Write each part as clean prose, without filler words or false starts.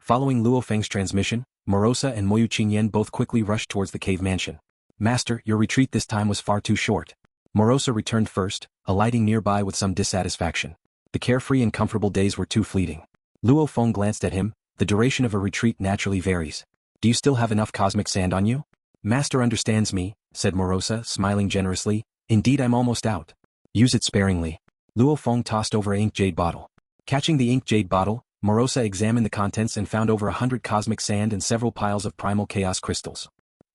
Following Luo Feng's transmission, Morosa and Moyu Qingyan both quickly rushed towards the cave mansion. Master, your retreat this time was far too short. Morosa returned first, alighting nearby with some dissatisfaction. The carefree and comfortable days were too fleeting. Luo Feng glanced at him. The duration of a retreat naturally varies. Do you still have enough cosmic sand on you? Master understands me, said Morosa, smiling generously. Indeed, I'm almost out. Use it sparingly. Luo Feng tossed over an ink jade bottle. Catching the ink jade bottle, Morosa examined the contents and found over 100 cosmic sand and several piles of primal chaos crystals.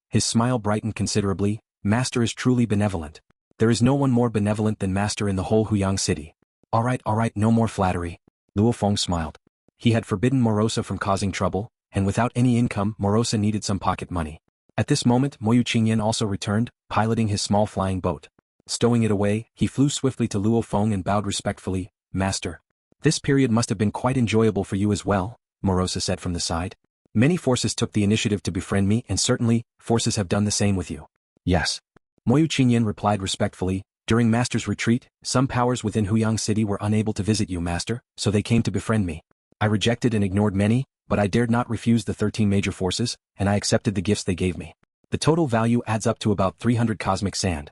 His smile brightened considerably. Master is truly benevolent. There is no one more benevolent than Master in the whole Huyang city. All right, no more flattery. Luo Feng smiled. He had forbidden Morosa from causing trouble, and without any income Morosa needed some pocket money. At this moment Moyu Qingyan also returned, piloting his small flying boat. Stowing it away, he flew swiftly to Luo Feng and bowed respectfully. Master. This period must have been quite enjoyable for you as well, Morosa said from the side. Many forces took the initiative to befriend me and certainly, forces have done the same with you. Yes. Moyu Qingyan replied respectfully. During Master's retreat, some powers within Huyang City were unable to visit you, Master, so they came to befriend me. I rejected and ignored many, but I dared not refuse the 13 major forces, and I accepted the gifts they gave me. The total value adds up to about 300 cosmic sand.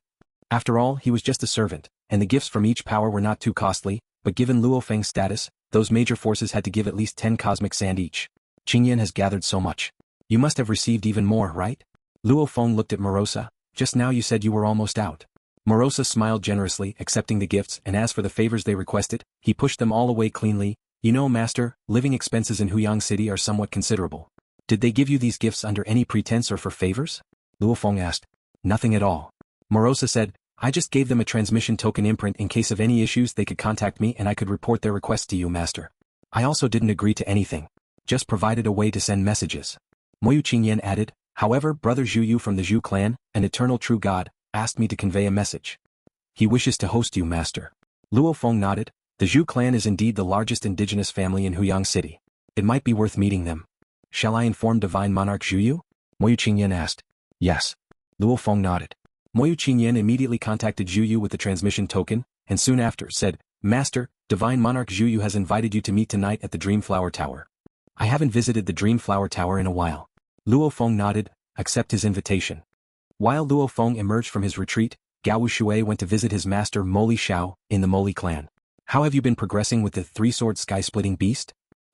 After all, he was just a servant, and the gifts from each power were not too costly, but given Luo Feng's status, those major forces had to give at least 10 cosmic sand each. Qingyan has gathered so much. You must have received even more, right? Luo Feng looked at Morosa. Just now you said you were almost out. Morosa smiled generously, accepting the gifts, and as for the favors they requested, he pushed them all away cleanly. You know, Master, living expenses in Huyang City are somewhat considerable. Did they give you these gifts under any pretense or for favors? Luo Feng asked. Nothing at all. Morosa said, I just gave them a transmission token imprint in case of any issues they could contact me and I could report their requests to you, Master. I also didn't agree to anything. Just provided a way to send messages. Moyu Qingyan added, however, Brother Zhu Yu from the Zhu clan, an eternal true god, asked me to convey a message. He wishes to host you, Master. Luo Feng nodded. The Zhu clan is indeed the largest indigenous family in Huyang City. It might be worth meeting them. Shall I inform Divine Monarch Zhu Yu? Moyu Qingyan asked. Yes. Luo Feng nodded. Moyu Qingyan immediately contacted Zhu Yu with the transmission token, and soon after said, Master, Divine Monarch Zhu Yu has invited you to meet tonight at the Dreamflower Tower. I haven't visited the Dreamflower Tower in a while. Luo Feng nodded, accept his invitation. While Luo Feng emerged from his retreat, Gao Shui went to visit his master Moli Xiao, in the Moli clan. How have you been progressing with the three-sword sky-splitting beast?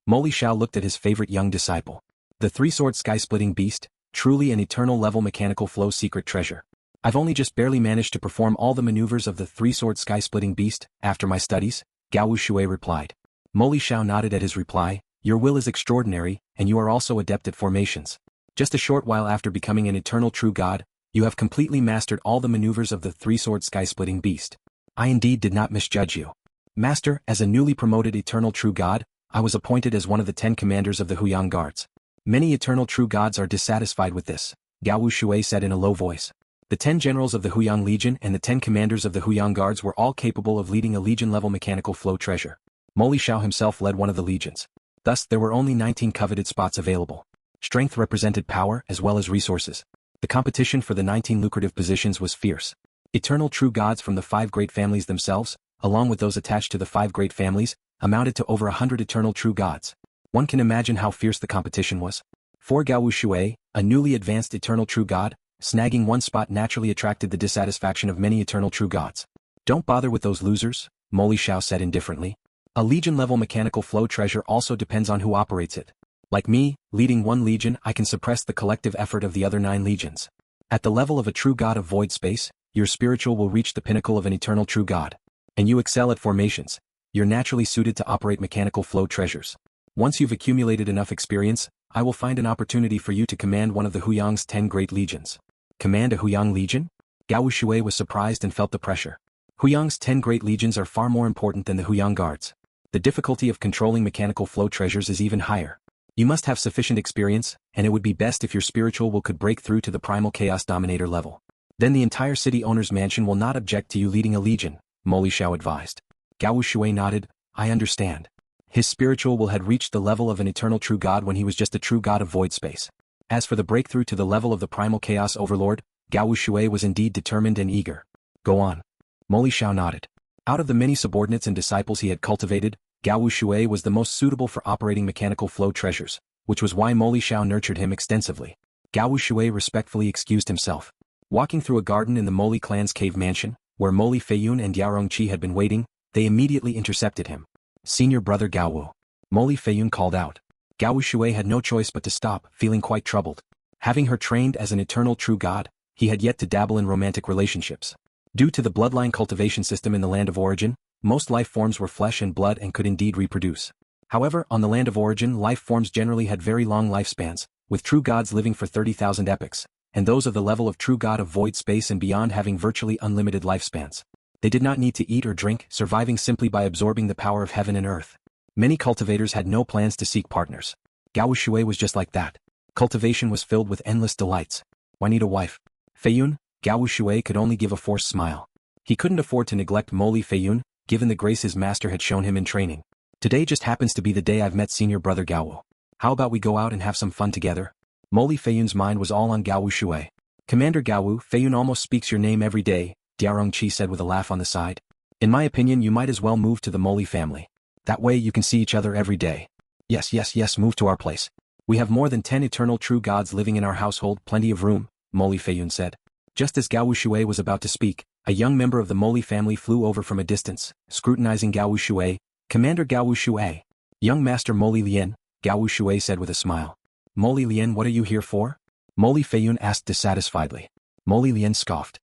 Moli Xiao looked at his favorite young disciple. The three-sword sky-splitting beast, truly an eternal level mechanical flow secret treasure. I've only just barely managed to perform all the maneuvers of the three-sword sky-splitting beast, after my studies, Gao Shui replied. Moli Xiao nodded at his reply, your will is extraordinary, and you are also adept at formations. Just a short while after becoming an eternal true god, you have completely mastered all the maneuvers of the three-sword sky-splitting beast. I indeed did not misjudge you. Master, as a newly promoted eternal true god, I was appointed as one of the 10 commanders of the Huyang Guards. Many eternal true gods are dissatisfied with this, Gao Shui said in a low voice. The 10 generals of the Huyang Legion and the 10 commanders of the Huyang Guards were all capable of leading a legion-level mechanical flow treasure. Moli Xiao himself led one of the legions. Thus, there were only 19 coveted spots available. Strength represented power as well as resources. The competition for the 19 lucrative positions was fierce. Eternal true gods from the 5 great families themselves, along with those attached to the 5 great families, amounted to over 100 eternal true gods. One can imagine how fierce the competition was. For Gao Shui, a newly advanced eternal true god, snagging one spot naturally attracted the dissatisfaction of many eternal true gods. Don't bother with those losers, Moli Xiao said indifferently. A legion-level mechanical flow treasure also depends on who operates it. Like me, leading one legion, I can suppress the collective effort of the other 9 legions. At the level of a true god of void space, your spiritual will reach the pinnacle of an eternal true god. And you excel at formations. You're naturally suited to operate mechanical flow treasures. Once you've accumulated enough experience, I will find an opportunity for you to command one of the Huyang's 10 great legions. Command a Huyang legion? Gao Shui was surprised and felt the pressure. Huyang's 10 great legions are far more important than the Huyang Guards. The difficulty of controlling mechanical flow treasures is even higher. You must have sufficient experience, and it would be best if your spiritual will could break through to the primal chaos dominator level. Then the entire city owner's mansion will not object to you leading a legion, Moli Xiao advised. Gao Shui nodded, I understand. His spiritual will had reached the level of an eternal true god when he was just a true god of void space. As for the breakthrough to the level of the primal chaos overlord, Gao Shui was indeed determined and eager. Go on. Moli Xiao nodded. Out of the many subordinates and disciples he had cultivated, Gao Shui was the most suitable for operating mechanical flow treasures. which was why Mo Li Xiao nurtured him extensively. Gao Wushui respectfully excused himself. Walking through a garden in the Mo Li clan's cave mansion, where Mo Li Feiyun and Yao Rongqi had been waiting, they immediately intercepted him. "Senior brother Gao Wu." Mo Li Feiyun called out. Gao Wushui had no choice but to stop, feeling quite troubled. Having her trained as an eternal true god, he had yet to dabble in romantic relationships. Due to the bloodline cultivation system in the land of origin, most life forms were flesh and blood and could indeed reproduce. However, on the land of origin, life forms generally had very long lifespans, with true gods living for 30,000 epochs, and those of the level of true god of void space and beyond having virtually unlimited lifespans. They did not need to eat or drink, surviving simply by absorbing the power of heaven and earth. Many cultivators had no plans to seek partners. Gao Wushui was just like that. Cultivation was filled with endless delights. Why need a wife? Feiyun? Gao Wushui could only give a forced smile. He couldn't afford to neglect Mo Li Feiyun, given the grace his master had shown him in training. Today just happens to be the day I've met senior brother Gao Wu. How about we go out and have some fun together? Mo Li Feiyun's mind was all on Gao Wushui. Commander Gao Wu, Feiyun almost speaks your name every day, Diao Rongqi said with a laugh on the side. In my opinion, you might as well move to the Mo Li family. That way you can see each other every day. Yes, move to our place. We have more than 10 eternal true gods living in our household, plenty of room, Mo Li Feiyun said. Just as Gao Wushui was about to speak, a young member of the Mo Li family flew over from a distance, scrutinizing Gao Wushui. Commander Gao Wushui. Young Master Mo Li Lian, Gao Wushui said with a smile. Mo Li Lian, what are you here for? Mo Li Feiyun asked dissatisfiedly. Mo Li Lian scoffed.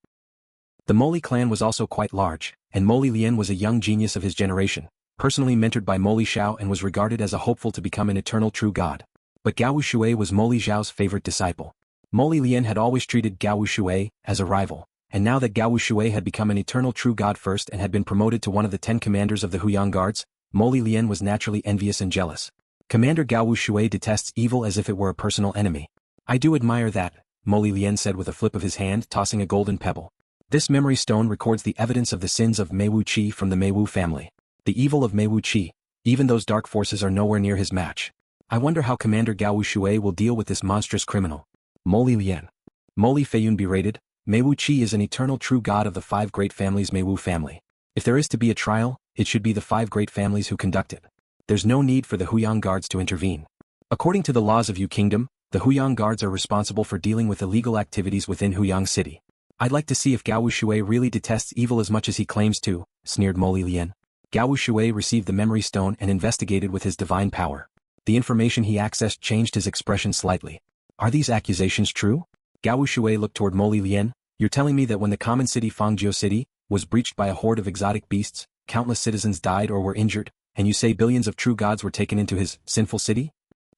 The Mo Li clan was also quite large, and Mo Li Lian was a young genius of his generation, personally mentored by Mo Li Xiao and was regarded as a hopeful to become an eternal true god. But Gao Wushui was Mo Li Xiao's favorite disciple. Mo Li Lian had always treated Gao Wushui as a rival, and now that Gao Wushui had become an eternal true god first and had been promoted to one of the 10 commanders of the Huyang Guards, Mo Li Lian was naturally envious and jealous. Commander Gao Wushui detests evil as if it were a personal enemy. I do admire that, Mo Li Lian said with a flip of his hand, tossing a golden pebble. This memory stone records the evidence of the sins of Mei Wu Qi from the Mei Wu family. The evil of Mei Wu Qi. Even those dark forces are nowhere near his match. I wonder how Commander Gao Wushui will deal with this monstrous criminal. Mo Li Lian. Mo Li Feiyun berated. Mei Wu Qi is an eternal true god of the 5 great families Mei Wu family. If there is to be a trial, it should be the 5 great families who conduct it. There's no need for the Huyang Guards to intervene. According to the laws of Yu Kingdom, the Huyang Guards are responsible for dealing with illegal activities within Huyang City. I'd like to see if Gao Wushui really detests evil as much as he claims to, sneered Mo Li Lian. Gao Wushui received the memory stone and investigated with his divine power. The information he accessed changed his expression slightly. Are these accusations true? Gao Wushui looked toward Mo Li Lian. You're telling me that when the common city Fangzhou City was breached by a horde of exotic beasts, countless citizens died or were injured, and you say billions of true gods were taken into his sinful city?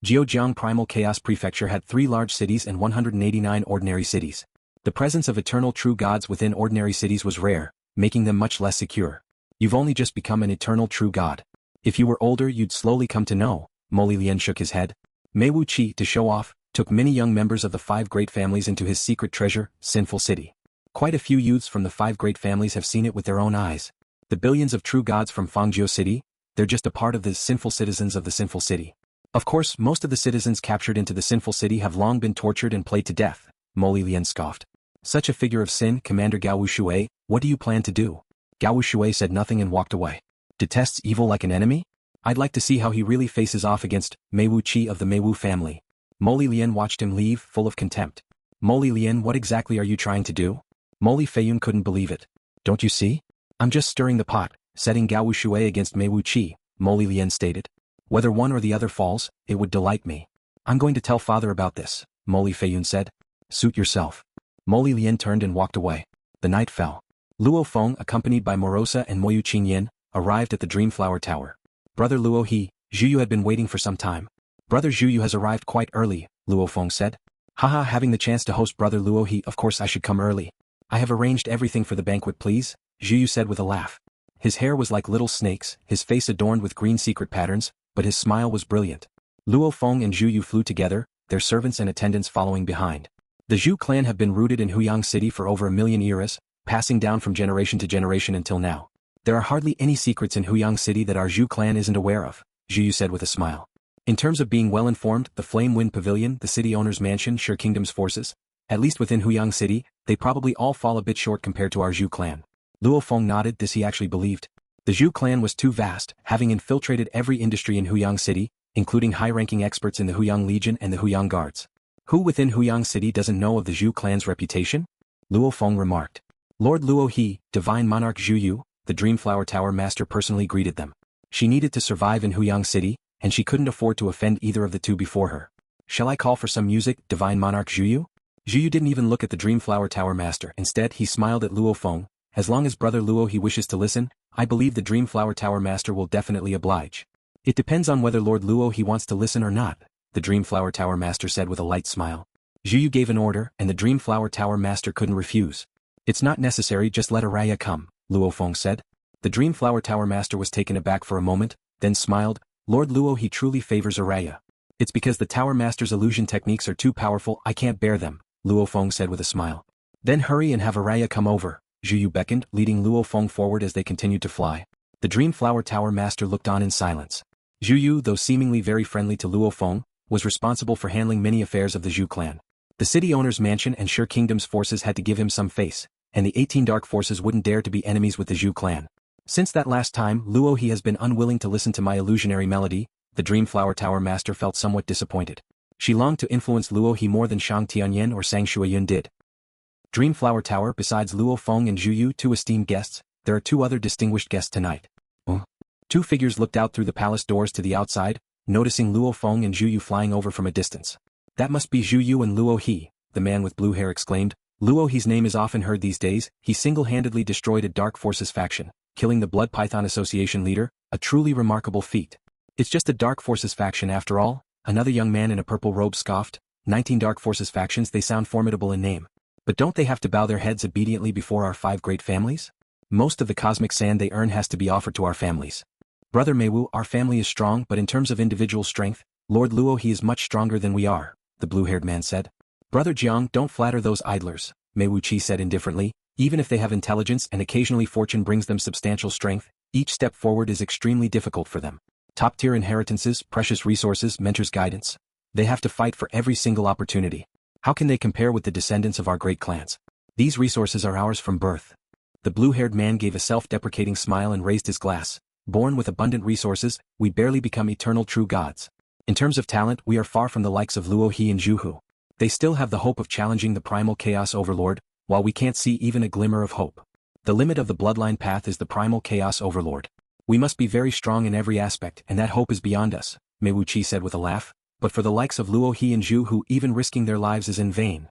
Jiujiang Primal Chaos Prefecture had 3 large cities and 189 ordinary cities. The presence of eternal true gods within ordinary cities was rare, making them much less secure. You've only just become an eternal true god. If you were older you'd slowly come to know, Mo Li Lian shook his head. Mei Wu Qi, to show off, took many young members of the 5 great families into his secret treasure, Sinful City. Quite a few youths from the 5 great families have seen it with their own eyes. The billions of true gods from Fangzhou City, they're just a part of the sinful citizens of the Sinful City. Of course, most of the citizens captured into the Sinful City have long been tortured and played to death, Mo Li Lian scoffed. Such a figure of sin, Commander Gao Wushui, what do you plan to do? Gao Wushui said nothing and walked away. Detests evil like an enemy? I'd like to see how he really faces off against Mei Wu Qi of the Mei Wu family. Mo Li Lian watched him leave, full of contempt. Mo Li Lian, what exactly are you trying to do? Mo Li Feiyun couldn't believe it. Don't you see? I'm just stirring the pot, setting Gao Wushui against Mei Wu Qi, Mo Li Lian stated. Whether one or the other falls, it would delight me. I'm going to tell father about this, Mo Li Feiyun said. Suit yourself. Mo Li Lian turned and walked away. The night fell. Luo Feng, accompanied by Morosa and Moyu Qingyan, arrived at the Dreamflower Tower. Brother Luo He, Zhuyu had been waiting for some time. Brother Zhuyu has arrived quite early, Luo Feng said. Haha, having the chance to host Brother Luo He, of course I should come early. I have arranged everything for the banquet, please, Zhuyu said with a laugh. His hair was like little snakes, his face adorned with green secret patterns, but his smile was brilliant. Luo Feng and Zhuyu flew together, their servants and attendants following behind. The Zhu clan have been rooted in Huyang City for over 1,000,000 eras, passing down from generation to generation until now. There are hardly any secrets in Huyang City that our Zhu clan isn't aware of, Zhuyu said with a smile. In terms of being well informed, the Flame Wind Pavilion, the city owner's mansion, Sure Kingdom's forces, at least within Huyang City, they probably all fall a bit short compared to our Zhu clan. Luo Feng nodded, this he actually believed. The Zhu clan was too vast, having infiltrated every industry in Huyang City, including high-ranking experts in the Huyang Legion and the Huyang Guards. Who within Huyang City doesn't know of the Zhu clan's reputation? Luo Feng remarked. Lord Luo He, Divine Monarch Zhu Yu, the Dreamflower Tower Master personally greeted them. She needed to survive in Huyang City, and she couldn't afford to offend either of the two before her. Shall I call for some music, Divine Monarch Zhu Yu? Zhu Yu didn't even look at the Dreamflower Tower Master. Instead, he smiled at Luo Feng. As long as Brother Luo He wishes to listen, I believe the Dreamflower Tower Master will definitely oblige. It depends on whether Lord Luo He wants to listen or not, the Dreamflower Tower Master said with a light smile. Zhu Yu gave an order, and the Dreamflower Tower Master couldn't refuse. It's not necessary, just let Araya come, Luo Feng said. The Dreamflower Tower Master was taken aback for a moment, then smiled. Lord Luo He truly favors Araya. It's because the Tower Master's illusion techniques are too powerful, I can't bear them, Luo Feng said with a smile. Then hurry and have Araya come over, Zhu Yu beckoned, leading Luo Feng forward as they continued to fly. The Dreamflower Tower Master looked on in silence. Zhu Yu, though seemingly very friendly to Luo Feng, was responsible for handling many affairs of the Zhu clan. The city owner's mansion and Sure Kingdom's forces had to give him some face, and the 18 Dark Forces wouldn't dare to be enemies with the Zhu clan. Since that last time, Luo He has been unwilling to listen to my illusionary melody. The Dreamflower Tower Master felt somewhat disappointed. She longed to influence Luo He more than Shang Tianyan or Sang Shuiyun did. Dreamflower Tower, besides Luo Feng and Zhu Yu, two esteemed guests, there are two other distinguished guests tonight. Two figures looked out through the palace doors to the outside, noticing Luo Feng and Zhu Yu flying over from a distance. That must be Zhu Yu and Luo He, the man with blue hair exclaimed. Luo He's name is often heard these days. He single-handedly destroyed a Dark Forces faction, killing the Blood Python Association leader, a truly remarkable feat. It's just a Dark Forces faction after all, another young man in a purple robe scoffed. 19 Dark Forces factions, they sound formidable in name. But don't they have to bow their heads obediently before our 5 great families? Most of the cosmic sand they earn has to be offered to our families. Brother Meiwu, our family is strong, but in terms of individual strength, Lord Luo He is much stronger than we are, the blue-haired man said. Brother Jiang, don't flatter those idlers, Meiwu Qi said indifferently. Even if they have intelligence and occasionally fortune brings them substantial strength, each step forward is extremely difficult for them. Top-tier inheritances, precious resources, mentors' guidance. They have to fight for every single opportunity. How can they compare with the descendants of our great clans? These resources are ours from birth. The blue-haired man gave a self-deprecating smile and raised his glass. Born with abundant resources, we barely become eternal true gods. In terms of talent, we are far from the likes of Luo He and Zhu Hu. They still have the hope of challenging the primal chaos overlord, while we can't see even a glimmer of hope. The limit of the bloodline path is the primal chaos overlord. We must be very strong in every aspect, and that hope is beyond us, Meiwu Qi said with a laugh. But for the likes of Luo He and Zhu Hu, even risking their lives is in vain.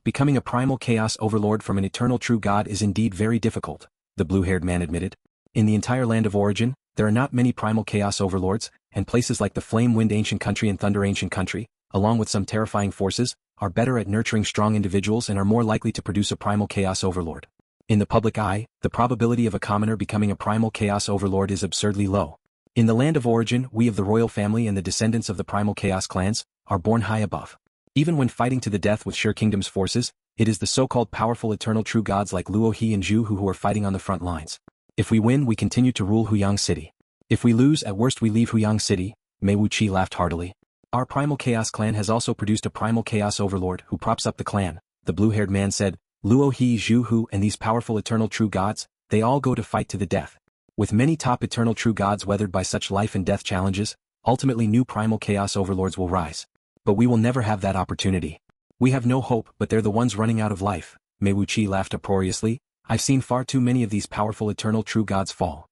Becoming a primal chaos overlord from an eternal true god is indeed very difficult, the blue-haired man admitted. In the entire land of origin, there are not many primal chaos overlords, and places like the Flame Wind Ancient Country and Thunder Ancient Country, along with some terrifying forces, are better at nurturing strong individuals and are more likely to produce a primal chaos overlord. In the public eye, the probability of a commoner becoming a primal chaos overlord is absurdly low. In the land of origin, we of the royal family and the descendants of the primal chaos clans are born high above. Even when fighting to the death with Sure Kingdom's forces, it is the so-called powerful eternal true gods like Luo He and Zhu Hu who are fighting on the front lines. If we win, we continue to rule Huyang City. If we lose, at worst we leave Huyang City, Meiwu Qi laughed heartily. Our primal chaos clan has also produced a primal chaos overlord who props up the clan, the blue-haired man said. Luo He, Zhu Hu and these powerful eternal true gods, they all go to fight to the death. With many top eternal true gods weathered by such life and death challenges, ultimately new primal chaos overlords will rise. But we will never have that opportunity. We have no hope, but they're the ones running out of life, Meiwu Qi laughed uproariously. I've seen far too many of these powerful eternal true gods fall.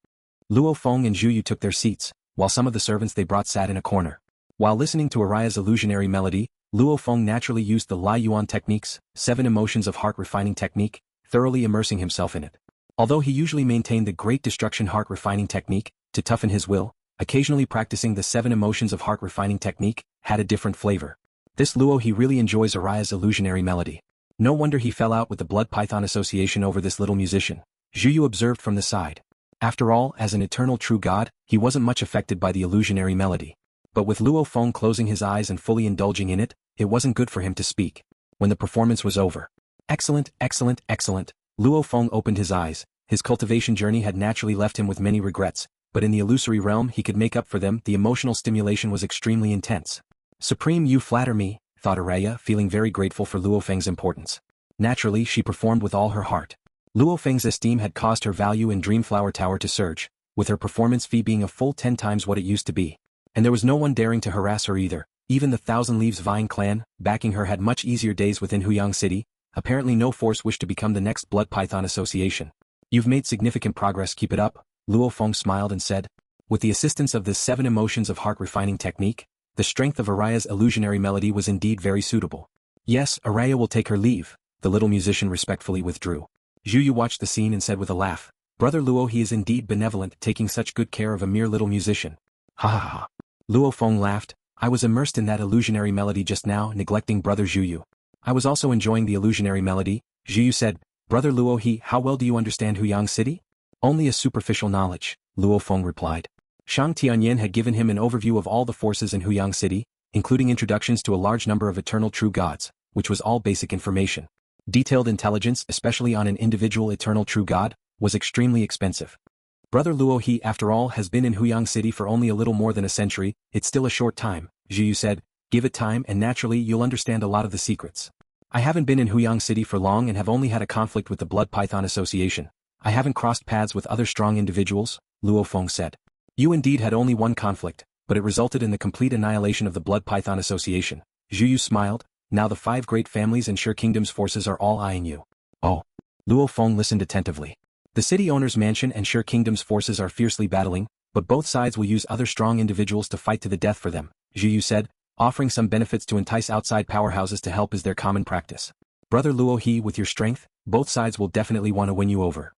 Luo Feng and Zhu Yu took their seats, while some of the servants they brought sat in a corner. While listening to Araya's illusionary melody, Luo Feng naturally used the Lai Yuan techniques, 7 emotions of heart refining technique, thoroughly immersing himself in it. Although he usually maintained the Great Destruction heart refining technique, to toughen his will, occasionally practicing the 7 emotions of heart refining technique, had a different flavor. This Luo He really enjoys Araya's illusionary melody. No wonder he fell out with the Blood Python Association over this little musician, Zhu Yu observed from the side. After all, as an eternal true god, he wasn't much affected by the illusionary melody. But with Luo Feng closing his eyes and fully indulging in it, it wasn't good for him to speak. When the performance was over. Excellent, excellent, excellent. Luo Feng opened his eyes. His cultivation journey had naturally left him with many regrets, but in the illusory realm he could make up for them. The emotional stimulation was extremely intense. Supreme, you flatter me, thought Araya, feeling very grateful for Luo Feng's importance. Naturally, she performed with all her heart. Luo Feng's esteem had caused her value in Dreamflower Tower to surge, with her performance fee being a full 10 times what it used to be. And there was no one daring to harass her either. Even the Thousand Leaves Vine clan, backing her, had much easier days within Huyang City. Apparently no force wished to become the next Blood Python Association. You've made significant progress, keep it up, Luo Feng smiled and said. With the assistance of this 7 emotions of heart refining technique, the strength of Araya's illusionary melody was indeed very suitable. Yes, Araya will take her leave, the little musician respectfully withdrew. Zhu Yu watched the scene and said with a laugh, Brother Luo, he is indeed benevolent, taking such good care of a mere little musician. Ha ha ha. Luo Feng laughed, I was immersed in that illusionary melody just now, neglecting Brother Zhu Yu. I was also enjoying the illusionary melody, Zhu Yu said. Brother Luo, how well do you understand Huyang City? Only a superficial knowledge, Luo Feng replied. Shang Tianyan had given him an overview of all the forces in Huyang City, including introductions to a large number of eternal true gods, which was all basic information. Detailed intelligence, especially on an individual eternal true god, was extremely expensive. Brother Luo, after all, has been in Huyang City for only a little more than a century. It's still a short time, Zhu Yu said. Give it time and naturally you'll understand a lot of the secrets. I haven't been in Huyang City for long and have only had a conflict with the Blood Python Association. I haven't crossed paths with other strong individuals, Luo Feng said. You indeed had only one conflict, but it resulted in the complete annihilation of the Blood Python Association. Zhu Yu smiled. Now the 5 great families and Sure Kingdom's forces are all eyeing you. Oh. Luo Feng listened attentively. The city owner's mansion and Sure Kingdom's forces are fiercely battling, but both sides will use other strong individuals to fight to the death for them, Zhu Yu said. Offering some benefits to entice outside powerhouses to help is their common practice. Brother Luo, with your strength, both sides will definitely want to win you over.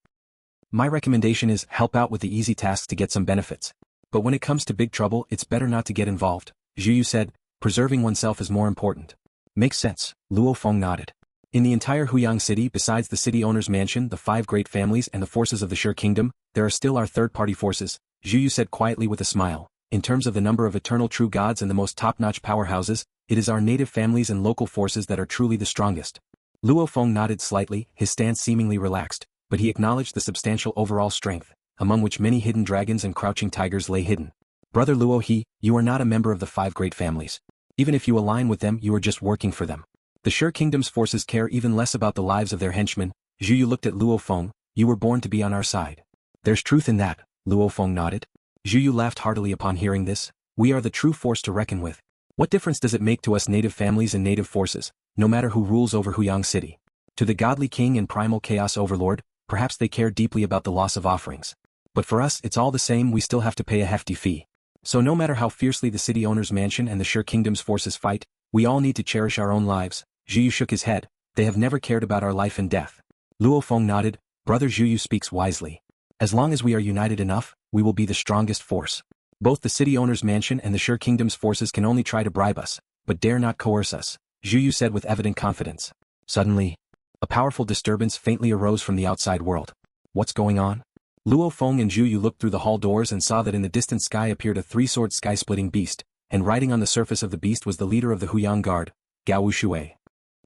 My recommendation is help out with the easy tasks to get some benefits. But when it comes to big trouble, it's better not to get involved, Zhu Yu said. Preserving oneself is more important. Makes sense, Luo Feng nodded. In the entire Huyang City, besides the city owner's mansion, the 5 great families and the forces of the Sure Kingdom, there are still our third-party forces, Zhu Yu said quietly with a smile. In terms of the number of eternal true gods and the most top-notch powerhouses, it is our native families and local forces that are truly the strongest. Luo Feng nodded slightly, his stance seemingly relaxed, but he acknowledged the substantial overall strength, among which many hidden dragons and crouching tigers lay hidden. Brother Luo, you are not a member of the 5 great families. Even if you align with them, you are just working for them. The Sure Kingdom's forces care even less about the lives of their henchmen. Zhu Yu looked at Luo Feng. You were born to be on our side. There's truth in that, Luo Feng nodded. Zhu Yu laughed heartily upon hearing this. We are the true force to reckon with. What difference does it make to us native families and native forces, no matter who rules over Huyang City? To the godly king and primal chaos overlord, perhaps they care deeply about the loss of offerings. But for us it's all the same, we still have to pay a hefty fee. So no matter how fiercely the city owner's mansion and the Sure Kingdom's forces fight, we all need to cherish our own lives. Zhu Yu shook his head. They have never cared about our life and death. Luo Feng nodded. Brother Zhu Yu speaks wisely. As long as we are united enough, we will be the strongest force. Both the city owner's mansion and the Sure Kingdom's forces can only try to bribe us, but dare not coerce us, Zhu Yu said with evident confidence. Suddenly, a powerful disturbance faintly arose from the outside world. What's going on? Luo Feng and Zhu Yu looked through the hall doors and saw that in the distant sky appeared a 3-sword sky-splitting beast, and riding on the surface of the beast was the leader of the Huyang Guard, Gao Wushui.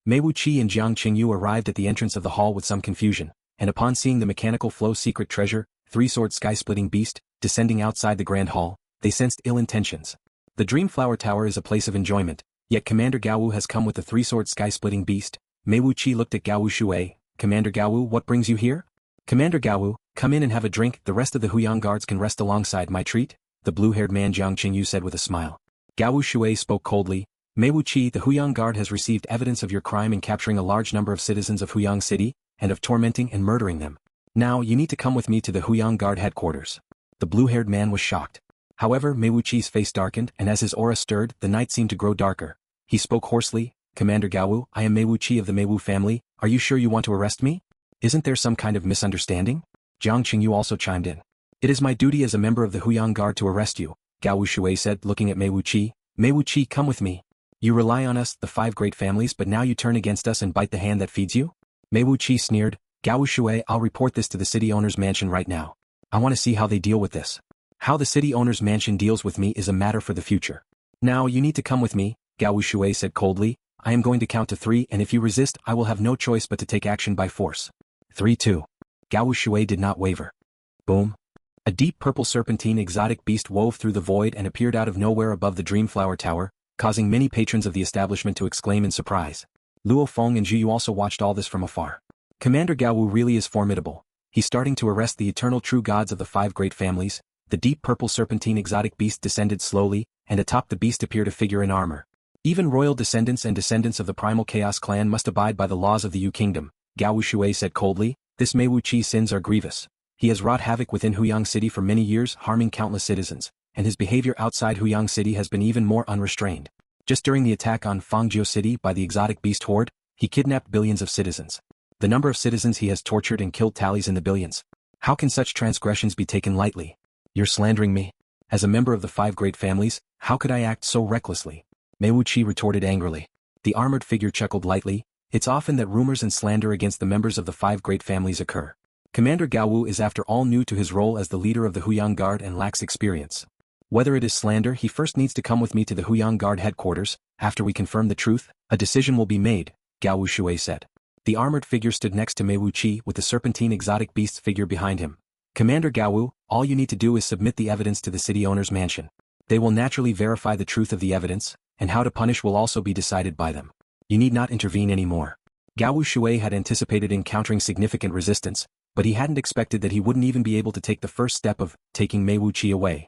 Mei Wuqi and Jiang Qingyu arrived at the entrance of the hall with some confusion, and upon seeing the mechanical flow secret treasure, 3-sword sky-splitting beast, descending outside the grand hall, they sensed ill intentions. The Dreamflower Tower is a place of enjoyment, yet Commander Gao Wu has come with the 3-sword sky-splitting beast. Mei Wuqi looked at Gao Wushui. Commander Gao Wu, what brings you here? Commander Gao Wu, come in and have a drink, the rest of the Huyang guards can rest alongside my treat, the blue-haired man Jiang Qingyu said with a smile. Gao Wushui spoke coldly. Mei Wuqi, the Huyang Guard has received evidence of your crime in capturing a large number of citizens of Huyang City, and of tormenting and murdering them. Now you need to come with me to the Huyang Guard headquarters. The blue-haired man was shocked. However, Mei Wuqi's face darkened, and as his aura stirred, the night seemed to grow darker. He spoke hoarsely. Commander Gao Wu, I am Mei Wuqi of the Mei Wu family, are you sure you want to arrest me? Isn't there some kind of misunderstanding? Jiang Qingyu also chimed in. It is my duty as a member of the Huyang Guard to arrest you, Gao Wushui said, looking at Mei Wuqi. Mei Wuqi, come with me. You rely on us, the 5 great families, but now you turn against us and bite the hand that feeds you? Mei Wuqi sneered. Gao Wushui, I'll report this to the city owner's mansion right now. I want to see how they deal with this. How the city owner's mansion deals with me is a matter for the future. Now you need to come with me, Gao Wushui said coldly. I am going to count to 3, and if you resist, I will have no choice but to take action by force. 3, 2. Gao Wushui did not waver. Boom. A deep purple serpentine exotic beast wove through the void and appeared out of nowhere above the Dreamflower Tower, causing many patrons of the establishment to exclaim in surprise. Luo Feng and Zhu Yu also watched all this from afar. Commander Gao Wu really is formidable. He's starting to arrest the eternal true gods of the 5 great families. The deep purple serpentine exotic beast descended slowly, and atop the beast appeared a figure in armor. Even royal descendants and descendants of the primal chaos clan must abide by the laws of the Yu kingdom, Gao Shui said coldly. This Mei Wuqi's sins are grievous. He has wrought havoc within Huyang City for many years, harming countless citizens, and his behavior outside Huyang City has been even more unrestrained. Just during the attack on Fangzhou City by the exotic beast horde, he kidnapped billions of citizens. The number of citizens he has tortured and killed tallies in the billions. How can such transgressions be taken lightly? You're slandering me? As a member of the 5 great families, how could I act so recklessly? Mei Wuqi retorted angrily. The armored figure chuckled lightly. It's often that rumors and slander against the members of the 5 great families occur. Commander Gao Wu is after all new to his role as the leader of the Huyang Guard and lacks experience. Whether it is slander, he first needs to come with me to the Huyang Guard headquarters. After we confirm the truth, a decision will be made, Gao Shui said. The armored figure stood next to Mei Wuqi with the serpentine exotic beast figure behind him. Commander Gao Wu, all you need to do is submit the evidence to the city owner's mansion. They will naturally verify the truth of the evidence, and how to punish will also be decided by them. You need not intervene anymore. Gao Shui had anticipated encountering significant resistance, but he hadn't expected that he wouldn't even be able to take the first step of taking Mei Wuqi away.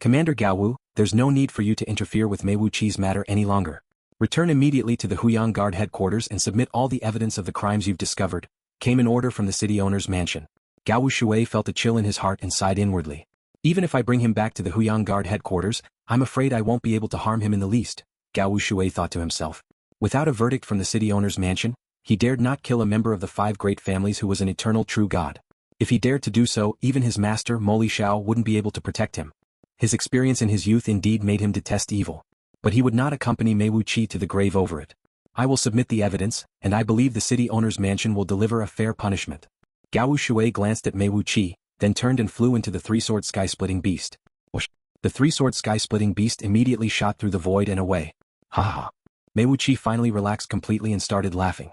Commander Gao Wu, there's no need for you to interfere with Mei Wuqi's matter any longer. Return immediately to the Huyang Guard headquarters and submit all the evidence of the crimes you've discovered, came an order from the city owner's mansion. Gao Shui felt a chill in his heart and sighed inwardly. Even if I bring him back to the Huyang Guard headquarters, I'm afraid I won't be able to harm him in the least, Gao Shui thought to himself. Without a verdict from the city owner's mansion, he dared not kill a member of the 5 great families who was an eternal true god. If he dared to do so, even his master Mo Li Xiao wouldn't be able to protect him. His experience in his youth indeed made him detest evil. But he would not accompany Mei Wuqi to the grave over it. I will submit the evidence, and I believe the city owner's mansion will deliver a fair punishment. Gao Shui glanced at Mei Wuqi, then turned and flew into the 3-sword sky-splitting beast. Whoosh! The 3-sword sky-splitting beast immediately shot through the void and away. Ha ha! Mei Wuqi finally relaxed completely and started laughing.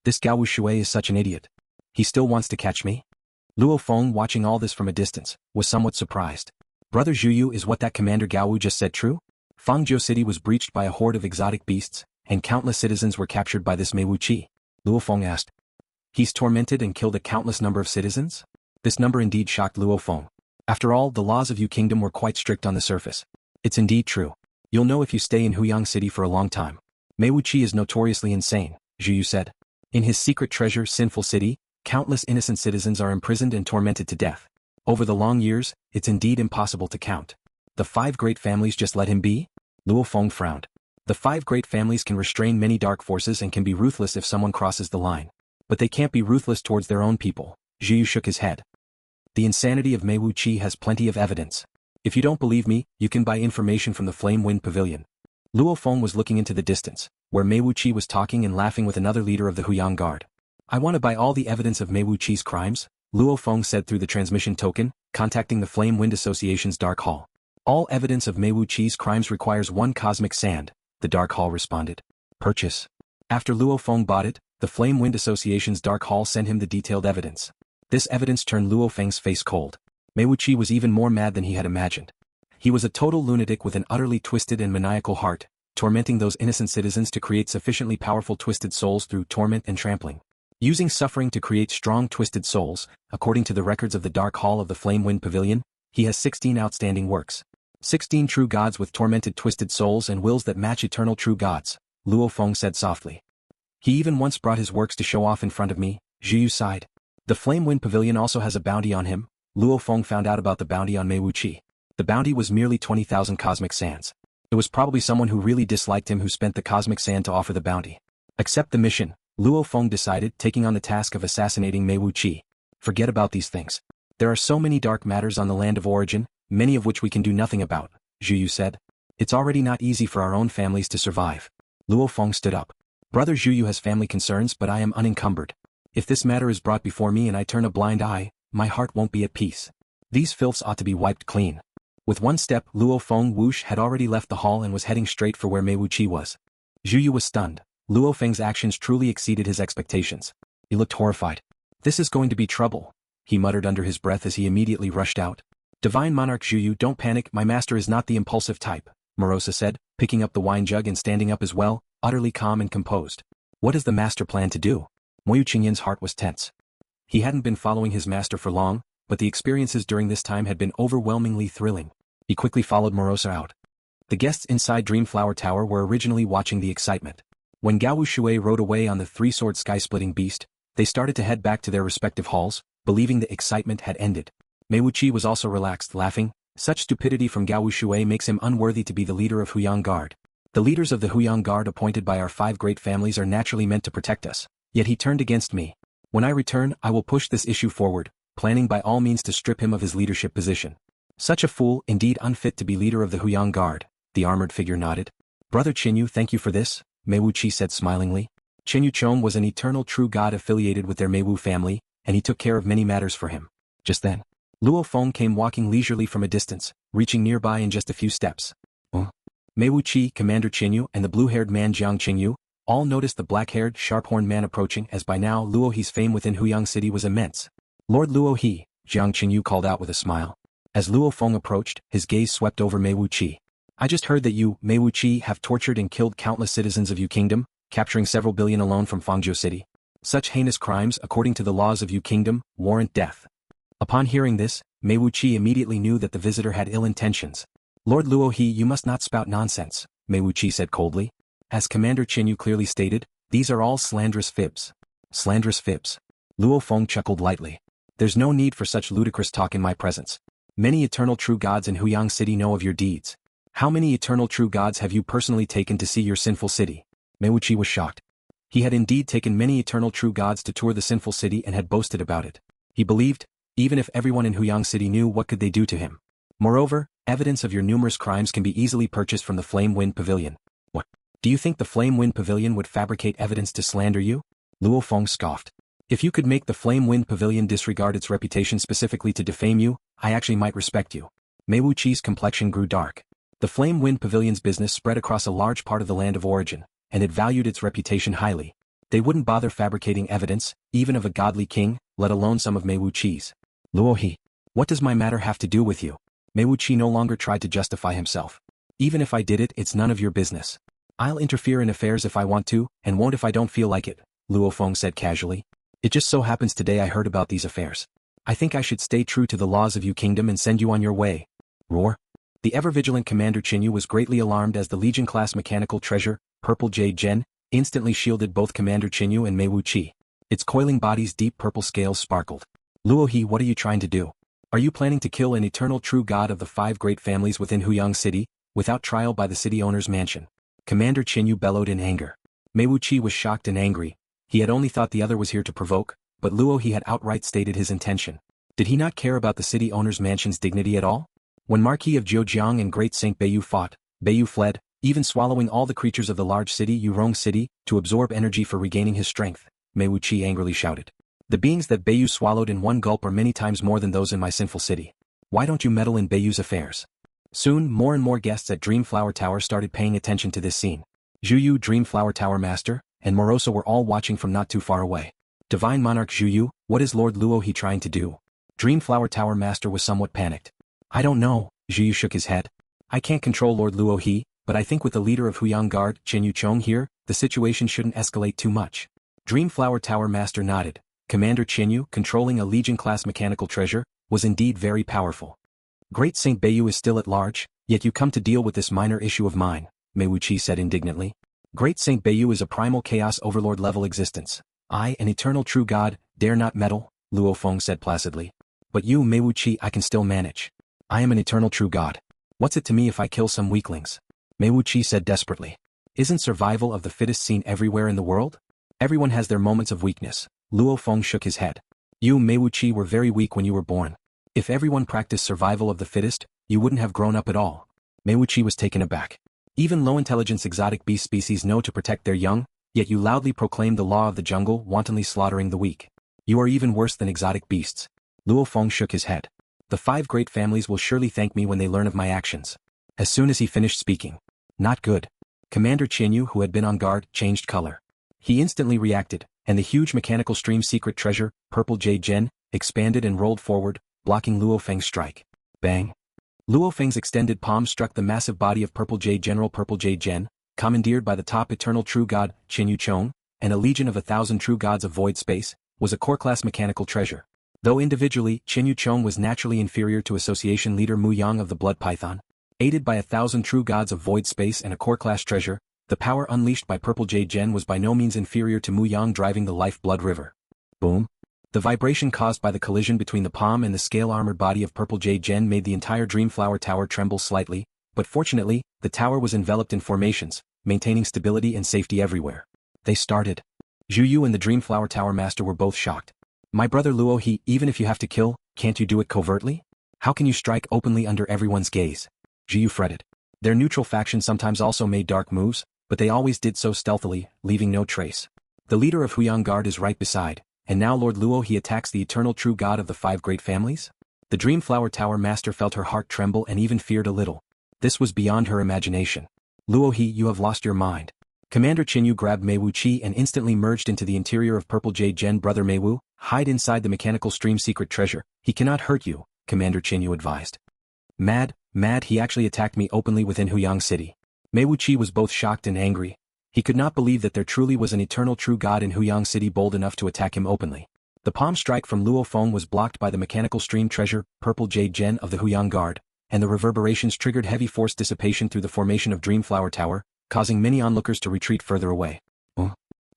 This Gao Shui is such an idiot. He still wants to catch me? Luo Feng, watching all this from a distance, was somewhat surprised. Brother Zhuyu, is what that Commander Gao Wu just said true? Fangzhou City was breached by a horde of exotic beasts, and countless citizens were captured by this Mei Wuqi. Luo Feng asked. He's tormented and killed a countless number of citizens? This number indeed shocked Luo Feng. After all, the laws of Yu Kingdom were quite strict on the surface. It's indeed true. You'll know if you stay in Huyang City for a long time. Mei Wuqi is notoriously insane, Zhuyu said. In his secret treasure, Sinful City, countless innocent citizens are imprisoned and tormented to death. Over the long years, it's indeed impossible to count. The 5 great families just let him be? Luo Feng frowned. The 5 great families can restrain many dark forces and can be ruthless if someone crosses the line. But they can't be ruthless towards their own people. Zhuyu shook his head. The insanity of Mei Wuqi has plenty of evidence. If you don't believe me, you can buy information from the Flame Wind Pavilion. Luo Feng was looking into the distance, where Mei Wuqi was talking and laughing with another leader of the Huyang Guard. I want to buy all the evidence of Mei Wuqi's crimes, Luo Feng said through the transmission token, contacting the Flame Wind Association's Dark Hall. All evidence of Mei Wuqi's crimes requires 1 cosmic sand, the Dark Hall responded. Purchase. After Luo Feng bought it, the Flame Wind Association's Dark Hall sent him the detailed evidence. This evidence turned Luo Feng's face cold. Mei Wuqi was even more mad than he had imagined. He was a total lunatic with an utterly twisted and maniacal heart, tormenting those innocent citizens to create sufficiently powerful twisted souls through torment and trampling. Using suffering to create strong twisted souls, according to the records of the Dark Hall of the Flame Wind Pavilion, he has 16 outstanding works. 16 true gods with tormented twisted souls and wills that match eternal true gods, Luo Feng said softly. He even once brought his works to show off in front of me, Zhuyu sighed. The Flame Wind Pavilion also has a bounty on him. Luo Feng found out about the bounty on Mei Wuqi. The bounty was merely 20,000 cosmic sands. It was probably someone who really disliked him who spent the cosmic sand to offer the bounty. Accept the mission, Luo Feng decided, taking on the task of assassinating Mei Wuqi. Forget about these things. There are so many dark matters on the land of origin, many of which we can do nothing about, Zhuyu said. It's already not easy for our own families to survive. Luo Feng stood up. Brother Zhuyu has family concerns, but I am unencumbered. If this matter is brought before me and I turn a blind eye, my heart won't be at peace. These filths ought to be wiped clean. With one step, Luo Feng Wush had already left the hall and was heading straight for where Mei Wuqi was. Zhuyu was stunned. Luo Feng's actions truly exceeded his expectations. He looked horrified. This is going to be trouble, he muttered under his breath as he immediately rushed out. Divine Monarch Zhuyu, don't panic, my master is not the impulsive type, Morosa said, picking up the wine jug and standing up as well, utterly calm and composed. What does the master plan to do? Moyu Qingyan's heart was tense. He hadn't been following his master for long, but the experiences during this time had been overwhelmingly thrilling. He quickly followed Morosa out. The guests inside Dreamflower Tower were originally watching the excitement. When Gao Shui rode away on the three-sword sky-splitting beast, they started to head back to their respective halls, believing the excitement had ended. Mei Wuqi was also relaxed, laughing. Such stupidity from Gao Shui makes him unworthy to be the leader of Huyang Guard. The leaders of the Huyang Guard appointed by our 5 great families are naturally meant to protect us, yet he turned against me. When I return, I will push this issue forward, planning by all means to strip him of his leadership position. Such a fool, indeed unfit to be leader of the Huyang Guard, the armored figure nodded. Brother Qinyu, thank you for this, Mei Wuqi said smilingly. Qinyu Chong was an eternal true god affiliated with their Meiwu family, and he took care of many matters for him. Just then, Luo Feng came walking leisurely from a distance, reaching nearby in just a few steps. Mei Wuqi, Commander Qinyu, and the blue-haired man Jiang Qingyu all noticed the black-haired, sharp-horned man approaching, as by now Luo He's fame within Huyang City was immense. Lord Luo He, Jiang Qingyu called out with a smile. As Luo Feng approached, his gaze swept over Mei Wuqi. I just heard that you, Mei Wuqi, have tortured and killed countless citizens of Yu Kingdom, capturing several billion alone from Fangzhou City. Such heinous crimes, according to the laws of Yu Kingdom, warrant death. Upon hearing this, Mei Wuqi immediately knew that the visitor had ill intentions. Lord Luo He, you must not spout nonsense, Mei Wuqi said coldly. As Commander Qinyu clearly stated, these are all slanderous fibs. Slanderous fibs. Luo Feng chuckled lightly. There's no need for such ludicrous talk in my presence. Many eternal true gods in Huyang City know of your deeds. How many eternal true gods have you personally taken to see your sinful city? Mei Wuqi was shocked. He had indeed taken many eternal true gods to tour the sinful city and had boasted about it. He believed, even if everyone in Huyang City knew, what could they do to him? Moreover, evidence of your numerous crimes can be easily purchased from the Flame Wind Pavilion. What? Do you think the Flame Wind Pavilion would fabricate evidence to slander you? Luo Feng scoffed. If you could make the Flame Wind Pavilion disregard its reputation specifically to defame you, I actually might respect you. Mei Wuqi's complexion grew dark. The Flame Wind Pavilion's business spread across a large part of the land of origin, and it valued its reputation highly. They wouldn't bother fabricating evidence, even of a godly king, let alone some of Mei Wuqi's. Luo He, what does my matter have to do with you? Mei Wuqi no longer tried to justify himself. Even if I did it, it's none of your business. I'll interfere in affairs if I want to, and won't if I don't feel like it, Luo Feng said casually. It just so happens today I heard about these affairs. I think I should stay true to the laws of Yu Kingdom and send you on your way. Roar. The ever-vigilant Commander Qinyu was greatly alarmed as the Legion-class mechanical treasure, Purple Jade Gen, instantly shielded both Commander Qinyu and Mei Wuqi. Its coiling body's deep purple scales sparkled. Luo He, what are you trying to do? Are you planning to kill an eternal true god of the 5 great families within Huyang City, without trial by the city owner's mansion? Commander Qinyu bellowed in anger. Mei Wuqi was shocked and angry. He had only thought the other was here to provoke, but Luo He had outright stated his intention. Did he not care about the city owner's mansion's dignity at all? When Marquis of Zhejiang and Great Saint Beiyu fought, Beiyu fled, even swallowing all the creatures of the large city Yurong City, to absorb energy for regaining his strength, Mei Wuqi angrily shouted. The beings that Beiyu swallowed in one gulp are many times more than those in my sinful city. Why don't you meddle in Beiyu's affairs? Soon, more and more guests at Dreamflower Tower started paying attention to this scene. Zhuyu, Dreamflower Tower Master, and Morosa were all watching from not too far away. Divine Monarch Zhuyu, what is Lord Luo He trying to do? Dreamflower Tower Master was somewhat panicked. I don't know, Zhuyu shook his head. I can't control Lord Luo He, but I think with the leader of Huyang Guard, Qinyu Chong here, the situation shouldn't escalate too much. Dreamflower Tower Master nodded. Commander Qinyu, controlling a Legion-class mechanical treasure, was indeed very powerful. Great Saint Beiyu is still at large, yet you come to deal with this minor issue of mine, Mei Wuqi said indignantly. Great Saint Beiyu is a primal chaos overlord-level existence. I, an eternal true god, dare not meddle, Luo Feng said placidly. But you, Mei Wuqi, I can still manage. I am an eternal true god. What's it to me if I kill some weaklings? Mei Wuqi said desperately. Isn't survival of the fittest seen everywhere in the world? Everyone has their moments of weakness. Luo Feng shook his head. You, Mei Wuqi, were very weak when you were born. If everyone practiced survival of the fittest, you wouldn't have grown up at all. Mei Wuqi was taken aback. Even low-intelligence exotic beast species know to protect their young, yet you loudly proclaim the law of the jungle, wantonly slaughtering the weak. You are even worse than exotic beasts. Luo Feng shook his head. The 5 great families will surely thank me when they learn of my actions. As soon as he finished speaking. Not good. Commander Qinyu, who had been on guard, changed color. He instantly reacted, and the huge mechanical stream secret treasure, Purple Jade Gen, expanded and rolled forward, blocking Luo Feng's strike. Bang! Luo Feng's extended palm struck the massive body of Purple Jade General Purple Jade Gen, commandeered by the top eternal true god, Qinyu Chong, and a legion of 1,000 true gods of void space, was a core-class mechanical treasure. Though individually, Qin Yuchong was naturally inferior to Association leader Mu Yang of the Blood Python. Aided by 1,000 true gods of void space and a core-class treasure, the power unleashed by Purple Jade Gen was by no means inferior to Mu Yang driving the Life Blood River. Boom. The vibration caused by the collision between the palm and the scale-armored body of Purple Jade Gen made the entire Dreamflower Tower tremble slightly, but fortunately, the tower was enveloped in formations, maintaining stability and safety everywhere. They started. Zhu Yu and the Dreamflower Tower Master were both shocked. My brother Luo He, even if you have to kill, can't you do it covertly? How can you strike openly under everyone's gaze? Zhu Yu fretted. Their neutral faction sometimes also made dark moves, but they always did so stealthily, leaving no trace. The leader of Huyang Guard is right beside, and now Lord Luo He attacks the eternal true god of the 5 great families? The Dreamflower Tower Master felt her heart tremble and even feared a little. This was beyond her imagination. Luo He, you have lost your mind. Commander Qin Yu grabbed Mei Wu Qi and instantly merged into the interior of Purple Jade Gen. Brother Mei Wu, hide inside the mechanical stream secret treasure. He cannot hurt you, Commander Qin Yu advised. Mad, he actually attacked me openly within Huyang City. Mei Wu Qi was both shocked and angry. He could not believe that there truly was an eternal true god in Huyang City bold enough to attack him openly. The palm strike from Luo Feng was blocked by the mechanical stream treasure, Purple Jade Gen of the Huyang Guard, and the reverberations triggered heavy force dissipation through the formation of Dreamflower Tower, causing many onlookers to retreat further away.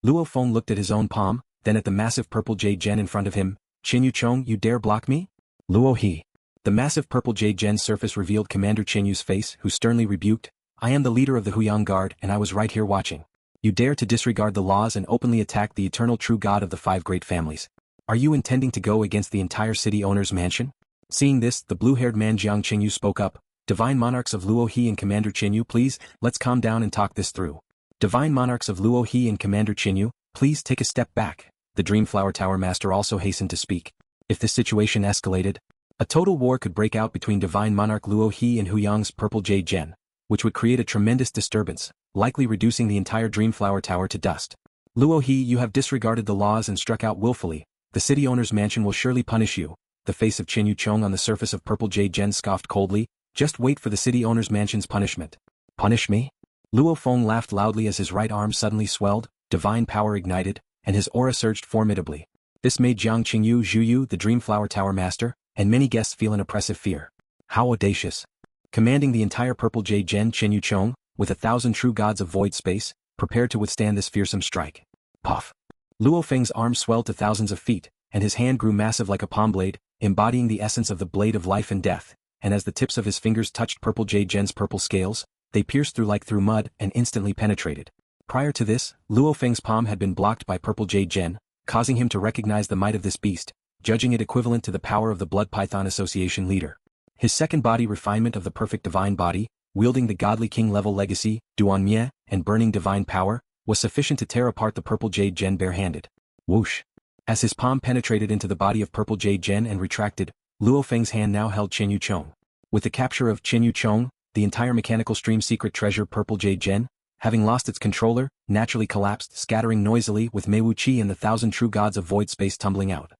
Luo Feng looked at his own palm, then at the massive Purple Jade Gen in front of him. Qin Yuchong, you dare block me? Luo He. The massive Purple Jade Gen surface revealed Commander Qin Yu's face, who sternly rebuked, I am the leader of the Huyang Guard and I was right here watching. You dare to disregard the laws and openly attack the eternal true god of the 5 great families. Are you intending to go against the entire city owner's mansion? Seeing this, the blue-haired man Jiang Qingyu spoke up. Divine Monarchs of Luo He and Commander Qin Yu, please, let's calm down and talk this through. Divine Monarchs of Luo He and Commander Qin Yu, please take a step back. The Dreamflower Tower Master also hastened to speak. If this situation escalated, a total war could break out between Divine Monarch Luo He and Huyang's Purple Jade Gen, which would create a tremendous disturbance, likely reducing the entire Dreamflower Tower to dust. Luo He, you have disregarded the laws and struck out willfully. The city owner's mansion will surely punish you. The face of Qin Yuchong on the surface of Purple Jade Gen scoffed coldly. Just wait for the city owner's mansion's punishment. Punish me? Luo Feng laughed loudly as his right arm suddenly swelled, divine power ignited, and his aura surged formidably. This made Jiang Qingyu, Zhu Yu, the Dreamflower Tower Master, and many guests feel an oppressive fear. How audacious. Commanding the entire Purple Jade Gen, Qin Yuchong, with 1,000 true gods of void space, prepared to withstand this fearsome strike. Puff. Luo Feng's arm swelled to thousands of feet, and his hand grew massive like a palm blade, embodying the essence of the blade of life and death, and as the tips of his fingers touched Purple Jade Gen's purple scales, they pierced through like through mud and instantly penetrated. Prior to this, Luo Feng's palm had been blocked by Purple Jade Gen, causing him to recognize the might of this beast, judging it equivalent to the power of the Blood Python Association leader. His second body refinement of the perfect divine body, wielding the godly king-level legacy, Duan Mie, and burning divine power, was sufficient to tear apart the Purple Jade Gen barehanded. Whoosh! As his palm penetrated into the body of Purple Jade Gen and retracted, Luo Feng's hand now held Qin Yuchong. With the capture of Qin Yuchong, the entire mechanical stream secret treasure Purple Jade Gen, having lost its controller, naturally collapsed, scattering noisily with Mei Wu Qi and the 1,000 true gods of void space tumbling out.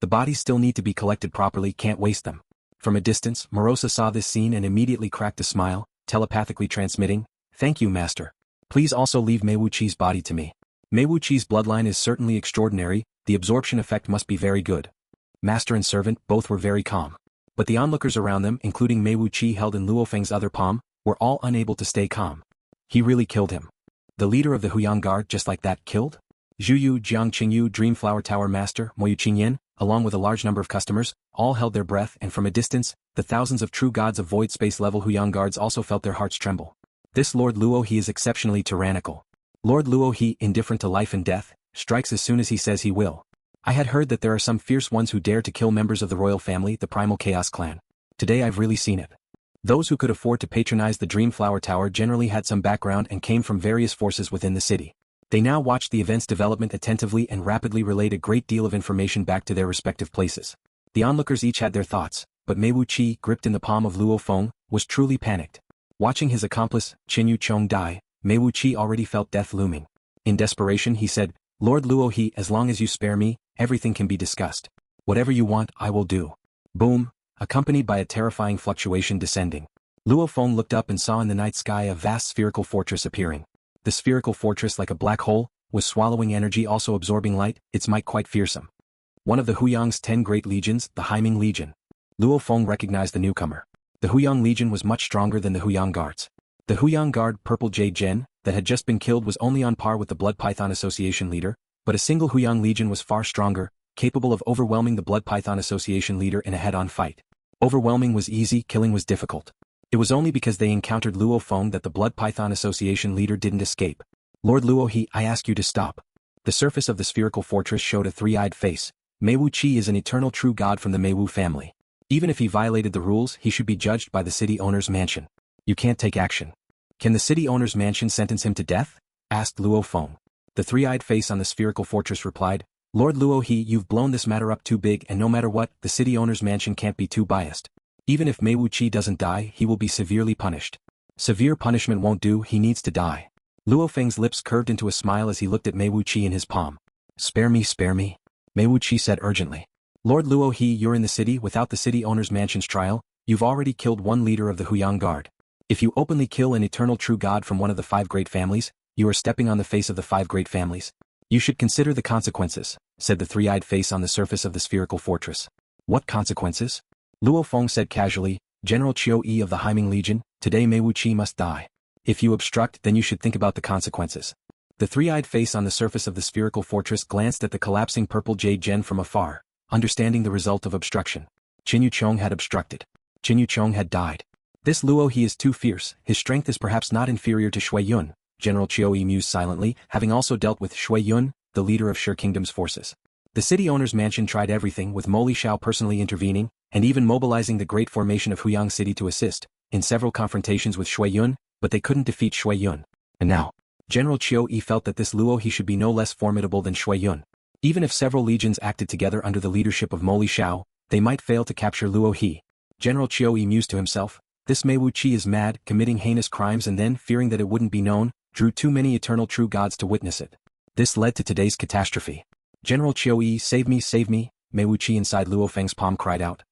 The bodies still need to be collected properly, can't waste them. From a distance, Morosa saw this scene and immediately cracked a smile, telepathically transmitting, Thank you, Master. Please also leave Mei Wu Qi's body to me. Mei Wu Qi's bloodline is certainly extraordinary, the absorption effect must be very good. Master and servant both were very calm. But the onlookers around them, including Mei Wu Qi held in Luo Feng's other palm, were all unable to stay calm. He really killed him. The leader of the Huyang Guard just like that killed? Zhu Yu, Jiang Qingyu, Dreamflower Tower Master, Moyu Qingyan, along with a large number of customers, all held their breath and from a distance, the thousands of true gods of void space level Huyang Guards also felt their hearts tremble. This Lord Luo He is exceptionally tyrannical. Lord Luo He, indifferent to life and death, strikes as soon as he says he will. I had heard that there are some fierce ones who dare to kill members of the royal family, the Primal Chaos Clan. Today I've really seen it. Those who could afford to patronize the Dreamflower Tower generally had some background and came from various forces within the city. They now watched the event's development attentively and rapidly relayed a great deal of information back to their respective places. The onlookers each had their thoughts, but Mei Wu Qi, gripped in the palm of Luo Feng, was truly panicked. Watching his accomplice, Qin Yuchong, die, Mei Wu Qi already felt death looming. In desperation he said, Lord Luo He, as long as you spare me, everything can be discussed. Whatever you want, I will do. Boom, accompanied by a terrifying fluctuation descending. Luo Feng looked up and saw in the night sky a vast spherical fortress appearing. The spherical fortress, like a black hole, was swallowing energy, also absorbing light, its might quite fearsome. one of the Huyang's 10 great legions, the Haiming Legion. Luo Feng recognized the newcomer. The Huyang Legion was much stronger than the Huyang Guards. The Huyang Guard Purple Jade Gen, that had just been killed was only on par with the Blood Python Association leader, but a single Huyang Legion was far stronger, capable of overwhelming the Blood Python Association leader in a head-on fight. Overwhelming was easy, killing was difficult. It was only because they encountered Luo Feng that the Blood Python Association leader didn't escape. Lord Luo He, I ask you to stop. The surface of the spherical fortress showed a three-eyed face. Mei Wu Qi is an eternal true god from the Mei Wu family. Even if he violated the rules, he should be judged by the city owner's mansion. You can't take action. Can the city owner's mansion sentence him to death? Asked Luo Feng. The three-eyed face on the spherical fortress replied, Lord Luo He, you've blown this matter up too big, and no matter what, the city owner's mansion can't be too biased. Even if Mei Wu Qi doesn't die, he will be severely punished. Severe punishment won't do, he needs to die. Luo Feng's lips curved into a smile as he looked at Mei Wu Qi in his palm. Spare me, spare me. Mei Wu Qi said urgently. Lord Luo He, you're in the city without the city owner's mansion's trial. You've already killed one leader of the Huyang Guard. If you openly kill an eternal true god from one of the 5 great families, you are stepping on the face of the 5 great families. You should consider the consequences, said the three-eyed face on the surface of the spherical fortress. What consequences? Luo Feng said casually, General Qiu Yi of the Haiming Legion, today Mei Wu Qi must die. If you obstruct, then you should think about the consequences. The three-eyed face on the surface of the spherical fortress glanced at the collapsing purple jade gen from afar, understanding the result of obstruction. Qin Yuchong had obstructed. Qin Yuchong had died. This Luo He is too fierce, his strength is perhaps not inferior to Shui Yun, General Qiu Yi mused silently, having also dealt with Shui Yun, the leader of Shi Kingdom's forces. The city owner's mansion tried everything, with Mo Li Xiao personally intervening, and even mobilizing the great formation of Huyang City to assist, in several confrontations with Shui Yun, but they couldn't defeat Shui Yun. And now, General Qiu Yi felt that this Luo He should be no less formidable than Shui Yun. Even if several legions acted together under the leadership of Mo Li Xiao, they might fail to capture Luo He. General Qiu Yi mused to himself, this Mei Wu Qi is mad, committing heinous crimes and then, fearing that it wouldn't be known, drew too many eternal true gods to witness it. This led to today's catastrophe. General Qiu Yi, save me, Mei Wu Qi inside Luo Feng's palm cried out.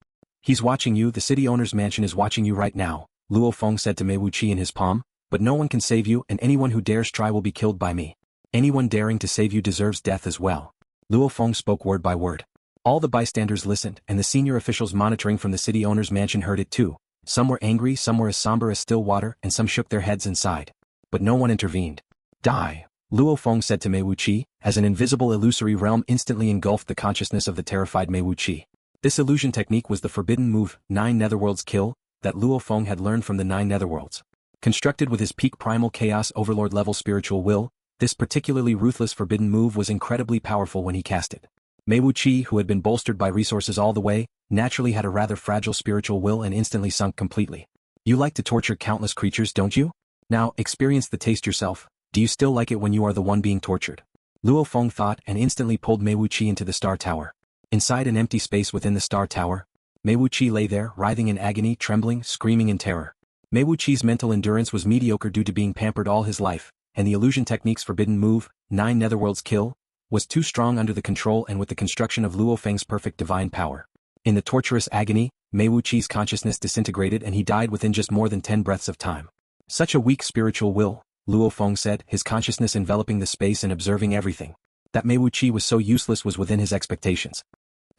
He's watching you, the city owner's mansion is watching you right now, Luo Feng said to Mei Wu Qi in his palm, but no one can save you and anyone who dares try will be killed by me. Anyone daring to save you deserves death as well. Luo Feng spoke word by word. All the bystanders listened and the senior officials monitoring from the city owner's mansion heard it too. Some were angry, some were as somber as still water, and some shook their heads and sighed. But no one intervened. Die, Luo Feng said to Mei Wu Qi, as an invisible illusory realm instantly engulfed the consciousness of the terrified Mei Wu Qi. This illusion technique was the forbidden move, 9 Netherworlds Kill, that Luo Feng had learned from the 9 Netherworlds. Constructed with his peak primal chaos overlord level spiritual will, this particularly ruthless forbidden move was incredibly powerful when he cast it. Mei Wu Qi, who had been bolstered by resources all the way, naturally had a rather fragile spiritual will and instantly sunk completely. You like to torture countless creatures, don't you? Now, experience the taste yourself. Do you still like it when you are the one being tortured? Luo Feng thought and instantly pulled Mei Wu Qi into the Star Tower. Inside an empty space within the Star Tower, Mei Wu Qi lay there, writhing in agony, trembling, screaming in terror. Mei Wu Qi's mental endurance was mediocre due to being pampered all his life, and the illusion technique's forbidden move, 9 Netherworlds Kill, was too strong under the control and with the construction of Luo Feng's perfect divine power. In the torturous agony, Mei Wu Qi's consciousness disintegrated and he died within just more than 10 breaths of time. Such a weak spiritual will, Luo Feng said, his consciousness enveloping the space and observing everything. That Mei Wu Qi was so useless was within his expectations.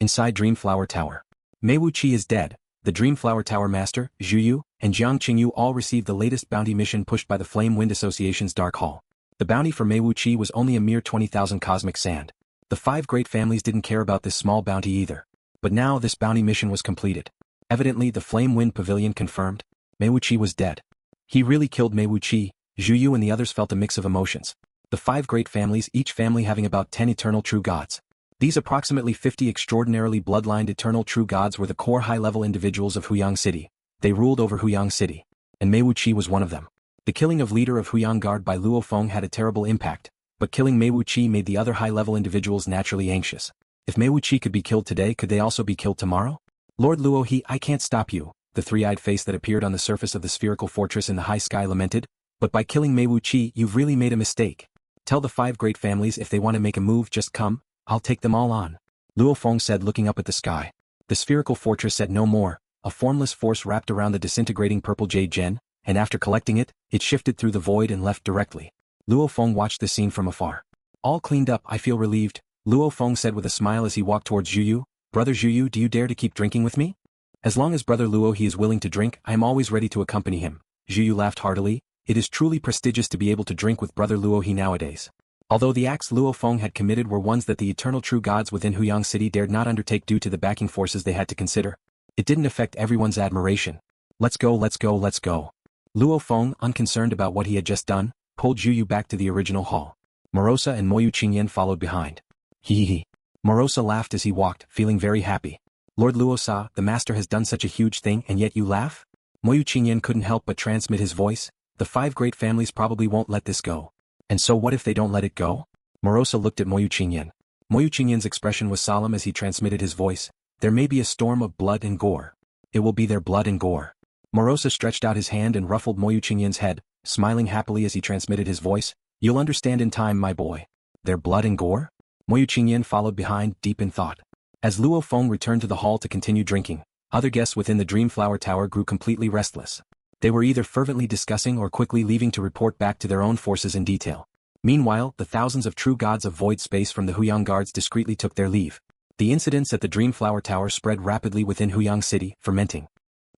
Inside Dreamflower Tower. Mei Wu Qi is dead. The Dreamflower Tower Master, Zhu Yu, and Jiang Qingyu all received the latest bounty mission pushed by the Flame Wind Association's Dark Hall. The bounty for Mei Wu Qi was only a mere 20,000 cosmic sand. The 5 great families didn't care about this small bounty either. But now this bounty mission was completed. Evidently the Flame Wind Pavilion confirmed, Mei Wu Qi was dead. He really killed Mei Wu Qi. Zhu Yu and the others felt a mix of emotions. The 5 great families, each family having about 10 eternal true gods. These approximately 50 extraordinarily bloodlined eternal true gods were the core high-level individuals of Huyang City. They ruled over Huyang City. And Mei Wu Qi was one of them. The killing of leader of Huyang Guard by Luo Feng had a terrible impact, but killing Mei Wu Qi made the other high-level individuals naturally anxious. If Mei Wu Qi could be killed today, could they also be killed tomorrow? Lord Luo He, I can't stop you, the three-eyed face that appeared on the surface of the spherical fortress in the high sky lamented, but by killing Mei Wu Qi you've really made a mistake. Tell the 5 great families if they want to make a move just come, I'll take them all on. Luo Feng said looking up at the sky. The spherical fortress said no more, a formless force wrapped around the disintegrating purple jade gem, and after collecting it, it shifted through the void and left directly. Luo Feng watched the scene from afar. All cleaned up, I feel relieved, Luo Feng said with a smile as he walked towards Zhuyu. Brother Zhuyu, do you dare to keep drinking with me? As long as Brother Luo he is willing to drink, I am always ready to accompany him. Zhuyu laughed heartily. It is truly prestigious to be able to drink with Brother Luo he nowadays. Although the acts Luo Feng had committed were ones that the eternal true gods within Huyang City dared not undertake due to the backing forces they had to consider, it didn't affect everyone's admiration. Let's go, let's go, let's go. Luo Feng, unconcerned about what he had just done, pulled Zhuyu back to the original hall. Morosa and Moyu Qingyan followed behind. Hee. Morosa laughed as he walked, feeling very happy. Lord Luo-sa, the master has done such a huge thing and yet you laugh? Moyu Qingyan couldn't help but transmit his voice. The 5 great families probably won't let this go. And so what if they don't let it go? Morosa looked at Moyu Qingyan. Moyu Qingyan's expression was solemn as he transmitted his voice. There may be a storm of blood and gore. It will be their blood and gore. Morosa stretched out his hand and ruffled Moyu Qingyan's head, smiling happily as he transmitted his voice. You'll understand in time, my boy. Their blood and gore? Moyu Qingyan followed behind, deep in thought. As Luo Feng returned to the hall to continue drinking, other guests within the Dreamflower Tower grew completely restless. They were either fervently discussing or quickly leaving to report back to their own forces in detail. Meanwhile, the thousands of true gods of void space from the Huyang guards discreetly took their leave. The incidents at the Dreamflower Tower spread rapidly within Huyang City, fermenting.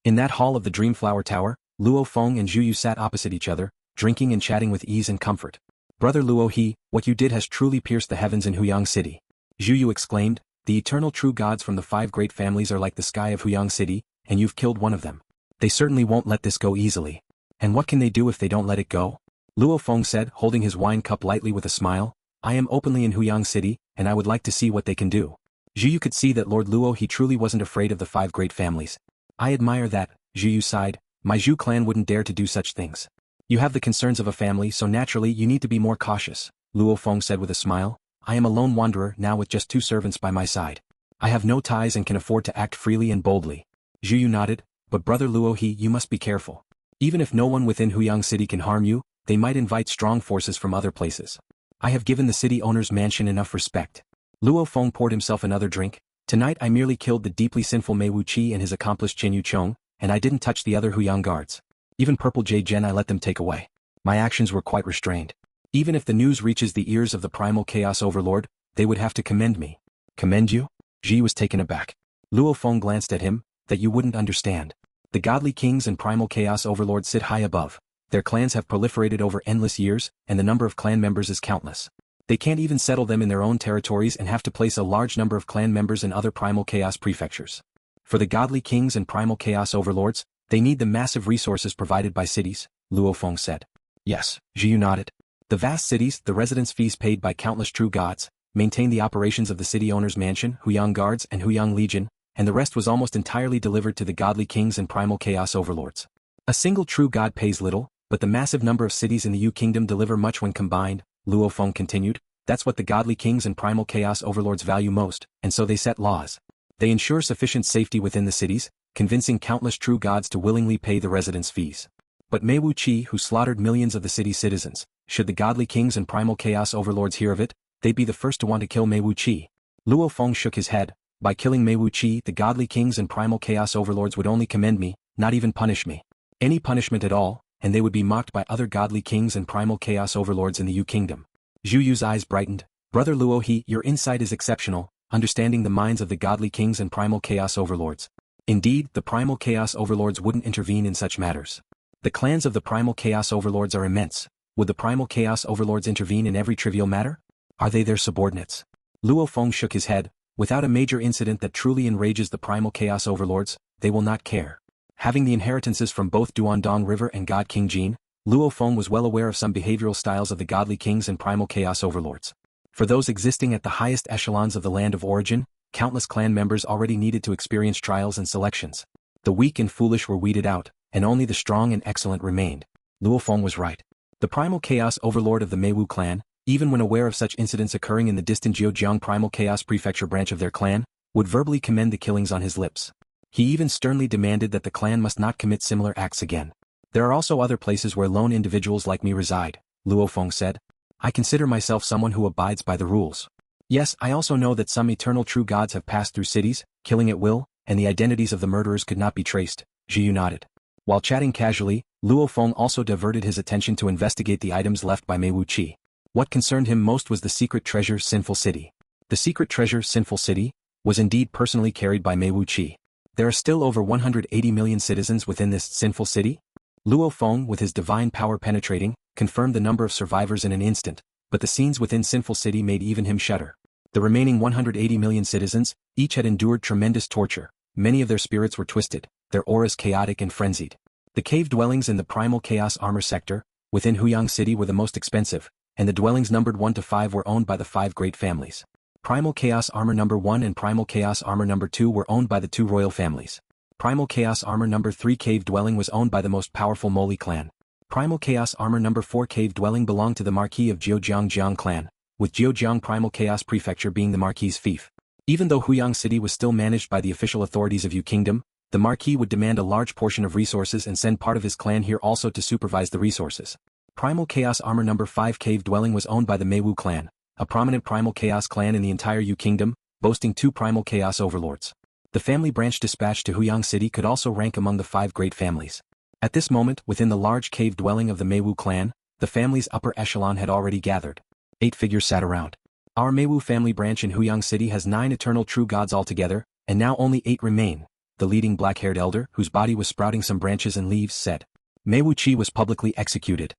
In that hall of the Dreamflower Tower, Luo Feng and Zhuyu sat opposite each other, drinking and chatting with ease and comfort. Brother Luo, what you did has truly pierced the heavens in Huyang City. Zhuyu exclaimed, the eternal true gods from the 5 great families are like the sky of Huyang City, and you've killed one of them. They certainly won't let this go easily. And what can they do if they don't let it go? Luo Feng said, holding his wine cup lightly with a smile. I am openly in Huyang City, and I would like to see what they can do. Zhuyu could see that Lord Luo he truly wasn't afraid of the 5 great families. I admire that, Zhuyu sighed. My Zhu clan wouldn't dare to do such things. You have the concerns of a family, so naturally you need to be more cautious, Luo Feng said with a smile. I am a lone wanderer now with just 2 servants by my side. I have no ties and can afford to act freely and boldly. Zhuyu nodded, but Brother Luo you must be careful. Even if no one within Huyang City can harm you, they might invite strong forces from other places. I have given the city owner's mansion enough respect. Luo Feng poured himself another drink. Tonight I merely killed the deeply sinful Mei Wuqi and his accomplice Chen Yuchong, and I didn't touch the other Huyang guards. Even Purple Jade Gen I let them take away. My actions were quite restrained. Even if the news reaches the ears of the Primal Chaos Overlord, they would have to commend me. Commend you? Ji was taken aback. Luo Feng glanced at him, that you wouldn't understand. The godly kings and Primal Chaos Overlords sit high above. Their clans have proliferated over endless years, and the number of clan members is countless. They can't even settle them in their own territories and have to place a large number of clan members in other Primal Chaos prefectures. For the godly kings and Primal Chaos Overlords, they need the massive resources provided by cities, Luo Feng said. Yes, Zhiyu nodded. The vast cities, the residence fees paid by countless true gods, maintain the operations of the city owner's mansion, Huyang Guards and Huyang Legion, and the rest was almost entirely delivered to the godly kings and Primal Chaos Overlords. A single true god pays little, but the massive number of cities in the Yu Kingdom deliver much when combined, Luo Feng continued. That's what the godly kings and Primal Chaos Overlords value most, and so they set laws. They ensure sufficient safety within the cities, convincing countless true gods to willingly pay the residence fees. But Mei Wuqi, who slaughtered millions of the city's citizens, should the godly kings and Primal Chaos Overlords hear of it, they'd be the first to want to kill Mei Wuqi. Luo Feng shook his head. By killing Mei Wuqi, the godly kings and Primal Chaos Overlords would only commend me, not even punish me. Any punishment at all, and they would be mocked by other godly kings and Primal Chaos Overlords in the Yu Kingdom. Zhu Yu's eyes brightened. Brother Luo your insight is exceptional, understanding the minds of the godly kings and Primal Chaos Overlords. Indeed, the Primal Chaos Overlords wouldn't intervene in such matters. The clans of the Primal Chaos Overlords are immense. Would the Primal Chaos Overlords intervene in every trivial matter? Are they their subordinates? Luo Feng shook his head. Without a major incident that truly enrages the Primal Chaos Overlords, they will not care. Having the inheritances from both Duandong River and God King Jin, Luo Feng was well aware of some behavioral styles of the godly kings and Primal Chaos Overlords. For those existing at the highest echelons of the land of origin, countless clan members already needed to experience trials and selections. The weak and foolish were weeded out, and only the strong and excellent remained. Luo Feng was right. The Primal Chaos Overlord of the Meiwu clan, even when aware of such incidents occurring in the distant Jiujiang Primal Chaos Prefecture branch of their clan, would verbally commend the killings on his lips. He even sternly demanded that the clan must not commit similar acts again. There are also other places where lone individuals like me reside, Luo Feng said. I consider myself someone who abides by the rules. Yes, I also know that some eternal true gods have passed through cities, killing at will, and the identities of the murderers could not be traced, Zhiyu nodded. While chatting casually, Luo Feng also diverted his attention to investigate the items left by Mei Wuqi. What concerned him most was the secret treasure Sinful City. The secret treasure, Sinful City, was indeed personally carried by Mei Wuqi. There are still over 180 million citizens within this sinful city? Luo Feng, with his divine power penetrating, confirmed the number of survivors in an instant, but the scenes within Sinful City made even him shudder. The remaining 180 million citizens, each had endured tremendous torture. Many of their spirits were twisted, their auras chaotic and frenzied. The cave dwellings in the Primal Chaos Armor sector, within Huyang City, were the most expensive, and the dwellings numbered 1 to 5 were owned by the 5 great families. Primal Chaos Armor number 1 and Primal Chaos Armor number 2 were owned by the 2 royal families. Primal Chaos Armor number 3 cave dwelling was owned by the most powerful Moli clan. Primal Chaos Armor number 4 cave dwelling belonged to the Marquis of Jiujiang clan, with Jiujiang Primal Chaos Prefecture being the Marquis's fief. Even though Huyang City was still managed by the official authorities of Yu Kingdom, the Marquis would demand a large portion of resources and send part of his clan here also to supervise the resources. Primal Chaos Armor number 5 cave dwelling was owned by the Meiwu clan, a prominent Primal Chaos clan in the entire Yu Kingdom, boasting 2 Primal Chaos overlords. The family branch dispatched to Huyang City could also rank among the 5 great families. At this moment, within the large cave dwelling of the Meiwu clan, the family's upper echelon had already gathered. 8 figures sat around. Our Meiwu family branch in Huyang City has 9 eternal true gods altogether, and now only 8 remain, the leading black-haired elder, whose body was sprouting some branches and leaves, said. Meiwu Qi was publicly executed.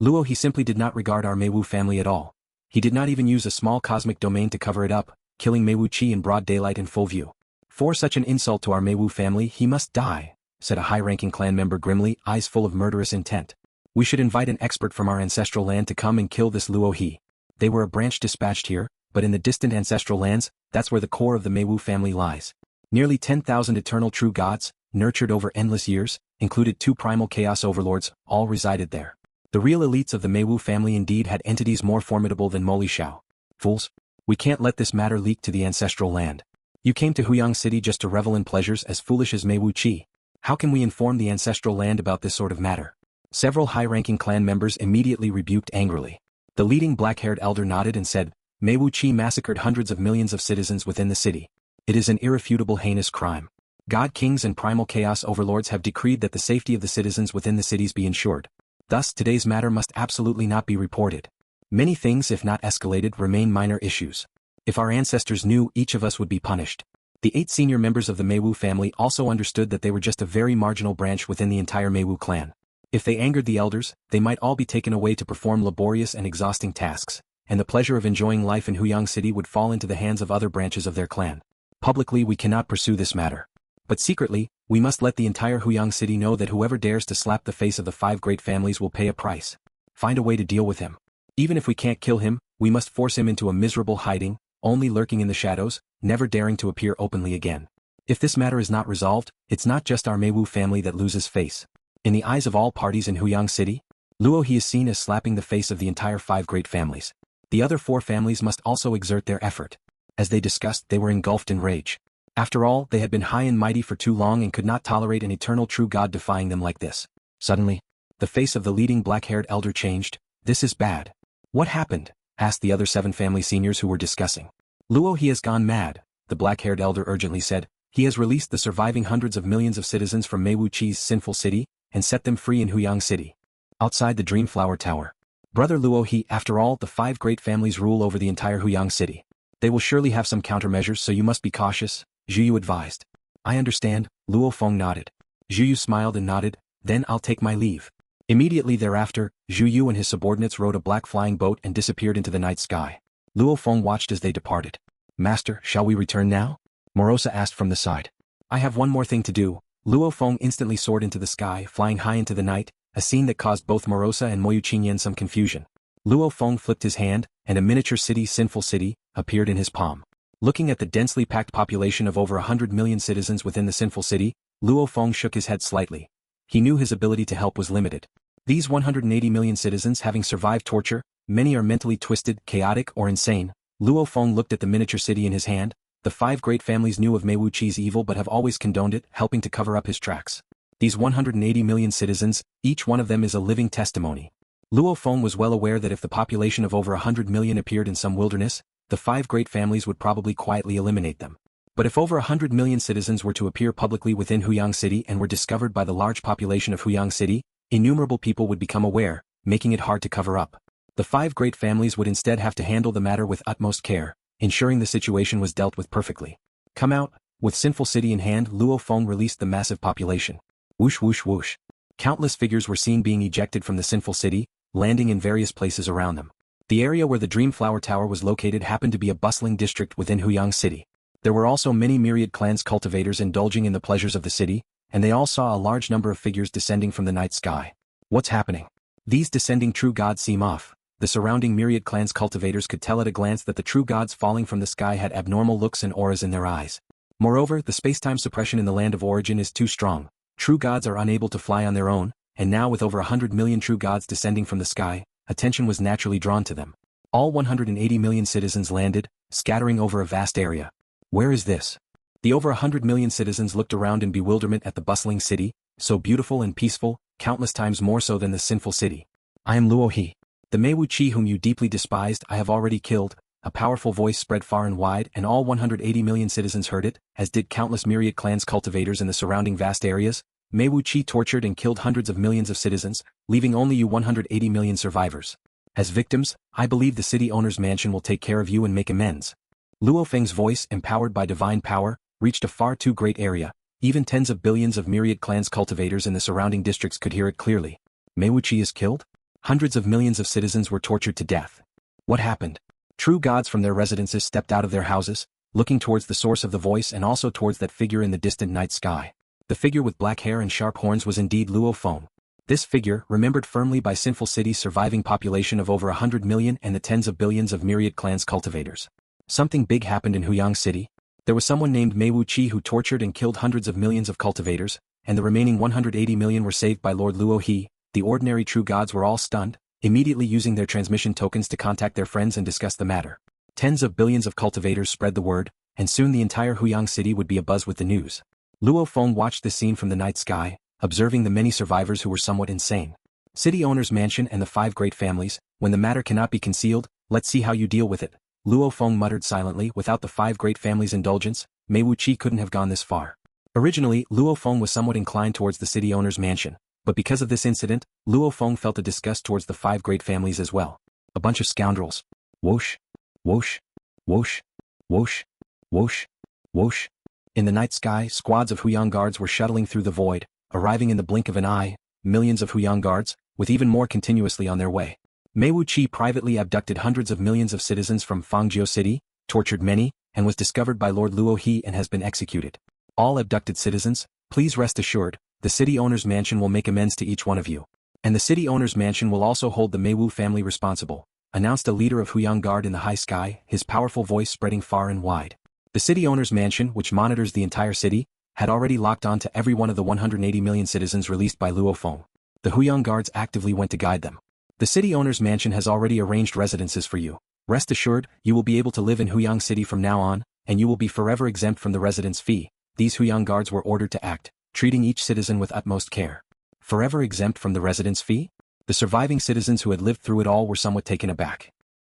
Luo He simply did not regard our Meiwu family at all. He did not even use a small cosmic domain to cover it up, killing Meiwu Qi in broad daylight in full view. For such an insult to our Meiwu family he must die, said a high-ranking clan member grimly, eyes full of murderous intent. We should invite an expert from our ancestral land to come and kill this Luo He. They were a branch dispatched here, but in the distant ancestral lands, that's where the core of the Meiwu family lies. Nearly 10,000 eternal true gods, nurtured over endless years, included 2 primal chaos overlords, all resided there. The real elites of the Meiwu family indeed had entities more formidable than Moli Xiao. Fools! We can't let this matter leak to the ancestral land. You came to Huyang City just to revel in pleasures as foolish as Meiwu Qi. How can we inform the ancestral land about this sort of matter? Several high-ranking clan members immediately rebuked angrily. The leading black-haired elder nodded and said, Meiwu Qi massacred hundreds of millions of citizens within the city. It is an irrefutable heinous crime. God kings and primal chaos overlords have decreed that the safety of the citizens within the cities be ensured. Thus today's matter must absolutely not be reported. Many things, if not escalated, remain minor issues. If our ancestors knew, each of us would be punished. The 8 senior members of the Meiwu family also understood that they were just a very marginal branch within the entire Meiwu clan. If they angered the elders, they might all be taken away to perform laborious and exhausting tasks, and the pleasure of enjoying life in Huyang City would fall into the hands of other branches of their clan. Publicly we cannot pursue this matter. But secretly, we must let the entire Huyang City know that whoever dares to slap the face of the 5 great families will pay a price. Find a way to deal with him. Even if we can't kill him, we must force him into a miserable hiding, only lurking in the shadows, never daring to appear openly again. If this matter is not resolved, it's not just our Meiwu family that loses face. In the eyes of all parties in Huyang City, Luo He is seen as slapping the face of the entire 5 great families. The other 4 families must also exert their effort. As they discussed, they were engulfed in rage. After all, they had been high and mighty for too long and could not tolerate an eternal true god defying them like this. Suddenly, the face of the leading black-haired elder changed. This is bad. What happened? Asked the other 7 family seniors who were discussing. Luo He has gone mad, the black-haired elder urgently said. He has released the surviving hundreds of millions of citizens from Meiwu Qi's sinful city, and set them free in Huyang City. Outside the Dreamflower Tower. Brother Luo He, after all, the 5 great families rule over the entire Huyang City. They will surely have some countermeasures, so you must be cautious, Zhu Yu advised. I understand, Luo Feng nodded. Zhu Yu smiled and nodded, then I'll take my leave. Immediately thereafter, Zhu Yu and his subordinates rode a black flying boat and disappeared into the night sky. Luo Feng watched as they departed. Master, shall we return now? Morosa asked from the side. I have one more thing to do. Luo Feng instantly soared into the sky, flying high into the night, a scene that caused both Morosa and Moyu Qingyan some confusion. Luo Feng flipped his hand, and a miniature city, Sinful City, appeared in his palm. Looking at the densely packed population of over 100 million citizens within the Sinful City, Luo Feng shook his head slightly. He knew his ability to help was limited. These 180 million citizens having survived torture, many are mentally twisted, chaotic, or insane. Luo Feng looked at the miniature city in his hand. The 5 great families knew of Meiwu Qi's evil but have always condoned it, helping to cover up his tracks. These 180 million citizens, each one of them is a living testimony. Luo Feng was well aware that if the population of over 100 million appeared in some wilderness, the 5 great families would probably quietly eliminate them. But if over 100 million citizens were to appear publicly within Huyang City and were discovered by the large population of Huyang City, innumerable people would become aware, making it hard to cover up. The five great families would instead have to handle the matter with utmost care, ensuring the situation was dealt with perfectly. Come out, with Sinful City in hand, Luo Feng released the massive population. Whoosh whoosh whoosh. Countless figures were seen being ejected from the Sinful City, landing in various places around them. The area where the Dreamflower Tower was located happened to be a bustling district within Huyang City. There were also many myriad clans cultivators indulging in the pleasures of the city, and they all saw a large number of figures descending from the night sky. What's happening? These descending true gods seem off. The surrounding myriad clans cultivators could tell at a glance that the true gods falling from the sky had abnormal looks and auras in their eyes. Moreover, the space-time suppression in the land of origin is too strong. True gods are unable to fly on their own, and now with over 100 million true gods descending from the sky, attention was naturally drawn to them. All 180 million citizens landed, scattering over a vast area. Where is this? The over 100 million citizens looked around in bewilderment at the bustling city, so beautiful and peaceful, countless times more so than the Sinful City. I am Luo He. The Mei Wu Qi whom you deeply despised I have already killed. A powerful voice spread far and wide, and all 180 million citizens heard it, as did countless myriad clans cultivators in the surrounding vast areas. Mei Wu Qi tortured and killed hundreds of millions of citizens, leaving only you 180 million survivors. As victims, I believe the city owner's mansion will take care of you and make amends. Luo Feng's voice, empowered by divine power, reached a far too great area. Even tens of billions of myriad clans cultivators in the surrounding districts could hear it clearly. Mei Wu Qi is killed? Hundreds of millions of citizens were tortured to death. What happened? True gods from their residences stepped out of their houses, looking towards the source of the voice and also towards that figure in the distant night sky. The figure with black hair and sharp horns was indeed Luo Feng. This figure, remembered firmly by Sinful City's surviving population of over 100 million and the tens of billions of myriad clans cultivators. Something big happened in Huyang City. There was someone named Mei Wu Qi who tortured and killed hundreds of millions of cultivators, and the remaining 180 million were saved by Lord Luo He. The ordinary true gods were all stunned, immediately using their transmission tokens to contact their friends and discuss the matter. Tens of billions of cultivators spread the word, and soon the entire Huyang City would be abuzz with the news. Luo Feng watched this scene from the night sky, observing the many survivors who were somewhat insane. City owner's mansion and the five great families, when the matter cannot be concealed, let's see how you deal with it. Luo Feng muttered silently. Without the five great families' indulgence, Mei Wu Qi couldn't have gone this far. Originally, Luo Feng was somewhat inclined towards the city owner's mansion, but because of this incident, Luo Feng felt a disgust towards the five great families as well. A bunch of scoundrels. Whoosh, whoosh, whoosh, whoosh, whoosh, whoosh. In the night sky, squads of Huyang guards were shuttling through the void, arriving in the blink of an eye, millions of Huyang guards, with even more continuously on their way. Mei Wu Qi privately abducted hundreds of millions of citizens from Fangzhou City, tortured many, and was discovered by Lord Luo He and has been executed. All abducted citizens, please rest assured, the city owner's mansion will make amends to each one of you. And the city owner's mansion will also hold the Mei Wu family responsible, announced a leader of Huyang Guard in the high sky, his powerful voice spreading far and wide. The city owner's mansion, which monitors the entire city, had already locked on to every one of the 180 million citizens released by Luo Feng. The Huyang Guards actively went to guide them. The city owner's mansion has already arranged residences for you. Rest assured, you will be able to live in Huyang City from now on, and you will be forever exempt from the residence fee. These Huyang Guards were ordered to act, treating each citizen with utmost care. Forever exempt from the residence fee? The surviving citizens who had lived through it all were somewhat taken aback.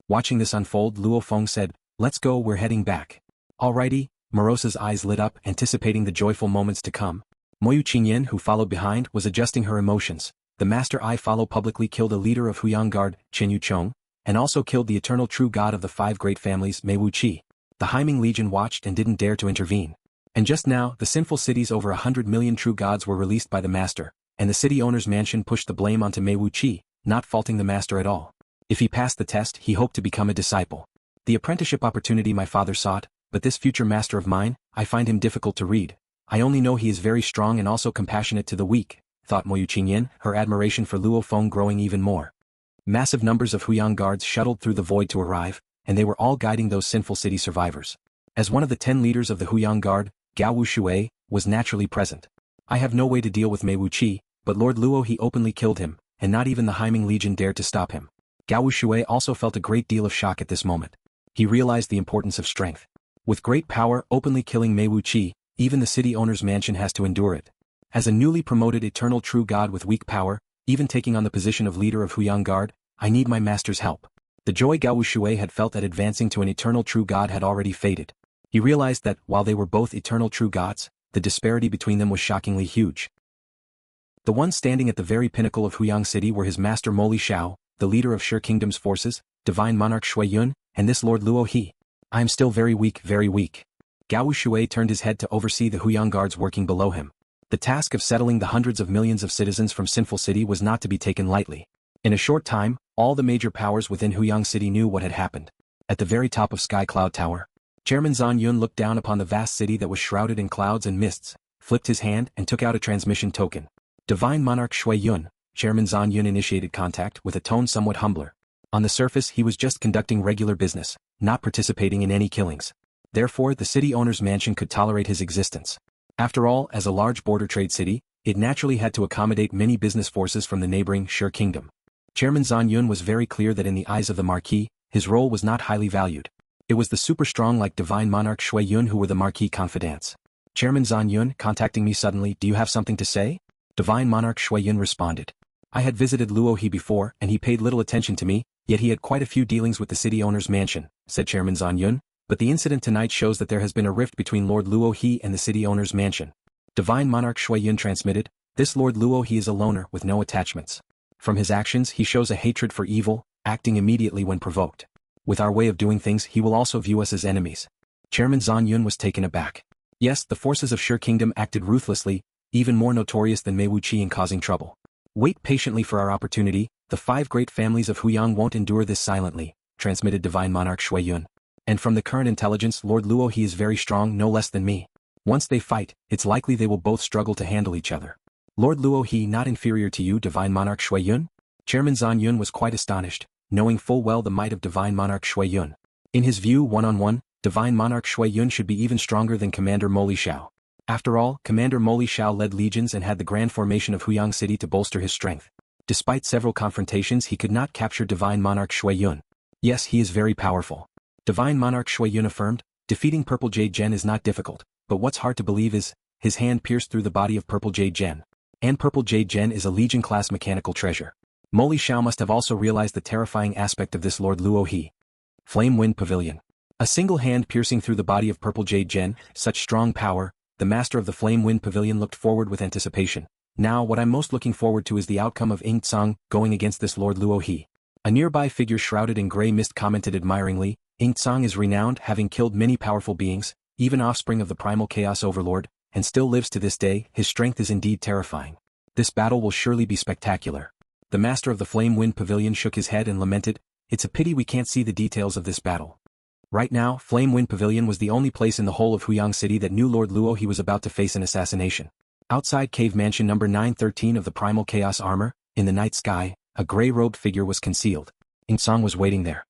Watching this unfold, Luo Feng said, "Let's go, we're heading back." Alrighty, Morosa's eyes lit up, anticipating the joyful moments to come. Moyu Qingyan, who followed behind, was adjusting her emotions. The Master I Follow publicly killed a leader of Huyang Guard, Chen Yuchong, and also killed the eternal true god of the five great families, Mei Wu Qi. The Haiming Legion watched and didn't dare to intervene. And just now, the Sinful City's over 100 million true gods were released by the Master, and the city owner's mansion pushed the blame onto Mei Wu Qi, not faulting the Master at all. If he passed the test, he hoped to become a disciple. The apprenticeship opportunity my father sought, but this future master of mine, I find him difficult to read. I only know he is very strong and also compassionate to the weak, thought Moyu Qingyan, her admiration for Luo Feng growing even more. Massive numbers of Huyang guards shuttled through the void to arrive, and they were all guiding those Sinful City survivors. As one of the 10 leaders of the Huyang Guard, Gao Wu Shui, was naturally present. I have no way to deal with Mei Wu Qi, but Lord Luo He openly killed him, and not even the Haiming Legion dared to stop him. Gao Wu Shui also felt a great deal of shock at this moment. He realized the importance of strength. With great power openly killing Mei Wu Qi, even the city owner's mansion has to endure it. As a newly promoted eternal true god with weak power, even taking on the position of leader of Huyang Guard, I need my master's help. The joy Gao Wu Shui had felt at advancing to an eternal true god had already faded. He realized that, while they were both eternal true gods, the disparity between them was shockingly huge. The ones standing at the very pinnacle of Huyang City were his master Mo Li Shao, the leader of Shi Kingdom's forces, divine monarch Shui Yun, and this Lord Luo He. I am still very weak, very weak. Gao Shui turned his head to oversee the Huyang guards working below him. The task of settling the hundreds of millions of citizens from Sinful City was not to be taken lightly. In a short time, all the major powers within Huyang City knew what had happened. At the very top of Sky Cloud Tower, Chairman Zan Yun looked down upon the vast city that was shrouded in clouds and mists, flipped his hand and took out a transmission token. Divine Monarch Shui Yun, Chairman Zan Yun initiated contact with a tone somewhat humbler. On the surface he was just conducting regular business, not participating in any killings. Therefore the city owner's mansion could tolerate his existence. After all, as a large border trade city, it naturally had to accommodate many business forces from the neighboring Shi Kingdom. Chairman Zan Yun was very clear that in the eyes of the Marquis, his role was not highly valued. It was the super strong like Divine Monarch Shui Yun who were the Marquis confidants. Chairman Zan Yun, contacting me suddenly, do you have something to say? Divine Monarch Shui Yun responded. I had visited Luo He before and he paid little attention to me, yet he had quite a few dealings with the city owner's mansion, said Chairman Zan Yun, but the incident tonight shows that there has been a rift between Lord Luo He and the city owner's mansion. Divine Monarch Shui Yun transmitted, this Lord Luo He is a loner with no attachments. From his actions he shows a hatred for evil, acting immediately when provoked. With our way of doing things he will also view us as enemies. Chairman Zan Yun was taken aback. Yes, the forces of Shi Kingdom acted ruthlessly, even more notorious than Mei Wuqi in causing trouble. Wait patiently for our opportunity, the 5 great families of Huyang won't endure this silently, transmitted Divine Monarch Shui Yun. And from the current intelligence Lord Luo He is very strong, no less than me. Once they fight, it's likely they will both struggle to handle each other. Lord Luo He not inferior to you, Divine Monarch Shui Yun? Chairman Zan Yun was quite astonished, knowing full well the might of Divine Monarch Shui Yun. In his view, one-on-one, Divine Monarch Shui Yun should be even stronger than Commander Moli Xiao. After all, Commander Moli Xiao led legions and had the grand formation of Huyang City to bolster his strength. Despite several confrontations he could not capture Divine Monarch Shui Yun. Yes, he is very powerful. Divine Monarch Shui Yun affirmed, defeating Purple Jade Gen is not difficult, but what's hard to believe is, his hand pierced through the body of Purple Jade Gen. And Purple Jade Gen is a Legion-class mechanical treasure. Moli Xiao must have also realized the terrifying aspect of this Lord Luo He. Flame Wind Pavilion. A single hand piercing through the body of Purple Jade Gen, such strong power, the master of the Flame Wind Pavilion looked forward with anticipation. Now what I'm most looking forward to is the outcome of Ing Tsang going against this Lord Luo He. A nearby figure shrouded in grey mist commented admiringly, Ing Tsang is renowned, having killed many powerful beings, even offspring of the primal chaos overlord, and still lives to this day. His strength is indeed terrifying. This battle will surely be spectacular. The master of the Flame Wind Pavilion shook his head and lamented, it's a pity we can't see the details of this battle. Right now, Flame Wind Pavilion was the only place in the whole of Huyang City that knew Lord Luo He was about to face an assassination. Outside Cave Mansion number 913 of the Primal Chaos Armor, in the night sky, a grey-robed figure was concealed. Ing Tsang was waiting there.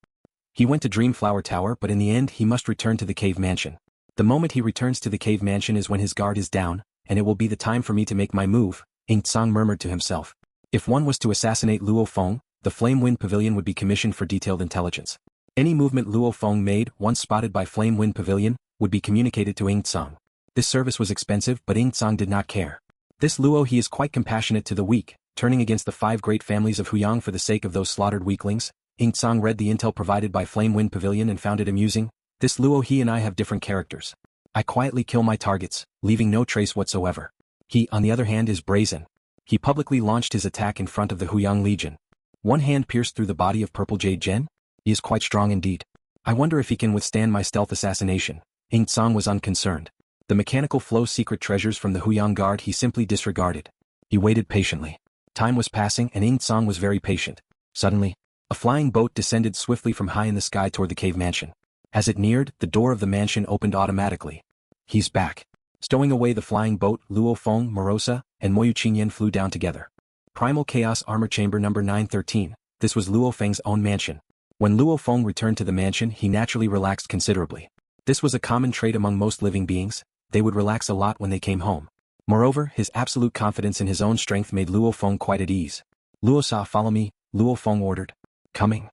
He went to Dreamflower Tower, but in the end he must return to the Cave Mansion. The moment he returns to the Cave Mansion is when his guard is down, and it will be the time for me to make my move, Ing Tsang murmured to himself. If one was to assassinate Luo Feng, the Flame Wind Pavilion would be commissioned for detailed intelligence. Any movement Luo Feng made, once spotted by Flame Wind Pavilion, would be communicated to Ing Tsang. This service was expensive, but Ing Tsang did not care. This Luo He is quite compassionate to the weak, turning against the 5 great families of Huyang for the sake of those slaughtered weaklings. Ing Tsang read the intel provided by Flame Wind Pavilion and found it amusing. This Luo He and I have different characters. I quietly kill my targets, leaving no trace whatsoever. He, on the other hand, is brazen. He publicly launched his attack in front of the Huyang Legion. One hand pierced through the body of Purple Jade Gen? He is quite strong indeed. I wonder if he can withstand my stealth assassination. Ing Tsang was unconcerned. The mechanical flow secret treasures from the Huyang Guard he simply disregarded. He waited patiently. Time was passing and Ing Tsang was very patient. Suddenly, a flying boat descended swiftly from high in the sky toward the cave mansion. As it neared, the door of the mansion opened automatically. He's back. Stowing away the flying boat, Luo Feng, Morosa, and Moyu Qingyan flew down together. Primal Chaos Armor Chamber number 913. This was Luo Feng's own mansion. When Luo Feng returned to the mansion, he naturally relaxed considerably. This was a common trait among most living beings. They would relax a lot when they came home. Moreover, his absolute confidence in his own strength made Luo Feng quite at ease. Luo-sa, follow me, Luo Feng ordered. Coming.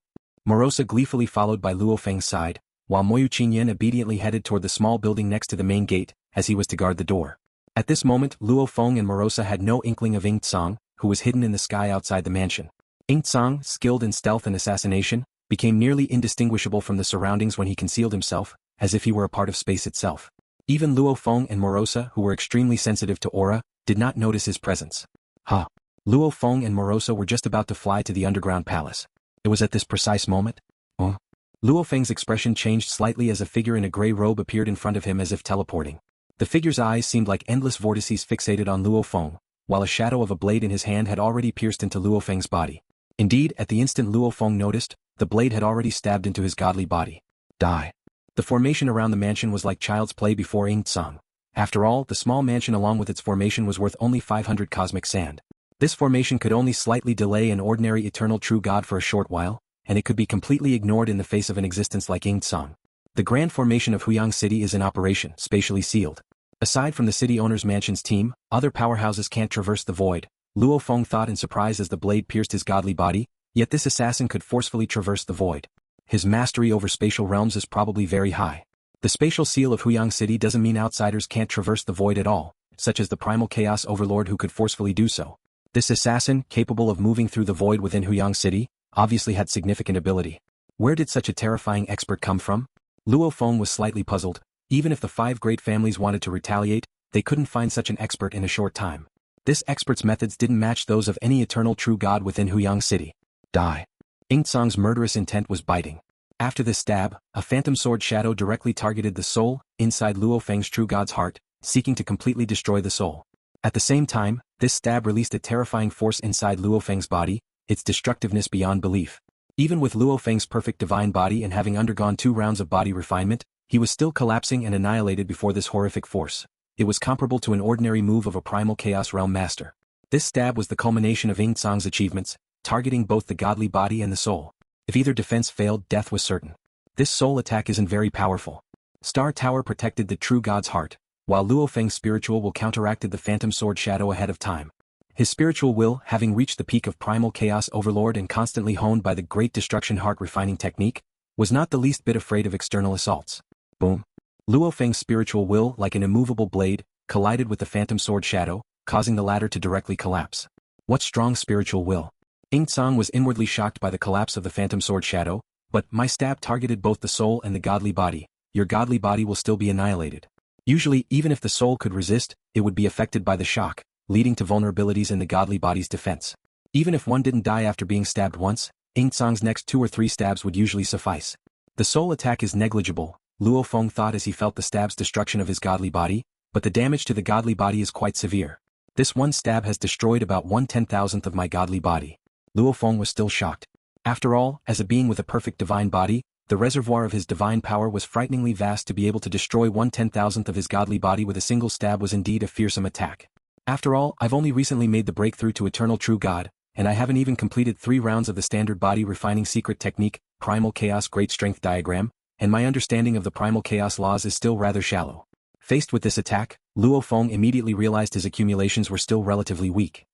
Morosa gleefully followed by Luo Feng's side, while Moyu Qingyan obediently headed toward the small building next to the main gate, as he was to guard the door. At this moment, Luo Feng and Morosa had no inkling of Ing Tsang, who was hidden in the sky outside the mansion. Ing Tsang, skilled in stealth and assassination, became nearly indistinguishable from the surroundings when he concealed himself, as if he were a part of space itself. Even Luo Feng and Morosa, who were extremely sensitive to aura, did not notice his presence. Luo Feng and Morosa were just about to fly to the underground palace. It was at this precise moment. Oh. Luo Feng's expression changed slightly as a figure in a gray robe appeared in front of him as if teleporting. The figure's eyes seemed like endless vortices fixated on Luo Feng, while a shadow of a blade in his hand had already pierced into Luo Feng's body. Indeed, at the instant Luo Feng noticed, the blade had already stabbed into his godly body. Die. The formation around the mansion was like child's play before Ing Tsang. After all, the small mansion along with its formation was worth only 500 cosmic sand. This formation could only slightly delay an ordinary eternal true god for a short while, and it could be completely ignored in the face of an existence like Ing Tsang. The grand formation of Huyang City is in operation, spatially sealed. Aside from the city owner's mansion's team, other powerhouses can't traverse the void, Luo Feng thought in surprise as the blade pierced his godly body, yet this assassin could forcefully traverse the void. His mastery over spatial realms is probably very high. The spatial seal of Huyang City doesn't mean outsiders can't traverse the void at all, such as the primal chaos overlord who could forcefully do so. This assassin, capable of moving through the void within Huyang City, obviously had significant ability. Where did such a terrifying expert come from? Luo Feng was slightly puzzled. Even if the 5 great families wanted to retaliate, they couldn't find such an expert in a short time. This expert's methods didn't match those of any eternal true god within Huyang City. Die. Ing Tsang's murderous intent was biting. After this stab, a phantom sword shadow directly targeted the soul, inside Luo Feng's true god's heart, seeking to completely destroy the soul. At the same time, this stab released a terrifying force inside Luo Feng's body, its destructiveness beyond belief. Even with Luo Feng's perfect divine body and having undergone 2 rounds of body refinement, he was still collapsing and annihilated before this horrific force. It was comparable to an ordinary move of a primal chaos realm master. This stab was the culmination of Ing Tsang's achievements, targeting both the godly body and the soul. If either defense failed, death was certain. This soul attack isn't very powerful. Star Tower protected the true god's heart, while Luo Feng's spiritual will counteracted the phantom sword shadow ahead of time. His spiritual will, having reached the peak of primal chaos overlord and constantly honed by the great destruction heart refining technique, was not the least bit afraid of external assaults. Boom. Luo Feng's spiritual will, like an immovable blade, collided with the phantom sword shadow, causing the latter to directly collapse. What strong spiritual will! Ing Tsang was inwardly shocked by the collapse of the phantom sword shadow, but my stab targeted both the soul and the godly body. Your godly body will still be annihilated. Usually, even if the soul could resist, it would be affected by the shock, leading to vulnerabilities in the godly body's defense. Even if one didn't die after being stabbed once, Ing Tsang's next 2 or 3 stabs would usually suffice. The soul attack is negligible, Luo Feng thought as he felt the stab's destruction of his godly body, but the damage to the godly body is quite severe. This one stab has destroyed about 1/10,000th of my godly body. Luo Feng was still shocked. After all, as a being with a perfect divine body, the reservoir of his divine power was frighteningly vast. To be able to destroy 1/10,000th of his godly body with a single stab was indeed a fearsome attack. After all, I've only recently made the breakthrough to eternal true god, and I haven't even completed 3 rounds of the standard body refining secret technique, primal chaos great strength diagram, and my understanding of the primal chaos laws is still rather shallow. Faced with this attack, Luo Feng immediately realized his accumulations were still relatively weak.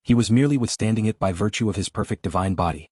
He was merely withstanding it by virtue of his perfect divine body.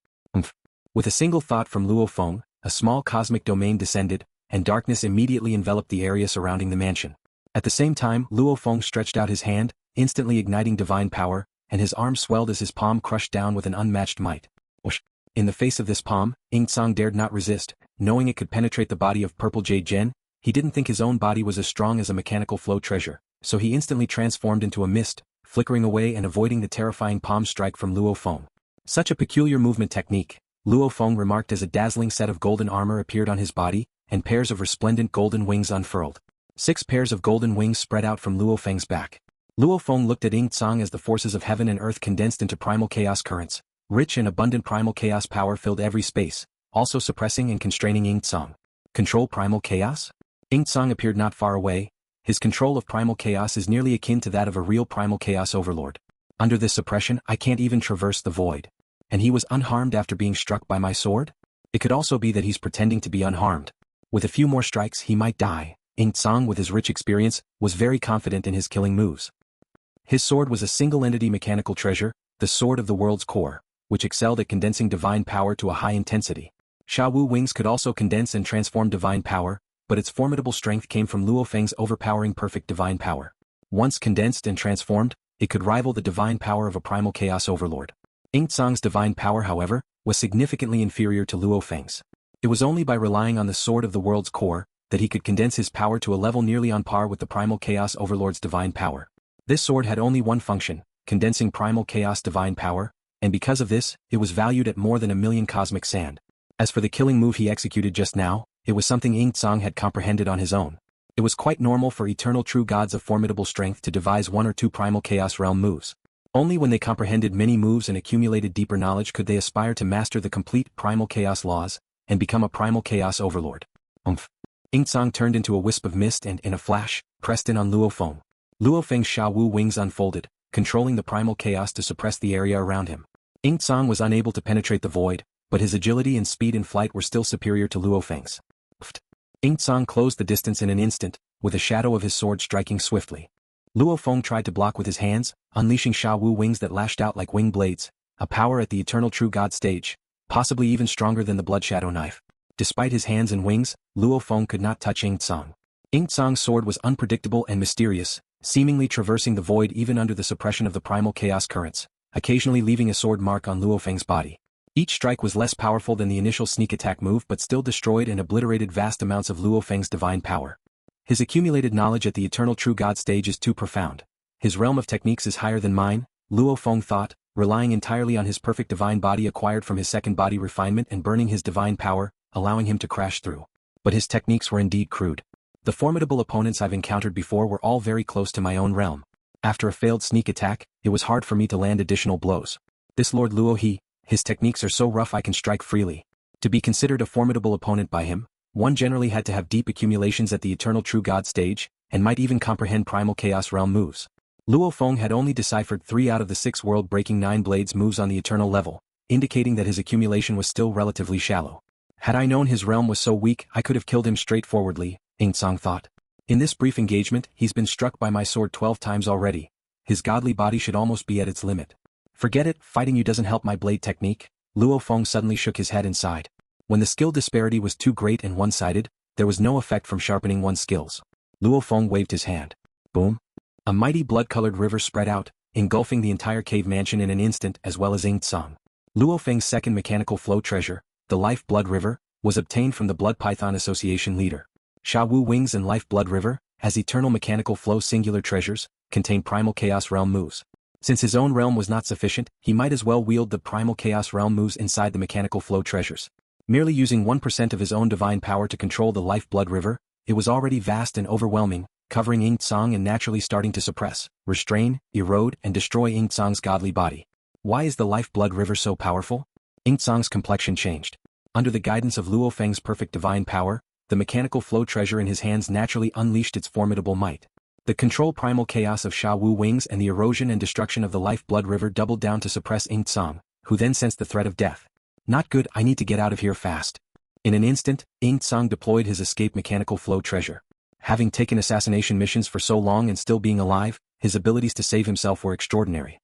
With a single thought from Luo Feng, a small cosmic domain descended, and darkness immediately enveloped the area surrounding the mansion. At the same time, Luo Feng stretched out his hand, instantly igniting divine power, and his arm swelled as his palm crushed down with an unmatched might. Whoosh! In the face of this palm, Ing Tsang dared not resist. Knowing it could penetrate the body of Purple Jade Gen, he didn't think his own body was as strong as a mechanical flow treasure, so he instantly transformed into a mist, flickering away and avoiding the terrifying palm strike from Luo Feng. Such a peculiar movement technique, Luo Feng remarked as a dazzling set of golden armor appeared on his body, and pairs of resplendent golden wings unfurled. 6 pairs of golden wings spread out from Luo Feng's back. Luo Feng looked at Ing Tsang as the forces of heaven and earth condensed into primal chaos currents. Rich and abundant primal chaos power filled every space, also suppressing and constraining Ing Tsang. Control primal chaos? Ing Tsang appeared not far away. His control of primal chaos is nearly akin to that of a real primal chaos overlord. Under this suppression, I can't even traverse the void. And he was unharmed after being struck by my sword? It could also be that he's pretending to be unharmed. With a few more strikes he might die. Ing Tsang, with his rich experience, was very confident in his killing moves. His sword was a single-entity mechanical treasure, the sword of the world's core, which excelled at condensing divine power to a high intensity. Sha Wu wings could also condense and transform divine power, but its formidable strength came from Luo Feng's overpowering perfect divine power. Once condensed and transformed, it could rival the divine power of a primal chaos overlord. Ing Tsang's divine power, however, was significantly inferior to Luo Feng's. It was only by relying on the sword of the world's core that he could condense his power to a level nearly on par with the primal chaos overlord's divine power. This sword had only one function, condensing primal chaos divine power, and because of this, it was valued at more than 1,000,000 cosmic sand. As for the killing move he executed just now, it was something Ing Tsang had comprehended on his own. It was quite normal for eternal true gods of formidable strength to devise one or two primal chaos realm moves. Only when they comprehended many moves and accumulated deeper knowledge could they aspire to master the complete primal chaos laws, and become a primal chaos overlord. Ing Tsang turned into a wisp of mist and, in a flash, pressed in on Luo Feng. Luo Feng's Sha Wu wings unfolded, controlling the primal chaos to suppress the area around him. Ing Tsang was unable to penetrate the void, but his agility and speed in flight were still superior to Luo Feng's. Ing Tsang closed the distance in an instant, with a shadow of his sword striking swiftly. Luo Feng tried to block with his hands, unleashing Sha Wu wings that lashed out like wing blades, a power at the eternal true god stage, possibly even stronger than the blood shadow knife. Despite his hands and wings, Luo Feng could not touch Ing Tsang. Ing Tsang's sword was unpredictable and mysterious, seemingly traversing the void even under the suppression of the primal chaos currents, occasionally leaving a sword mark on Luo Feng's body. Each strike was less powerful than the initial sneak attack move but still destroyed and obliterated vast amounts of Luo Feng's divine power. His accumulated knowledge at the eternal true god stage is too profound. His realm of techniques is higher than mine, Luo Feng thought, relying entirely on his perfect divine body acquired from his second body refinement and burning his divine power, allowing him to crash through. But his techniques were indeed crude. The formidable opponents I've encountered before were all very close to my own realm. After a failed sneak attack, it was hard for me to land additional blows. This Lord Luo his techniques are so rough I can strike freely. To be considered a formidable opponent by him, one generally had to have deep accumulations at the eternal true god stage, and might even comprehend primal chaos realm moves. Luo Feng had only deciphered 3 out of the 6 world-breaking 9 blades moves on the eternal level, indicating that his accumulation was still relatively shallow. Had I known his realm was so weak I could have killed him straightforwardly, Ing Tsang thought. In this brief engagement he's been struck by my sword 12 times already. His godly body should almost be at its limit. Forget it, fighting you doesn't help my blade technique. Luo Feng suddenly shook his head and sighed. When the skill disparity was too great and one-sided, there was no effect from sharpening one's skills. Luo Feng waved his hand. Boom. A mighty blood-colored river spread out, engulfing the entire cave mansion in an instant as well as Ing Tsang. Luo Feng's second mechanical flow treasure, the Life Blood River, was obtained from the Blood Python Association leader. Sha Wu Wings and Life Blood River, as eternal mechanical flow singular treasures, contain primal chaos realm moves. Since his own realm was not sufficient, he might as well wield the primal chaos realm moves inside the mechanical flow treasures. Merely using 1% of his own divine power to control the Life Blood River, it was already vast and overwhelming, covering Ing Tsang and naturally starting to suppress, restrain, erode and destroy Ing Tsang's godly body. Why is the Life Blood River so powerful? Ing Tsang's complexion changed. Under the guidance of Luo Feng's perfect divine power, the mechanical flow treasure in his hands naturally unleashed its formidable might. The control primal chaos of Sha Wu Wings and the erosion and destruction of the Life Blood River doubled down to suppress Ing Tsang, who then sensed the threat of death. Not good, I need to get out of here fast. In an instant, Ing Tsang deployed his escape mechanical flow treasure. Having taken assassination missions for so long and still being alive, his abilities to save himself were extraordinary.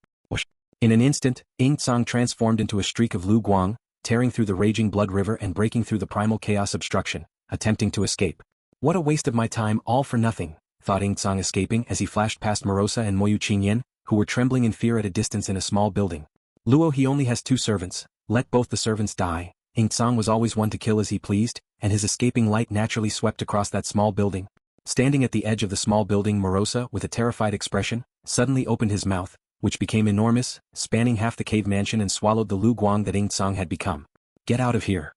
In an instant, Ing Tsang transformed into a streak of Lu Guang, tearing through the raging blood river and breaking through the primal chaos obstruction, attempting to escape. What a waste of my time, all for nothing, thought Ing Tsang escaping as he flashed past Morosa and Moyu Qingyan, who were trembling in fear at a distance in a small building. Luo he only has 2 servants, let both the servants die. Ing Tsang was always one to kill as he pleased, and his escaping light naturally swept across that small building. Standing at the edge of the small building, Morosa, with a terrified expression, suddenly opened his mouth, which became enormous, spanning half the cave mansion and swallowed the Lu Guang that Ing Tsang had become. Get out of here.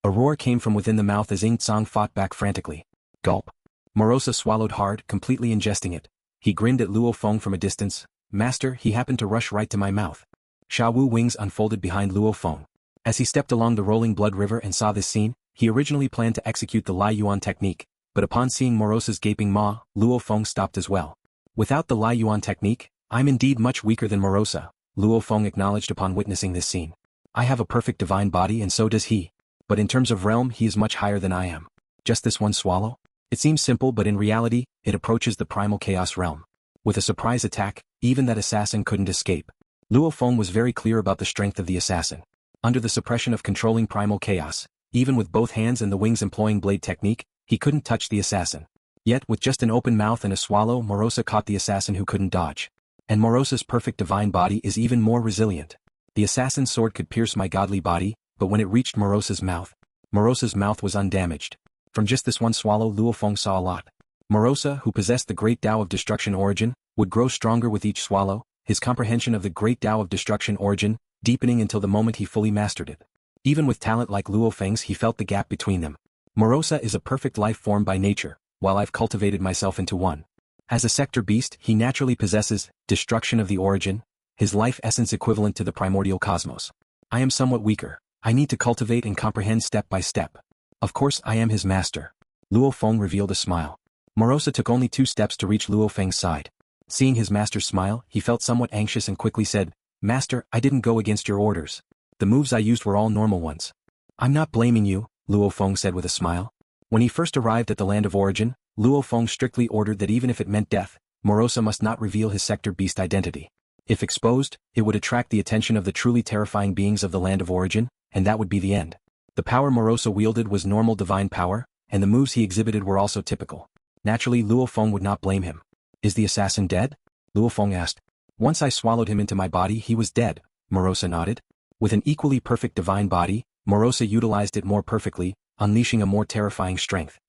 A roar came from within the mouth as Ing Tsang fought back frantically. Gulp. Morosa swallowed hard, completely ingesting it. He grinned at Luo Feng from a distance. Master, he happened to rush right to my mouth. Sha Wu Wings unfolded behind Luo Feng. As he stepped along the rolling blood river and saw this scene, he originally planned to execute the Lai Yuan technique, but upon seeing Morosa's gaping maw, Luo Feng stopped as well. Without the Lai Yuan technique, I'm indeed much weaker than Morosa, Luo Feng acknowledged upon witnessing this scene. I have a perfect divine body and so does he. But in terms of realm he is much higher than I am. Just this one swallow? It seems simple but in reality, it approaches the primal chaos realm. With a surprise attack, even that assassin couldn't escape. Luo Feng was very clear about the strength of the assassin. Under the suppression of controlling primal chaos, even with both hands and the wings employing blade technique, he couldn't touch the assassin. Yet with just an open mouth and a swallow, Morosa caught the assassin who couldn't dodge. And Morosa's perfect divine body is even more resilient. The assassin's sword could pierce my godly body, but when it reached Morosa's mouth was undamaged. From just this one swallow Luo Feng saw a lot. Morosa, who possessed the great Tao of destruction origin, would grow stronger with each swallow. His comprehension of the great Tao of destruction origin, deepening until the moment he fully mastered it. Even with talent like Luo Feng's, he felt the gap between them. Morosa is a perfect life form by nature, while I've cultivated myself into one. As a sector beast, he naturally possesses destruction of the origin, his life essence equivalent to the primordial cosmos. I am somewhat weaker. I need to cultivate and comprehend step by step. Of course I am his master. Luo Feng revealed a smile. Morosa took only 2 steps to reach Luo Feng's side. Seeing his master's smile, he felt somewhat anxious and quickly said, "Master, I didn't go against your orders. The moves I used were all normal ones." "I'm not blaming you," Luo Feng said with a smile. When he first arrived at the land of origin, Luo Feng strictly ordered that even if it meant death, Morosa must not reveal his sector beast identity. If exposed, it would attract the attention of the truly terrifying beings of the land of origin, and that would be the end. The power Morosa wielded was normal divine power, and the moves he exhibited were also typical. Naturally, Luo Feng would not blame him. "Is the assassin dead?" Luo Feng asked. "Once I swallowed him into my body, he was dead," Morosa nodded. With an equally perfect divine body, Morosa utilized it more perfectly, unleashing a more terrifying strength.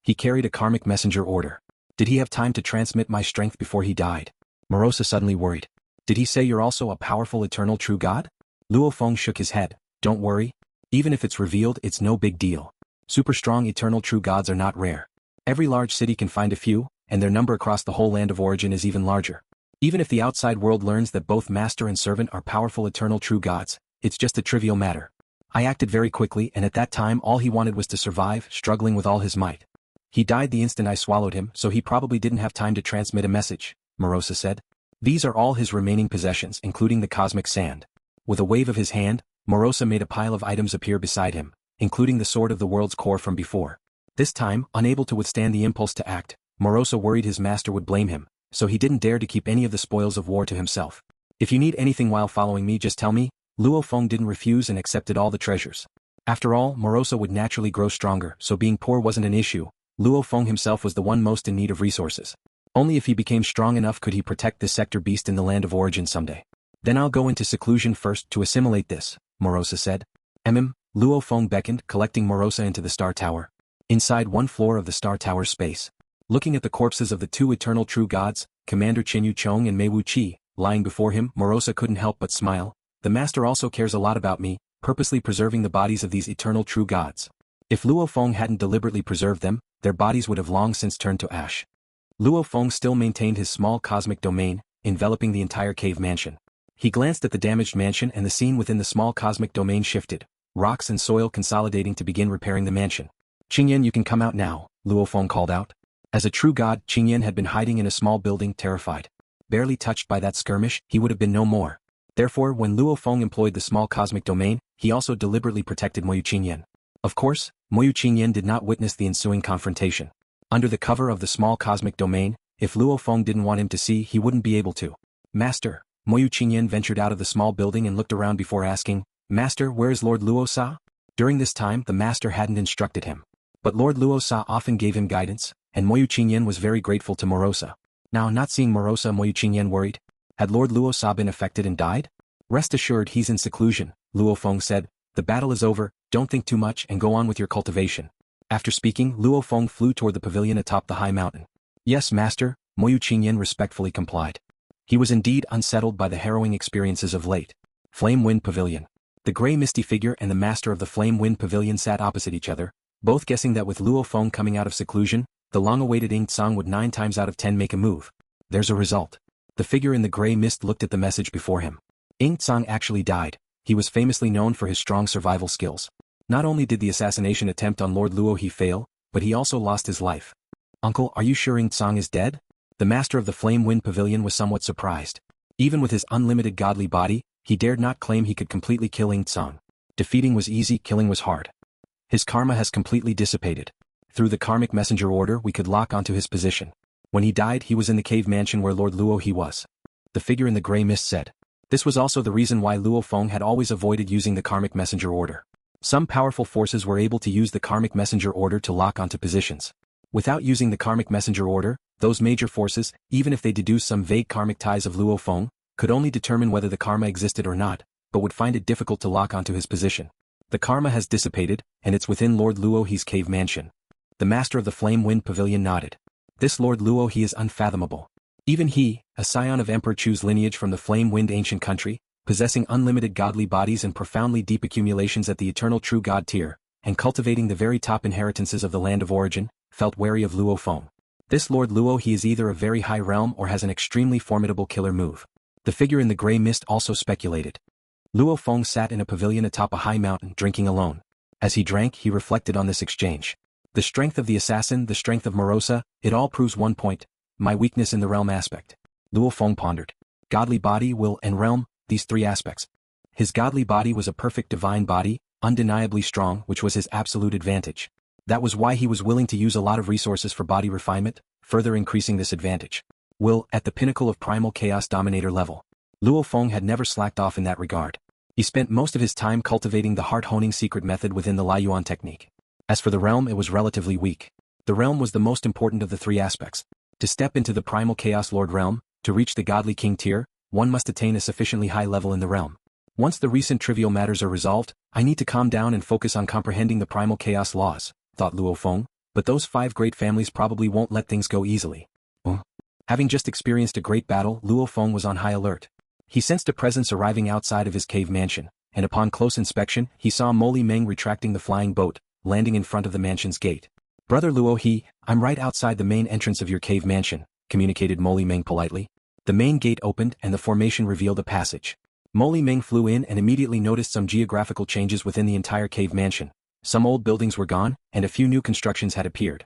He carried a karmic messenger order. Did he have time to transmit my strength before he died? Morosa suddenly worried. "Did he say you're also a powerful eternal true god?" Luo Feng shook his head. "Don't worry. Even if it's revealed, it's no big deal. Super strong eternal true gods are not rare. Every large city can find a few, and their number across the whole land of origin is even larger. Even if the outside world learns that both master and servant are powerful eternal true gods, it's just a trivial matter. I acted very quickly, and at that time all he wanted was to survive, struggling with all his might. He died the instant I swallowed him, so he probably didn't have time to transmit a message," Morosa said. "These are all his remaining possessions, including the cosmic sand." With a wave of his hand, Morosa made a pile of items appear beside him, including the sword of the world's core from before. This time, unable to withstand the impulse to act, Morosa worried his master would blame him, so he didn't dare to keep any of the spoils of war to himself. "If you need anything while following me, just tell me." Luo Feng didn't refuse and accepted all the treasures. After all, Morosa would naturally grow stronger, so being poor wasn't an issue. Luo Feng himself was the one most in need of resources. Only if he became strong enough could he protect this sector beast in the land of origin someday. "Then I'll go into seclusion first to assimilate this," Morosa said. Luo Feng beckoned, collecting Morosa into the Star Tower. Inside one floor of the Star Tower's space. Looking at the corpses of the 2 eternal true gods, Commander Qinyu Chong and Mei Wu Qi, lying before him, Morosa couldn't help but smile. The master also cares a lot about me, purposely preserving the bodies of these eternal true gods. If Luo Feng hadn't deliberately preserved them, their bodies would have long since turned to ash. Luo Feng still maintained his small cosmic domain, enveloping the entire cave mansion. He glanced at the damaged mansion and the scene within the small cosmic domain shifted, rocks and soil consolidating to begin repairing the mansion. "Qingyan, you can come out now," Luo Feng called out. As a true god, Qingyan had been hiding in a small building, terrified. Barely touched by that skirmish, he would have been no more. Therefore, when Luo Feng employed the small cosmic domain, he also deliberately protected Moyu Qingyan. Of course, Moyu Qingyan did not witness the ensuing confrontation. Under the cover of the small cosmic domain, if Luo Feng didn't want him to see, he wouldn't be able to. "Master," Moyu Qingyan ventured out of the small building and looked around before asking, "Master, where is Lord Luo Sa?" During this time, the master hadn't instructed him. But Lord Luo Sa often gave him guidance, and Moyu Qingyan was very grateful to Morosa. Now, not seeing Morosa, Moyu Qingyan worried. Had Lord Luo Sa been affected and died? "Rest assured he's in seclusion," Luo Feng said. "The battle is over, don't think too much and go on with your cultivation." After speaking, Luo Feng flew toward the pavilion atop the high mountain. "Yes, master," Moyu Qingyan respectfully complied. He was indeed unsettled by the harrowing experiences of late. Flame Wind Pavilion. The gray misty figure and the master of the Flame Wind Pavilion sat opposite each other, both guessing that with Luo Feng coming out of seclusion, the long-awaited Ing Tsang would 9 times out of 10 make a move. There's a result. The figure in the gray mist looked at the message before him. Ing Tsang actually died. He was famously known for his strong survival skills. Not only did the assassination attempt on Lord Luo He fail, but he also lost his life. "Uncle, are you sure Ing Tsang is dead?" The master of the Flame Wind Pavilion was somewhat surprised. Even with his unlimited godly body, he dared not claim he could completely kill Ing Tsang. Defeating was easy, killing was hard. "His karma has completely dissipated. Through the karmic messenger order we could lock onto his position. When he died he was in the cave mansion where Lord Luo He was," the figure in the gray mist said. This was also the reason why Luo Feng had always avoided using the karmic messenger order. Some powerful forces were able to use the karmic messenger order to lock onto positions. Without using the karmic messenger order, those major forces, even if they deduced some vague karmic ties of Luo Feng, could only determine whether the karma existed or not, but would find it difficult to lock onto his position. The karma has dissipated, and it's within Lord Luo He's cave mansion. The master of the Flame Wind Pavilion nodded. This Lord Luo He is unfathomable. Even he, a scion of Emperor Chu's lineage from the Flame Wind ancient country, possessing unlimited godly bodies and profoundly deep accumulations at the eternal true God tier, and cultivating the very top inheritances of the land of origin, felt wary of Luo Feng. This Lord Luo, he is either a very high realm or has an extremely formidable killer move. The figure in the gray mist also speculated. Luo Feng sat in a pavilion atop a high mountain, drinking alone. As he drank, he reflected on this exchange. The strength of the assassin, the strength of Morosa, it all proves one point: my weakness in the realm aspect. Luo Feng pondered. Godly body, will, and realm, these three aspects. His godly body was a perfect divine body, undeniably strong, which was his absolute advantage. That was why he was willing to use a lot of resources for body refinement, further increasing this advantage. Will, at the pinnacle of primal chaos dominator level. Luo Feng had never slacked off in that regard. He spent most of his time cultivating the heart-honing secret method within the Lai Yuan technique. As for the realm, it was relatively weak. The realm was the most important of the three aspects. To step into the primal chaos lord realm, to reach the godly king tier, one must attain a sufficiently high level in the realm. Once the recent trivial matters are resolved, I need to calm down and focus on comprehending the primal chaos laws, thought Luo Feng, but those 5 great families probably won't let things go easily. Having just experienced a great battle, Luo Feng was on high alert. He sensed a presence arriving outside of his cave mansion, and upon close inspection, he saw Mo Meng retracting the flying boat, landing in front of the mansion's gate. Brother Luo, I'm right outside the main entrance of your cave mansion, communicated Mo Meng politely. The main gate opened and the formation revealed a passage. Mo Meng flew in and immediately noticed some geographical changes within the entire cave mansion. Some old buildings were gone, and a few new constructions had appeared.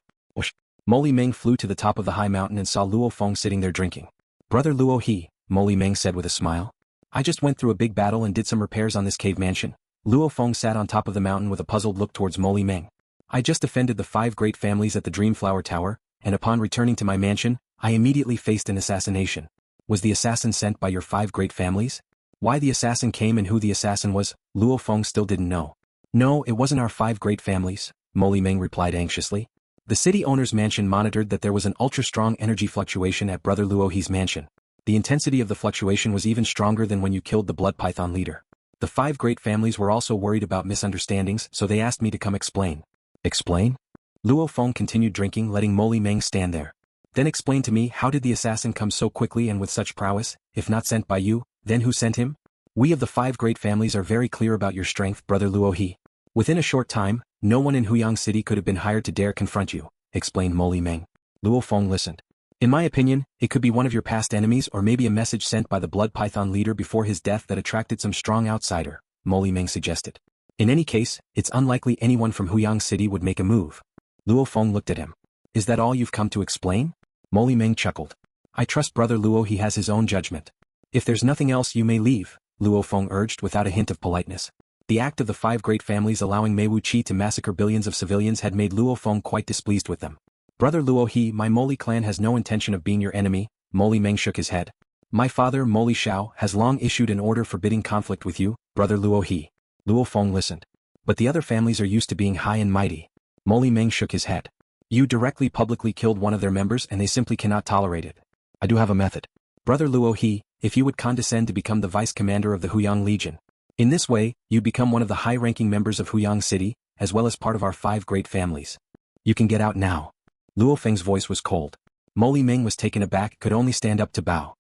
Mo Meng flew to the top of the high mountain and saw Luo Feng sitting there drinking. Brother Luo, Mo Meng said with a smile. I just went through a big battle and did some repairs on this cave mansion. Luo Feng sat on top of the mountain with a puzzled look towards Mo Meng. I just defended the 5 great families at the Dreamflower Tower, and upon returning to my mansion, I immediately faced an assassination. Was the assassin sent by your 5 great families? Why the assassin came and who the assassin was, Luo Feng still didn't know. No, it wasn't our 5 great families, Mo Meng replied anxiously. The city owner's mansion monitored that there was an ultra-strong energy fluctuation at Brother Luo's mansion. The intensity of the fluctuation was even stronger than when you killed the blood python leader. The 5 great families were also worried about misunderstandings, so they asked me to come explain. Explain? Luo Feng continued drinking, letting Mo Meng stand there. Then explain to me, how did the assassin come so quickly and with such prowess? If not sent by you, then who sent him? We of the 5 great families are very clear about your strength, Brother Luo. Within a short time, no one in Huyang City could have been hired to dare confront you, explained Mo Meng. Luo Feng listened. In my opinion, it could be one of your past enemies or maybe a message sent by the blood python leader before his death that attracted some strong outsider, Mo Meng suggested. In any case, it's unlikely anyone from Huyang City would make a move. Luo Feng looked at him. Is that all you've come to explain? Mo Meng chuckled. I trust Brother Luo, he has his own judgment. If there's nothing else you may leave, Luo Feng urged without a hint of politeness. The act of the 5 great families allowing Mei Wuqi to massacre billions of civilians had made Luo Feng quite displeased with them. Brother Luo, my Moli clan has no intention of being your enemy, Mo Meng shook his head. My father, Moli Xiao, has long issued an order forbidding conflict with you, Brother Luo. Luo Feng listened. But the other families are used to being high and mighty. Mo Meng shook his head. You directly publicly killed one of their members and they simply cannot tolerate it. I do have a method. Brother Luo, if you would condescend to become the vice commander of the Huyang Legion. In this way, you'd become one of the high-ranking members of Huyang City, as well as part of our 5 great families. You can get out now. Luo Feng's voice was cold. Mo Meng was taken aback, could only stand up to bow.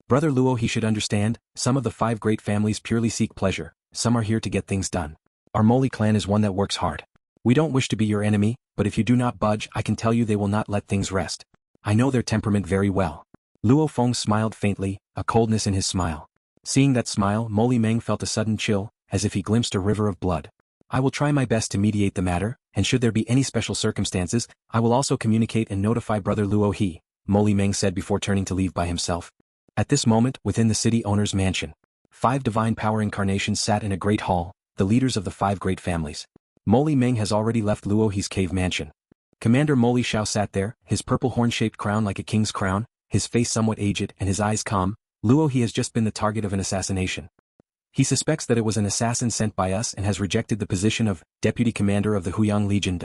Brother Luo, he should understand, some of the 5 great families purely seek pleasure, some are here to get things done. Our Moli clan is one that works hard. We don't wish to be your enemy, but if you do not budge, I can tell you they will not let things rest. I know their temperament very well. Luo Feng smiled faintly, a coldness in his smile. Seeing that smile, Mo Meng felt a sudden chill, as if he glimpsed a river of blood. I will try my best to mediate the matter, and should there be any special circumstances, I will also communicate and notify Brother Luo, Mo Meng said before turning to leave by himself. At this moment, within the city owner's mansion, 5 divine power incarnations sat in a great hall, the leaders of the 5 great families. Mo Meng has already left Luo's cave mansion. Commander Mo Xiao sat there, his purple horn-shaped crown like a king's crown, his face somewhat aged and his eyes calm. Luo has just been the target of an assassination. He suspects that it was an assassin sent by us and has rejected the position of deputy commander of the Huyang Legion.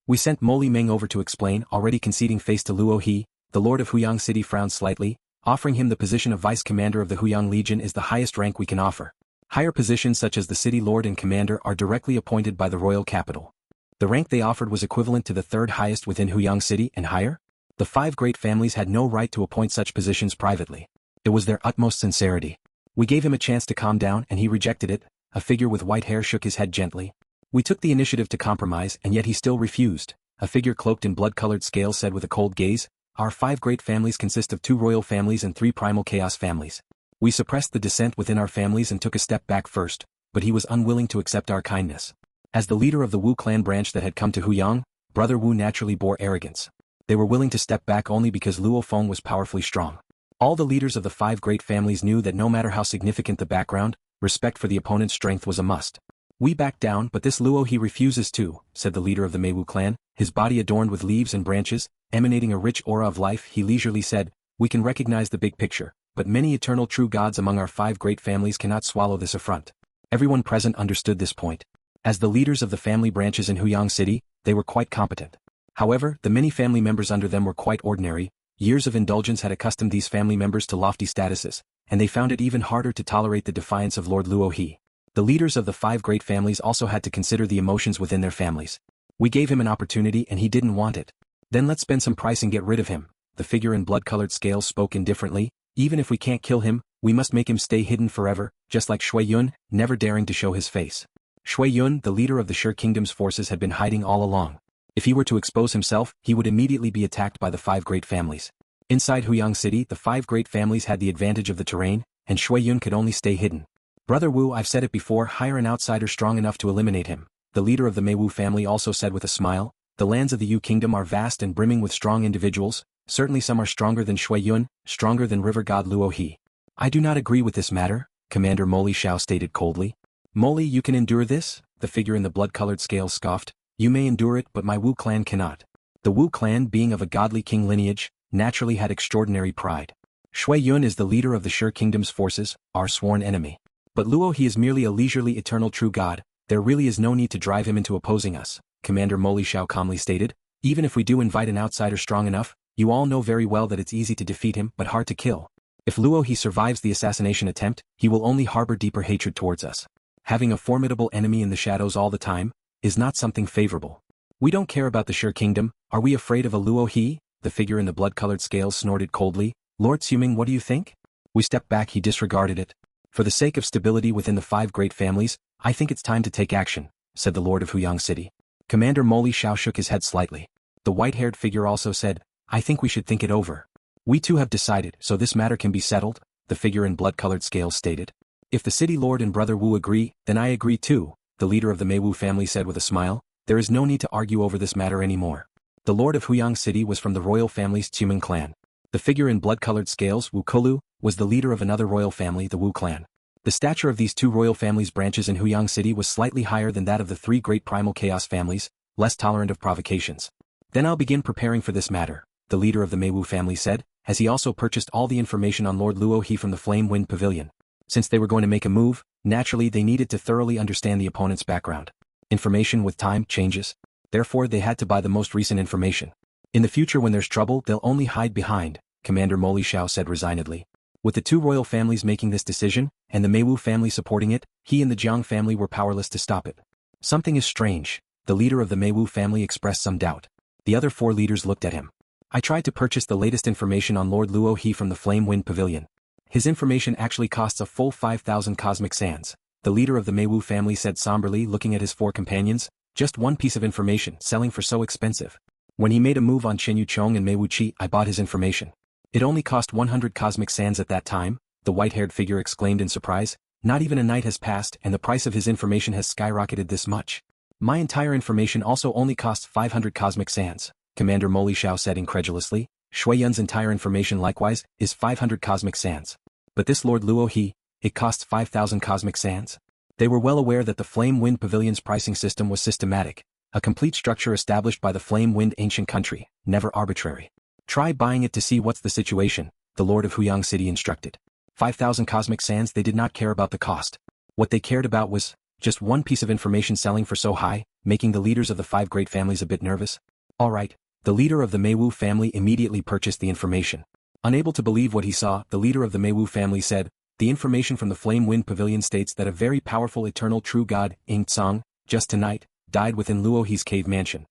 We sent Mo Meng over to explain, already conceding face to Luo. The lord of Huyang City frowned slightly, offering him the position of vice commander of the Huyang Legion is the highest rank we can offer. Higher positions such as the city lord and commander are directly appointed by the royal capital. The rank they offered was equivalent to the 3rd highest within Huyang City and higher. The 5 great families had no right to appoint such positions privately. It was their utmost sincerity. We gave him a chance to calm down and he rejected it. A figure with white hair shook his head gently. We took the initiative to compromise and yet he still refused. A figure cloaked in blood-colored scales said with a cold gaze, "Our 5 great families consist of 2 royal families and 3 primal chaos families. We suppressed the dissent within our families and took a step back first, but he was unwilling to accept our kindness. As the leader of the Wu clan branch that had come to Huyang, Brother Wu naturally bore arrogance. They were willing to step back only because Luo Feng was powerfully strong. All the leaders of the 5 great families knew that no matter how significant the background, respect for the opponent's strength was a must. We backed down, but this Luo he refuses to," said the leader of the Meiwu clan, his body adorned with leaves and branches, emanating a rich aura of life. He leisurely said, "We can recognize the big picture, but many eternal true gods among our 5 great families cannot swallow this affront." Everyone present understood this point. As the leaders of the family branches in Huyang City, they were quite competent. However, the many family members under them were quite ordinary. Years of indulgence had accustomed these family members to lofty statuses, and they found it even harder to tolerate the defiance of Lord Luo He. The leaders of the 5 great families also had to consider the emotions within their families. We gave him an opportunity and he didn't want it. "Then let's spend some price and get rid of him." The figure in blood-colored scales spoke indifferently. "Even if we can't kill him, we must make him stay hidden forever, just like Shui Yun, never daring to show his face." Shui Yun, the leader of the Sher Kingdom's forces, had been hiding all along. If he were to expose himself, he would immediately be attacked by the 5 great families. Inside Huyang City, the 5 great families had the advantage of the terrain, and Shui Yun could only stay hidden. "Brother Wu, I've said it before, hire an outsider strong enough to eliminate him," the leader of the Meiwu family also said with a smile. "The lands of the Yu Kingdom are vast and brimming with strong individuals, certainly some are stronger than Shui Yun, stronger than river god Luo He." "I do not agree with this matter," Commander Moli Xiao stated coldly. "Moli, you can endure this?" the figure in the blood-colored scales scoffed. "You may endure it, but my Wu clan cannot." The Wu clan, being of a godly king lineage, naturally had extraordinary pride. Shui Yun is the leader of the Sher Kingdom's forces, our sworn enemy. But Luo He is merely a leisurely eternal true god, there really is no need to drive him into opposing us, Commander Moli Xiao calmly stated. "Even if we do invite an outsider strong enough, you all know very well that it's easy to defeat him but hard to kill. If Luo He survives the assassination attempt, he will only harbor deeper hatred towards us. Having a formidable enemy in the shadows all the time is not something favorable. We don't care about the Sher Kingdom, are we afraid of a Luo He?" The figure in the blood-colored scales snorted coldly. "Lord Xuming, what do you think?" We stepped back. He disregarded it. "For the sake of stability within the 5 great families, I think it's time to take action," said the Lord of Huyang City. Commander Moli Xiao shook his head slightly. The white-haired figure also said, "I think we should think it over." "We too have decided, so this matter can be settled," the figure in blood-colored scales stated. "If the city lord and Brother Wu agree, then I agree too," the leader of the Meiwu family said with a smile. "There is no need to argue over this matter anymore." The lord of Huyang City was from the royal family's Xuming clan. The figure in blood-colored scales, Wu Kolu, was the leader of another royal family, the Wu clan. The stature of these 2 royal families' branches in Huyang City was slightly higher than that of the 3 great primal chaos families, less tolerant of provocations. "Then I'll begin preparing for this matter," the leader of the Meiwu family said, as he also purchased all the information on Lord Luo He from the Flame Wind Pavilion. Since they were going to make a move, naturally they needed to thoroughly understand the opponent's background. Information with time changes. Therefore they had to buy the most recent information. "In the future when there's trouble they'll only hide behind," Commander Moli Xiao said resignedly. With the 2 royal families making this decision, and the Meiwu family supporting it, he and the Jiang family were powerless to stop it. "Something is strange," the leader of the Meiwu family expressed some doubt. The other 4 leaders looked at him. "I tried to purchase the latest information on Lord Luo He from the Flame Wind Pavilion. His information actually costs a full 5,000 cosmic sands," the leader of the Meiwu family said somberly, looking at his 4 companions. "Just one piece of information selling for so expensive. When he made a move on Chen Yuchong and Mei Wuqi, I bought his information. It only cost 100 cosmic sands at that time," the white-haired figure exclaimed in surprise. "Not even a night has passed and the price of his information has skyrocketed this much. My entire information also only costs 500 cosmic sands," Commander Moli Xiao said incredulously. "Shui Yun's entire information likewise is 500 cosmic sands. But this Lord Luo He, it costs 5,000 cosmic sands." They were well aware that the Flame Wind Pavilion's pricing system was systematic, a complete structure established by the Flame Wind ancient country, never arbitrary. "Try buying it to see what's the situation," the Lord of Huyang City instructed. 5,000 cosmic sands. They did not care about the cost. What they cared about was just one piece of information selling for so high, making the leaders of the 5 great families a bit nervous. "All right." The leader of the Meiwu family immediately purchased the information. Unable to believe what he saw, the leader of the Meiwu family said, "The information from the Flame Wind Pavilion states that a very powerful eternal true god, Ing Tsang, just tonight, died within Luo He's cave mansion.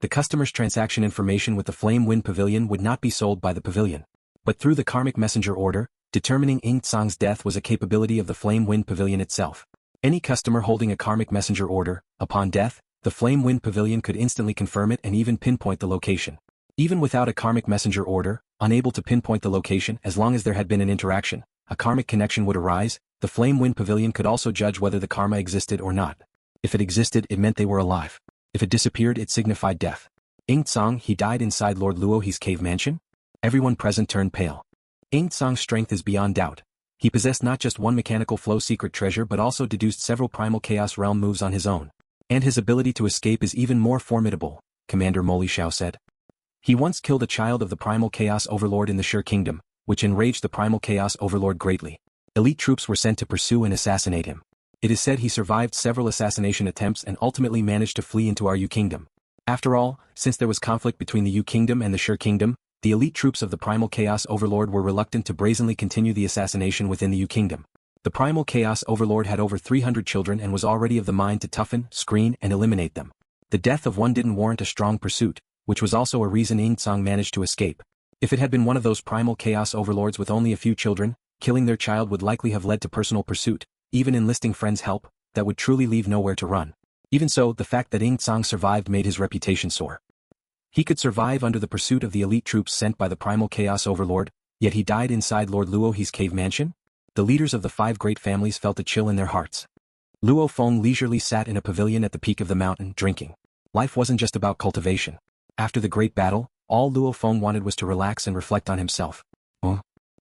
The customer's transaction information with the Flame Wind Pavilion would not be sold by the pavilion, but through the karmic messenger order, Determining Ing Tsang's death was a capability of the Flame Wind Pavilion itself. Any customer holding a karmic messenger order, upon death, the Flame Wind Pavilion could instantly confirm it and even pinpoint the location. Even without a karmic messenger order, unable to pinpoint the location as long as there had been an interaction, a karmic connection would arise. The Flame Wind Pavilion could also judge whether the karma existed or not. If it existed, it meant they were alive. If it disappeared, it signified death. Ing Tsang, he died inside Lord Luohe's cave mansion? Everyone present turned pale. Ing Tsang's strength is beyond doubt. He possessed not just one mechanical flow secret treasure but also deduced several primal chaos realm moves on his own. And his ability to escape is even more formidable, Commander Moli Xiao said. He once killed a child of the primal chaos overlord in the Sure Kingdom, which enraged the primal chaos overlord greatly. Elite troops were sent to pursue and assassinate him. It is said he survived several assassination attempts and ultimately managed to flee into our Yu Kingdom. After all, since there was conflict between the Yu Kingdom and the Sure Kingdom, the elite troops of the Primal Chaos Overlord were reluctant to brazenly continue the assassination within the Yu Kingdom. The Primal Chaos Overlord had over 300 children and was already of the mind to toughen, screen, and eliminate them. The death of one didn't warrant a strong pursuit, which was also a reason Ing Tsang managed to escape. If it had been one of those Primal Chaos Overlords with only a few children, killing their child would likely have led to personal pursuit, even enlisting friends' help, that would truly leave nowhere to run. Even so, the fact that Ing Tsang survived made his reputation soar. He could survive under the pursuit of the elite troops sent by the Primal Chaos Overlord, yet he died inside Lord Luohe's cave mansion? The leaders of the 5 great families felt a chill in their hearts. Luo Feng leisurely sat in a pavilion at the peak of the mountain, drinking. Life wasn't just about cultivation. After the great battle, all Luo Feng wanted was to relax and reflect on himself.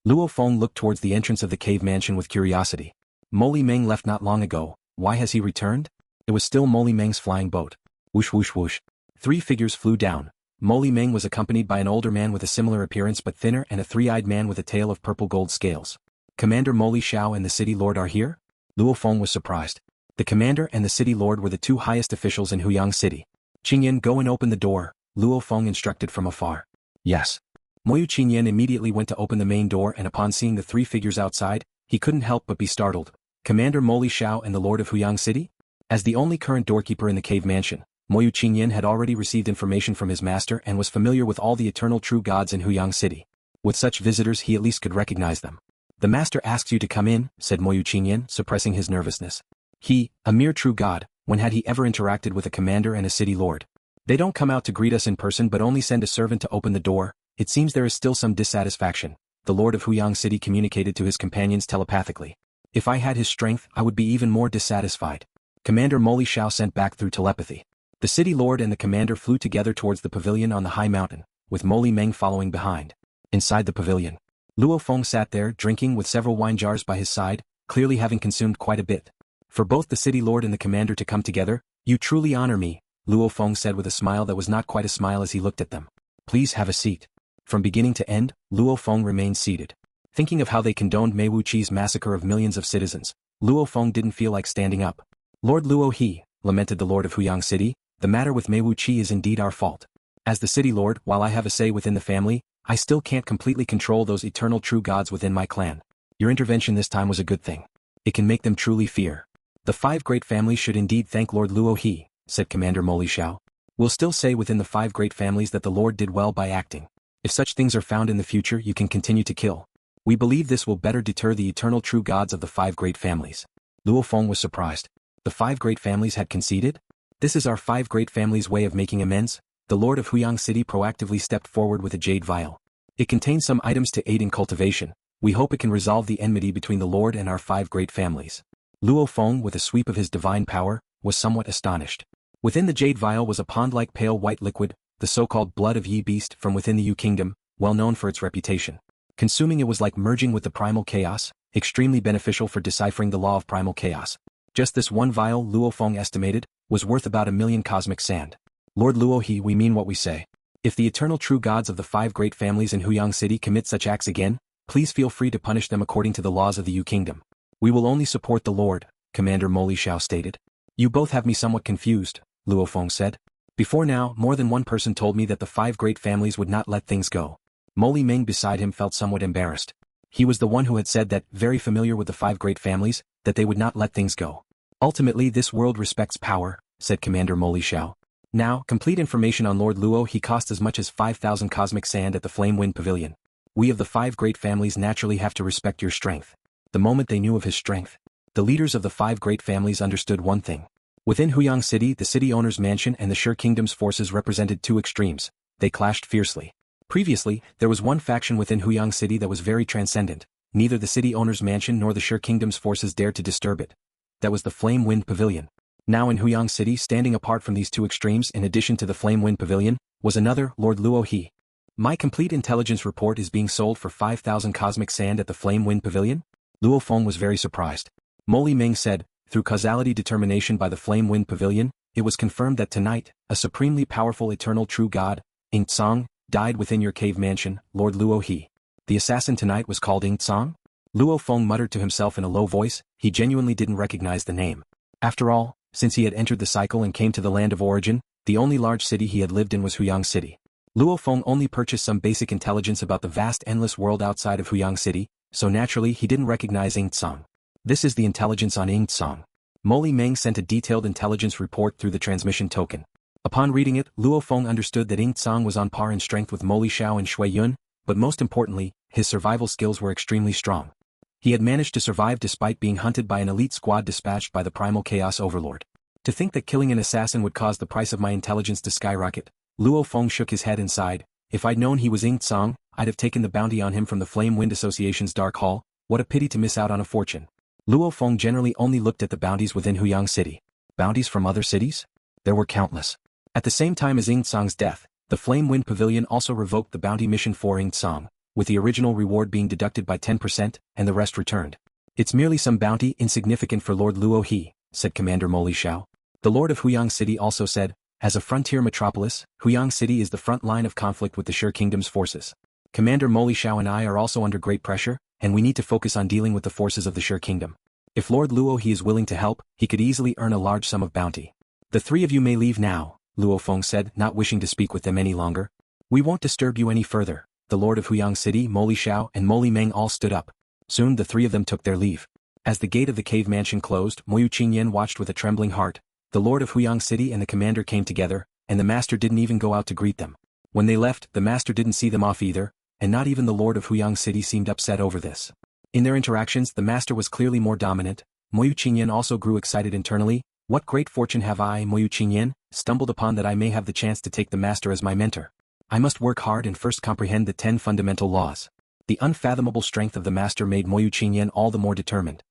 Luo Feng looked towards the entrance of the cave mansion with curiosity. Moli Meng left not long ago, why has he returned? It was still Moli Meng's flying boat. Whoosh whoosh whoosh. 3 figures flew down. Moli Meng was accompanied by an older man with a similar appearance but thinner and a 3-eyed man with a tail of purple gold scales. Commander Moli Xiao and the city lord are here? Luo Feng was surprised. The commander and the city lord were the 2 highest officials in Huyang City. Qingyan, go and open the door, Luo Feng instructed from afar. Yes. Moyu Qingyan immediately went to open the main door and upon seeing the 3 figures outside, he couldn't help but be startled. Commander Moli Xiao and the Lord of Huyang City? As the only current doorkeeper in the cave mansion, Moyu Qingyan had already received information from his master and was familiar with all the eternal true gods in Huyang City. With such visitors he at least could recognize them. The master asks you to come in, said Moyu Qingyan, suppressing his nervousness. He, a mere true god, when had he ever interacted with a commander and a city lord? They don't come out to greet us in person but only send a servant to open the door. It seems there is still some dissatisfaction, the Lord of Huyang City communicated to his companions telepathically. If I had his strength, I would be even more dissatisfied. Commander Moli Xiao sent back through telepathy. The city lord and the commander flew together towards the pavilion on the high mountain, with Moli Meng following behind. Inside the pavilion, Luo Feng sat there drinking with several wine jars by his side, clearly having consumed quite a bit. For both the city lord and the commander to come together, you truly honor me, Luo Feng said with a smile that was not quite a smile as he looked at them. Please have a seat. From beginning to end, Luo Feng remained seated. Thinking of how they condoned Mei Wuqi's massacre of millions of citizens, Luo Feng didn't feel like standing up. Lord Luo He, lamented the Lord of Huyang City, the matter with Mei Wuqi is indeed our fault. As the city lord, while I have a say within the family, I still can't completely control those eternal true gods within my clan. Your intervention this time was a good thing. It can make them truly fear. The 5 great families should indeed thank Lord Luo He, said Commander Moli Xiao. We'll still say within the 5 great families that the Lord did well by acting. If such things are found in the future, you can continue to kill. We believe this will better deter the eternal true gods of the 5 great families. Luo Feng was surprised. The 5 great families had conceded? This is our 5 great families' way of making amends? The Lord of Huyang City proactively stepped forward with a jade vial. It contains some items to aid in cultivation. We hope it can resolve the enmity between the Lord and our 5 great families. Luo Feng, with a sweep of his divine power, was somewhat astonished. Within the jade vial was a pond-like pale white liquid, the so-called blood of Yi Beast from within the Yu Kingdom, well known for its reputation. Consuming it was like merging with the primal chaos, extremely beneficial for deciphering the law of primal chaos. Just this one vial, Luo Feng estimated, was worth about 1,000,000 cosmic sand. Lord Luo He, we mean what we say. If the eternal true gods of the 5 great families in Huyang City commit such acts again, please feel free to punish them according to the laws of the Yu Kingdom. We will only support the Lord, Commander Moli Xiao stated. You both have me somewhat confused, Luo Feng said. Before now, more than one person told me that the 5 great families would not let things go. Moli Meng beside him felt somewhat embarrassed. He was the one who had said that, very familiar with the 5 great families, that they would not let things go. Ultimately this world respects power, said Commander Moli Xiao. Now, complete information on Lord Luo He cost as much as 5,000 cosmic sand at the Flame Wind Pavilion. We of the 5 great families naturally have to respect your strength. The moment they knew of his strength, the leaders of the 5 great families understood one thing. Within Huyang City, the city owner's mansion and the Sher Kingdom's forces represented 2 extremes. They clashed fiercely. Previously, there was one faction within Huyang City that was very transcendent. Neither the city owner's mansion nor the Sher Kingdom's forces dared to disturb it. That was the Flame Wind Pavilion. Now in Huyang City, standing apart from these 2 extremes in addition to the Flame Wind Pavilion, was another, Lord Luo He. My complete intelligence report is being sold for 5,000 cosmic sand at the Flame Wind Pavilion? Luo Feng was very surprised. Mo Li Ming said, through causality determination by the Flame Wind Pavilion, it was confirmed that tonight, a supremely powerful eternal true god, Ing Tsang, died within your cave mansion, Lord Luo He. The assassin tonight was called Ing Tsang? Luo Feng muttered to himself in a low voice, he genuinely didn't recognize the name. After all, since he had entered the cycle and came to the land of origin, the only large city he had lived in was Huyang City. Luo Feng only purchased some basic intelligence about the vast endless world outside of Huyang City, so naturally he didn't recognize Ing Tsang. This is the intelligence on Ing Tsang. Mo Li Meng sent a detailed intelligence report through the transmission token. Upon reading it, Luo Feng understood that Ing Tsang was on par in strength with Mo Li Xiao and Shui Yun, but most importantly, his survival skills were extremely strong. He had managed to survive despite being hunted by an elite squad dispatched by the Primal Chaos Overlord. To think that killing an assassin would cause the price of my intelligence to skyrocket, Luo Feng shook his head and sighed. If I'd known he was Ing Tsang, I'd have taken the bounty on him from the Flame Wind Association's Dark Hall. What a pity to miss out on a fortune. Luo Feng generally only looked at the bounties within Huyang City. Bounties from other cities? There were countless. At the same time as Ing Tsang's death, the Flame Wind Pavilion also revoked the bounty mission for Ing Tsang, with the original reward being deducted by 10% and the rest returned. It's merely some bounty insignificant for Lord Luo He, said Commander Mo Li Xiao. The Lord of Huyang City also said, as a frontier metropolis, Huyang City is the front line of conflict with the Sher Kingdom's forces. Commander Mo Li Xiao and I are also under great pressure, and we need to focus on dealing with the forces of the Sher Kingdom. If Lord Luo He is willing to help, he could easily earn a large sum of bounty. The 3 of you may leave now, Luo Feng said, not wishing to speak with them any longer. We won't disturb you any further. The Lord of Huyang City, Mo Li Xiao and Mo Li Meng all stood up. Soon the 3 of them took their leave. As the gate of the cave mansion closed, Mo Qingyan watched with a trembling heart. The Lord of Huyang City and the commander came together, and the master didn't even go out to greet them. When they left, the master didn't see them off either, and not even the Lord of Huyang City seemed upset over this. In their interactions, the master was clearly more dominant. Mo Qingyan also grew excited internally. What great fortune have I, Mo Qingyan, stumbled upon that I may have the chance to take the master as my mentor. I must work hard and first comprehend the 10 fundamental laws. The unfathomable strength of the master made Mo Qingyan all the more determined.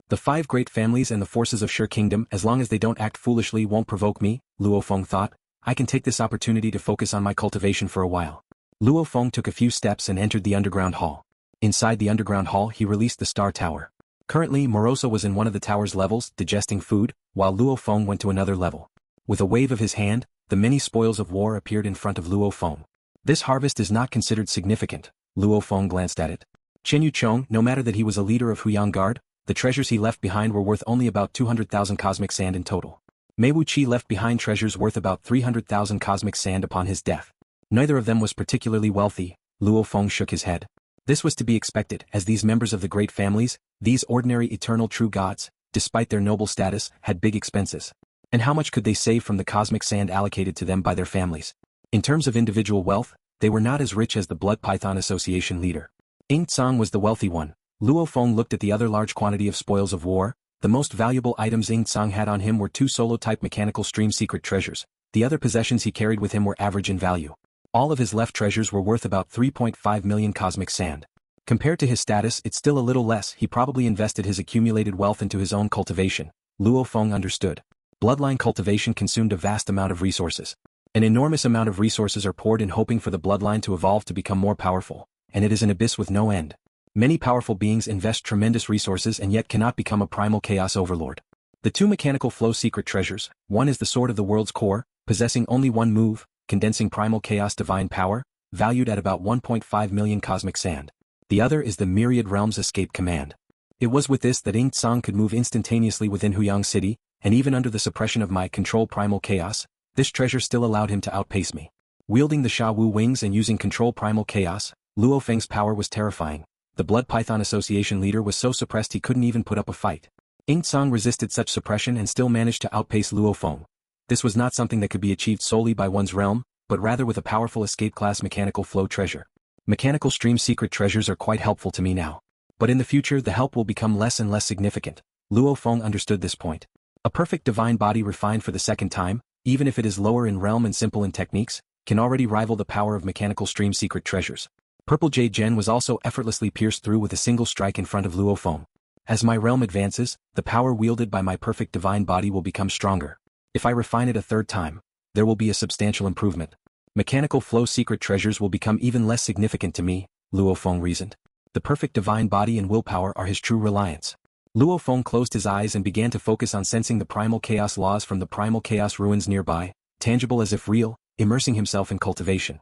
The 5 great families and the forces of Sher Kingdom, as long as they don't act foolishly, won't provoke me, Luo Feng thought. I can take this opportunity to focus on my cultivation for a while. Luo Feng took a few steps and entered the underground hall. Inside the underground hall he released the Star Tower. Currently Morosa was in one of the tower's levels, digesting food, while Luo Feng went to another level. With a wave of his hand, the many spoils of war appeared in front of Luo Feng. This harvest is not considered significant, Luo Feng glanced at it. Chen Yuchong, no matter that he was a leader of Huyang Guard, the treasures he left behind were worth only about 200,000 cosmic sand in total. Mei Wuqi left behind treasures worth about 300,000 cosmic sand upon his death. Neither of them was particularly wealthy, Luo Feng shook his head. This was to be expected, as these members of the great families, these ordinary eternal true gods, despite their noble status, had big expenses. And how much could they save from the cosmic sand allocated to them by their families? In terms of individual wealth, they were not as rich as the Blood Python Association leader. Ing Tsang was the wealthy one. Luo Feng looked at the other large quantity of spoils of war. The most valuable items Ing Tsang had on him were 2 solo-type mechanical stream secret treasures. The other possessions he carried with him were average in value. All of his left treasures were worth about 3.5 million cosmic sand. Compared to his status, it's still a little less. He probably invested his accumulated wealth into his own cultivation. Luo Feng understood. Bloodline cultivation consumed a vast amount of resources. An enormous amount of resources are poured in hoping for the bloodline to evolve to become more powerful, and it is an abyss with no end. Many powerful beings invest tremendous resources and yet cannot become a primal chaos overlord. The 2 mechanical flow secret treasures, one is the Sword of the World's Core, possessing only 1 move, condensing primal chaos divine power, valued at about 1.5 million cosmic sand. The other is the Myriad Realms Escape Command. It was with this that Ing Tsang could move instantaneously within Huyang City, and even under the suppression of my control primal chaos, this treasure still allowed him to outpace me. Wielding the Sha Wu wings and using control primal chaos, Luo Feng's power was terrifying. The Blood Python Association leader was so suppressed he couldn't even put up a fight. Ing Tsang resisted such suppression and still managed to outpace Luo Feng. This was not something that could be achieved solely by one's realm, but rather with a powerful escape-class mechanical flow treasure. Mechanical stream secret treasures are quite helpful to me now. But in the future the help will become less and less significant. Luo Feng understood this point. A perfect divine body refined for the second time, even if it is lower in realm and simple in techniques, can already rival the power of mechanical stream secret treasures. Purple Jade Gem was also effortlessly pierced through with a single strike in front of Luo Feng. As my realm advances, the power wielded by my perfect divine body will become stronger. If I refine it a third time, there will be a substantial improvement. Mechanical flow secret treasures will become even less significant to me, Luo Feng reasoned. The perfect divine body and willpower are his true reliance. Luo Feng closed his eyes and began to focus on sensing the primal chaos laws from the primal chaos ruins nearby, tangible as if real, immersing himself in cultivation.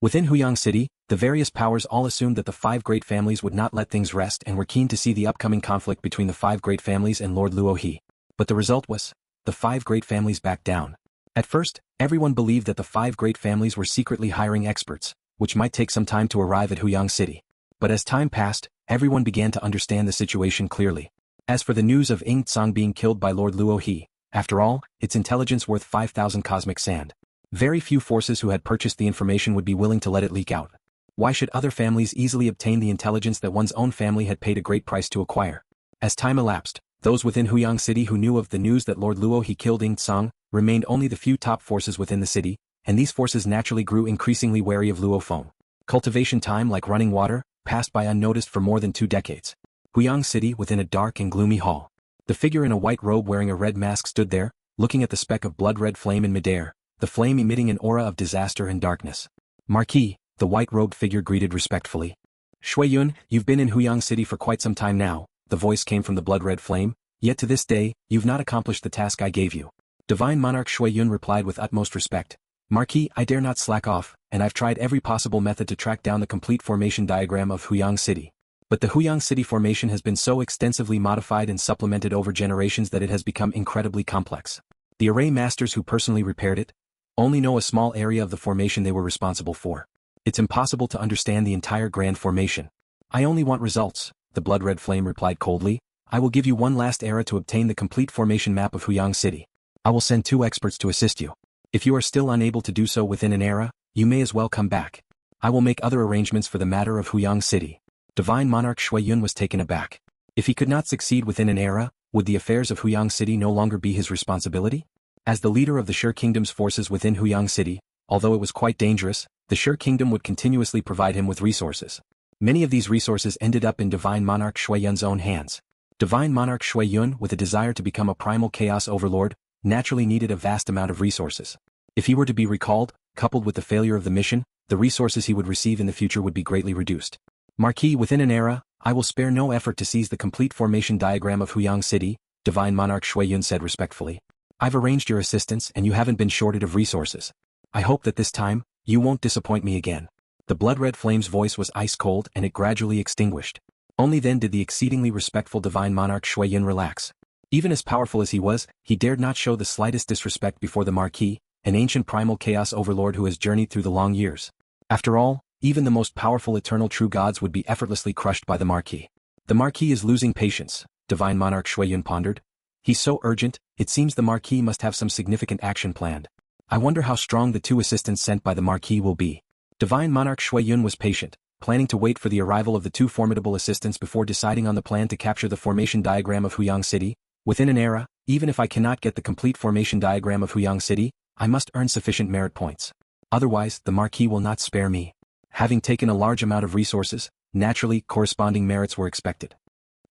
Within Huyang City, the various powers all assumed that the five great families would not let things rest and were keen to see the upcoming conflict between the five great families and Lord Luo He. But the result was, the five great families backed down. At first, everyone believed that the five great families were secretly hiring experts, which might take some time to arrive at Huyang City. But as time passed, everyone began to understand the situation clearly. As for the news of Ying Tsang being killed by Lord Luo He, after all, its intelligence worth 5,000 cosmic sand. Very few forces who had purchased the information would be willing to let it leak out. Why should other families easily obtain the intelligence that one's own family had paid a great price to acquire? As time elapsed, those within Huyang City who knew of the news that Lord Luo He killed Ying Tsang, remained only the few top forces within the city, and these forces naturally grew increasingly wary of Luo Feng. Cultivation time, like running water, passed by unnoticed for more than 2 decades. Huyang City within a dark and gloomy hall. The figure in a white robe wearing a red mask stood there, looking at the speck of blood-red flame in midair, the flame emitting an aura of disaster and darkness. Marquis, the white-robed figure greeted respectfully. Shui Yun, you've been in Huyang City for quite some time now, the voice came from the blood-red flame, yet to this day, you've not accomplished the task I gave you. Divine Monarch Shui Yun replied with utmost respect. Marquis, I dare not slack off, and I've tried every possible method to track down the complete formation diagram of Huyang City. But the Huyang City formation has been so extensively modified and supplemented over generations that it has become incredibly complex. The array masters who personally repaired it only know a small area of the formation they were responsible for. It's impossible to understand the entire grand formation. I only want results, the blood-red flame replied coldly. I will give you one last era to obtain the complete formation map of Huyang City. I will send 2 experts to assist you. If you are still unable to do so within an era, you may as well come back. I will make other arrangements for the matter of Huyang City. Divine Monarch Shui Yun was taken aback. If he could not succeed within an era, would the affairs of Huyang City no longer be his responsibility? As the leader of the Sure Kingdom's forces within Huyang City, although it was quite dangerous, the Sure Kingdom would continuously provide him with resources. Many of these resources ended up in Divine Monarch Shui Yun's own hands. Divine Monarch Shui Yun, with a desire to become a primal chaos overlord, naturally needed a vast amount of resources. If he were to be recalled, coupled with the failure of the mission, the resources he would receive in the future would be greatly reduced. Marquis, within an era, I will spare no effort to seize the complete formation diagram of Huyang City, Divine Monarch Shui Yun said respectfully. I've arranged your assistance and you haven't been shorted of resources. I hope that this time, you won't disappoint me again. The blood-red flame's voice was ice-cold and it gradually extinguished. Only then did the exceedingly respectful Divine Monarch Shui Yun relax. Even as powerful as he was, he dared not show the slightest disrespect before the Marquis, an ancient primal chaos overlord who has journeyed through the long years. After all, even the most powerful eternal true gods would be effortlessly crushed by the Marquis. The Marquis is losing patience, Divine Monarch Shui Yun pondered. He's so urgent, it seems the Marquis must have some significant action planned. I wonder how strong the 2 assistants sent by the Marquis will be. Divine Monarch Shui Yun was patient, planning to wait for the arrival of the 2 formidable assistants before deciding on the plan to capture the formation diagram of Huyang City. Within an era, even if I cannot get the complete formation diagram of Huyang City, I must earn sufficient merit points. Otherwise, the Marquis will not spare me. Having taken a large amount of resources, naturally, corresponding merits were expected.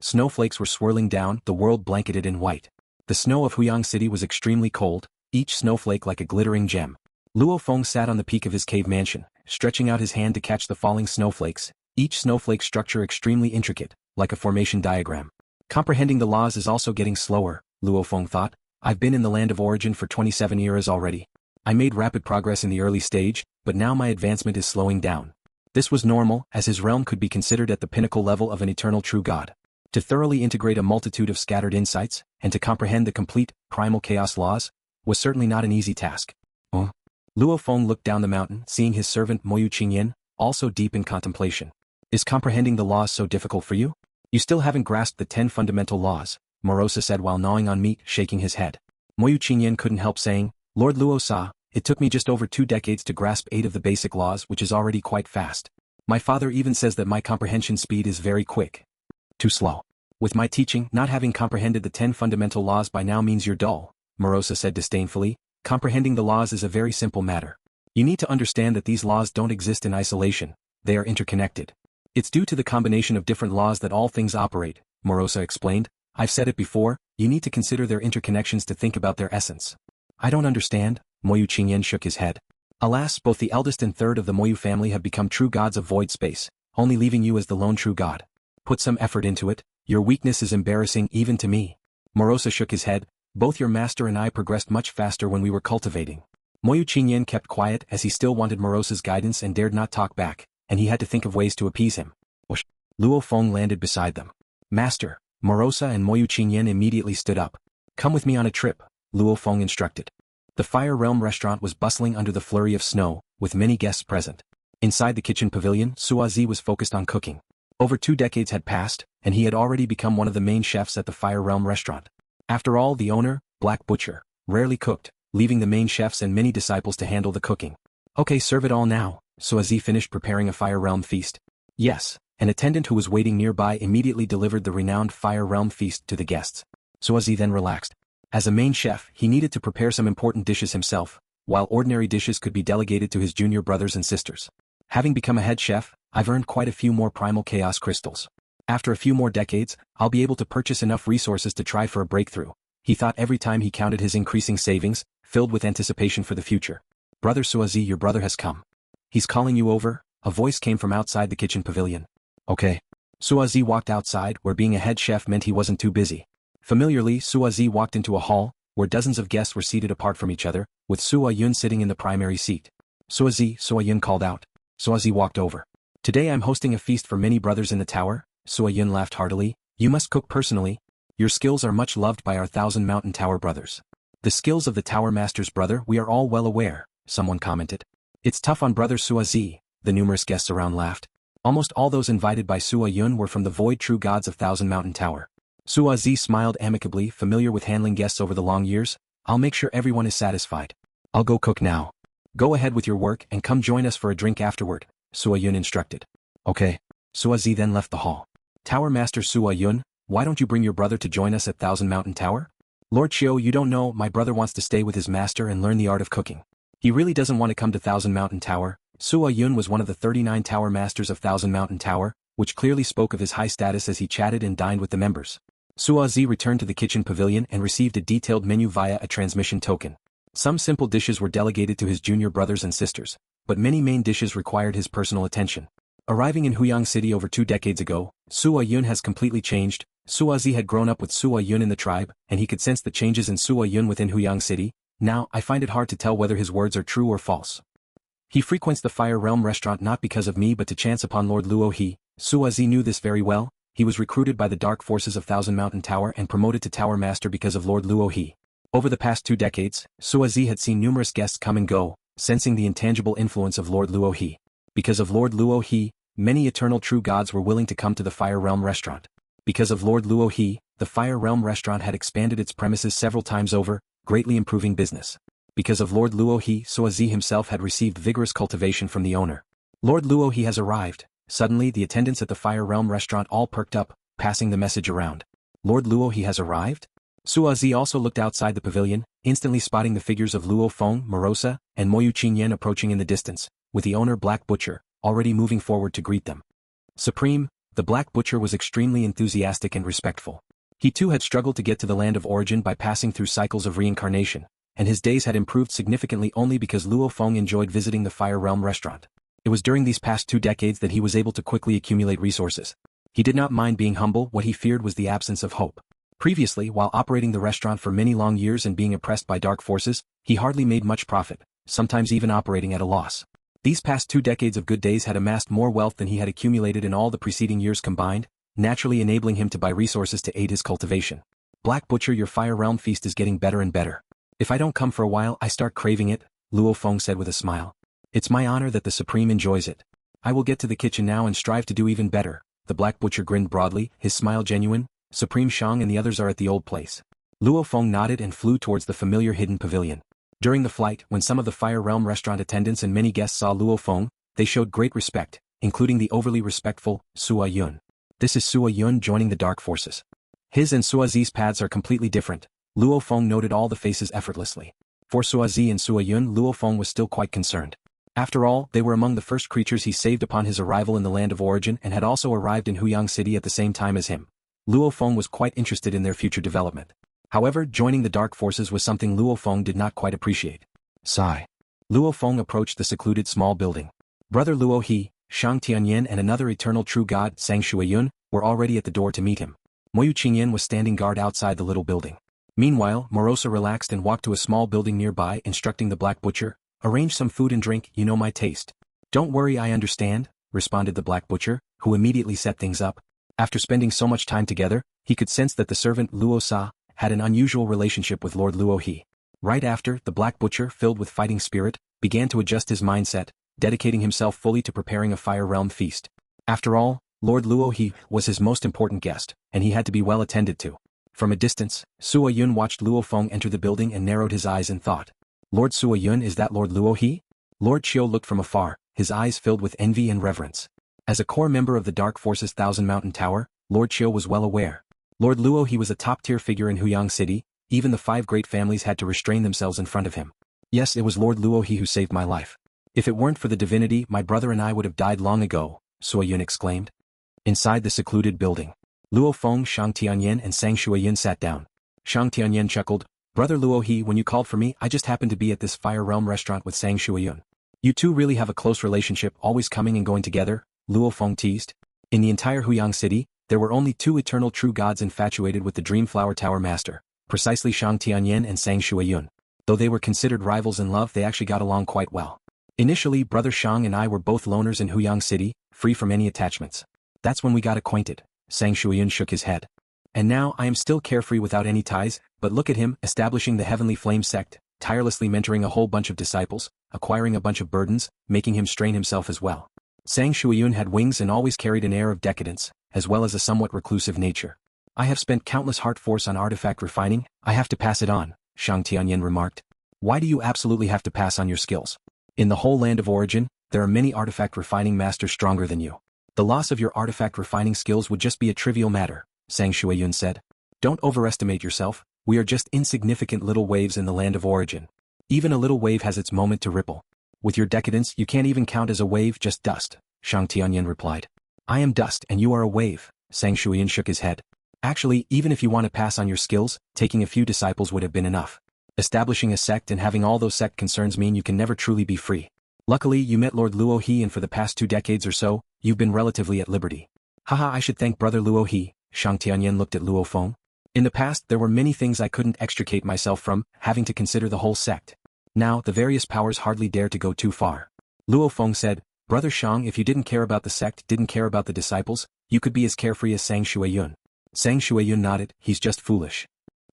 Snowflakes were swirling down, the world blanketed in white. The snow of Huyang City was extremely cold, each snowflake like a glittering gem. Luo Feng sat on the peak of his cave mansion, stretching out his hand to catch the falling snowflakes, each snowflake structure extremely intricate, like a formation diagram. Comprehending the laws is also getting slower, Luo Feng thought. I've been in the land of origin for 27 eras already. I made rapid progress in the early stage, but now my advancement is slowing down. This was normal, as his realm could be considered at the pinnacle level of an eternal true god. To thoroughly integrate a multitude of scattered insights, and to comprehend the complete, primal chaos laws, was certainly not an easy task. Luo Feng looked down the mountain, seeing his servant Moyu Qingyan, also deep in contemplation. Is comprehending the laws so difficult for you? You still haven't grasped the 10 fundamental laws, Morosa said while gnawing on meat, shaking his head. Moyu Qingyan couldn't help saying, Lord Luo Sa, it took me just over 2 decades to grasp 8 of the basic laws, which is already quite fast. My father even says that my comprehension speed is very quick. Too slow. With my teaching, not having comprehended the 10 fundamental laws by now means you're dull, Morosa said disdainfully. Comprehending the laws is a very simple matter. You need to understand that these laws don't exist in isolation, they are interconnected. It's due to the combination of different laws that all things operate, Morosa explained. I've said it before, you need to consider their interconnections to think about their essence. I don't understand, Moyu Qingyan shook his head. Alas, both the eldest and third of the Moyu family have become true gods of void space, only leaving you as the lone true god. Put some effort into it, your weakness is embarrassing even to me. Morosa shook his head. Both your master and I progressed much faster when we were cultivating. Moyu Qingyan kept quiet as he still wanted Morosa's guidance and dared not talk back, and he had to think of ways to appease him. Whoosh. Luo Feng landed beside them. Master, Morosa and Moyu Qingyan immediately stood up. Come with me on a trip, Luo Feng instructed. The Fire Realm restaurant was bustling under the flurry of snow, with many guests present. Inside the kitchen pavilion, Suazi was focused on cooking. Over 2 decades had passed, and he had already become one of the main chefs at the Fire Realm restaurant. After all, the owner, Black Butcher, rarely cooked, leaving the main chefs and many disciples to handle the cooking. Okay, serve it all now, Suazi finished preparing a Fire Realm feast. Yes, an attendant who was waiting nearby immediately delivered the renowned Fire Realm feast to the guests. Suazi then relaxed. As a main chef, he needed to prepare some important dishes himself, while ordinary dishes could be delegated to his junior brothers and sisters. Having become a head chef, I've earned quite a few more primal chaos crystals. After a few more decades, I'll be able to purchase enough resources to try for a breakthrough, he thought every time he counted his increasing savings, filled with anticipation for the future. Brother Suazi, your brother has come. He's calling you over, a voice came from outside the kitchen pavilion. Okay. Suazi walked outside, where being a head chef meant he wasn't too busy. Familiarly, Suazi walked into a hall, where dozens of guests were seated apart from each other, with Sua Yun sitting in the primary seat. Suazi, Sua Yun called out. Suazi walked over. Today I'm hosting a feast for many brothers in the tower, Sua Yun laughed heartily. You must cook personally. Your skills are much loved by our 1,000 Mountain Tower brothers. The skills of the Tower Master's brother we are all well aware, someone commented. It's tough on brother Suazi, the numerous guests around laughed. Almost all those invited by Sua Yun were from the void true gods of 1,000 Mountain Tower. Suazi smiled amicably, familiar with handling guests over the long years. I'll make sure everyone is satisfied. I'll go cook now. Go ahead with your work and come join us for a drink afterward, Sua Yun instructed. Okay. Suazi then left the hall. Tower Master Sua Yun, why don't you bring your brother to join us at 1,000 Mountain Tower? Lord Chiu, you don't know, my brother wants to stay with his master and learn the art of cooking. He really doesn't want to come to 1,000 Mountain Tower. Sua Yun was one of the 39 Tower Masters of 1,000 Mountain Tower, which clearly spoke of his high status as he chatted and dined with the members. Suazi returned to the kitchen pavilion and received a detailed menu via a transmission token. Some simple dishes were delegated to his junior brothers and sisters, but many main dishes required his personal attention. Arriving in Huyang City over 2 decades ago, Sua Yun has completely changed. Suazi had grown up with Sua Yun in the tribe, and he could sense the changes in Sua Yun within Huyang City. Now, I find it hard to tell whether his words are true or false. He frequents the Fire Realm restaurant not because of me but to chance upon Lord Luo He. Suazi knew this very well. He was recruited by the dark forces of 1,000 Mountain Tower and promoted to Tower Master because of Lord Luo He. Over the past 2 decades, Suazi had seen numerous guests come and go, sensing the intangible influence of Lord Luo He. Because of Lord Luo He, many eternal true gods were willing to come to the Fire Realm restaurant. Because of Lord Luo He, the Fire Realm restaurant had expanded its premises several times over, greatly improving business. Because of Lord Luo He, Suazi himself had received vigorous cultivation from the owner. Lord Luo He has arrived. Suddenly the attendants at the Fire Realm restaurant all perked up, passing the message around. Lord Luo He has arrived? Suazi also looked outside the pavilion, instantly spotting the figures of Luo Feng, Morosa, and Moyu Qingyan approaching in the distance, with the owner Black Butcher, already moving forward to greet them. Supreme, the Black Butcher was extremely enthusiastic and respectful. He too had struggled to get to the land of origin by passing through cycles of reincarnation, and his days had improved significantly only because Luo Feng enjoyed visiting the Fire Realm restaurant. It was during these past 2 decades that he was able to quickly accumulate resources. He did not mind being humble, what he feared was the absence of hope. Previously, while operating the restaurant for many long years and being oppressed by dark forces, he hardly made much profit, sometimes even operating at a loss. These past 2 decades of good days had amassed more wealth than he had accumulated in all the preceding years combined, naturally enabling him to buy resources to aid his cultivation. Black Butcher, your Fire Realm feast is getting better and better. If I don't come for a while I start craving it, Luo Feng said with a smile. It's my honor that the Supreme enjoys it. I will get to the kitchen now and strive to do even better. The Black Butcher grinned broadly, his smile genuine. Supreme Shang and the others are at the old place. Luo Feng nodded and flew towards the familiar hidden pavilion. During the flight, when some of the Fire Realm restaurant attendants and many guests saw Luo Feng, they showed great respect, including the overly respectful Sua Yun. This is Sua Yun joining the dark forces. His and Sua Zi's paths are completely different. Luo Feng noted all the faces effortlessly. For Sua Zi and Sua Yun, Luo Feng was still quite concerned. After all, they were among the first creatures he saved upon his arrival in the land of origin and had also arrived in Huyang City at the same time as him. Luo Feng was quite interested in their future development. However, joining the dark forces was something Luo Feng did not quite appreciate. Sigh. Luo Feng approached the secluded small building. Brother Luo He, Shang Tianyan and another eternal true god, Sang Shuiyun, were already at the door to meet him. Moyu Qingyan was standing guard outside the little building. Meanwhile, Morosa relaxed and walked to a small building nearby, instructing the Black Butcher, "Arrange some food and drink, you know my taste." "Don't worry, I understand," responded the Black Butcher, who immediately set things up. After spending so much time together, he could sense that the servant Luo Sa had an unusual relationship with Lord Luo He. Right after, the Black Butcher, filled with fighting spirit, began to adjust his mindset, dedicating himself fully to preparing a Fire Realm feast. After all, Lord Luo He was his most important guest, and he had to be well attended to. From a distance, Sua Yun watched Luo Feng enter the building and narrowed his eyes in thought. "Lord Sua Yun, is that Lord Luo He?" Lord Chiu looked from afar, his eyes filled with envy and reverence. As a core member of the Dark Forces Thousand Mountain Tower, Lord Chiu was well aware. Lord Luo He was a top-tier figure in Huyang City, even the 5 great families had to restrain themselves in front of him. "Yes, it was Lord Luo He who saved my life. If it weren't for the divinity, my brother and I would have died long ago," Sua Yun exclaimed. Inside the secluded building, Luo Feng, Shang Tianyan and Sang Shuiyin sat down. Shang Tianyan chuckled, "Brother Luo He, when you called for me, I just happened to be at this Fire Realm restaurant with Sang Shuiyin." "You two really have a close relationship, always coming and going together," Luo Feng teased. In the entire Huyang City, there were only 2 eternal true gods infatuated with the Dreamflower Tower Master, precisely Shang Tianyan and Sang Shuiyin. Though they were considered rivals in love, they actually got along quite well. "Initially, Brother Shang and I were both loners in Huyang City, free from any attachments. That's when we got acquainted." Sang Shuiyin shook his head. "And now I am still carefree without any ties, but look at him, establishing the Heavenly Flame sect, tirelessly mentoring a whole bunch of disciples, acquiring a bunch of burdens, making him strain himself as well." Sang Shuiyin had wings and always carried an air of decadence, as well as a somewhat reclusive nature. "I have spent countless heart force on artifact refining, I have to pass it on," Shang Tianyan remarked. "Why do you absolutely have to pass on your skills? In the whole land of origin, there are many artifact refining masters stronger than you. The loss of your artifact refining skills would just be a trivial matter," Sang Shuiyin said. "Don't overestimate yourself, we are just insignificant little waves in the land of origin. Even a little wave has its moment to ripple. With your decadence, you can't even count as a wave, just dust," Shang Tianyan replied. "I am dust and you are a wave," Sang Shuiyin shook his head. "Actually, even if you want to pass on your skills, taking a few disciples would have been enough. Establishing a sect and having all those sect concerns mean you can never truly be free. Luckily, you met Lord Luo He and for the past 2 decades or so, you've been relatively at liberty." "Haha, I should thank Brother Luo He," Shang Tianyan looked at Luo Feng. "In the past, there were many things I couldn't extricate myself from, having to consider the whole sect. Now, the various powers hardly dare to go too far." Luo Feng said, "Brother Shang, if you didn't care about the sect, didn't care about the disciples, you could be as carefree as Sang Shuiyin." Sang Shuiyin nodded, "He's just foolish.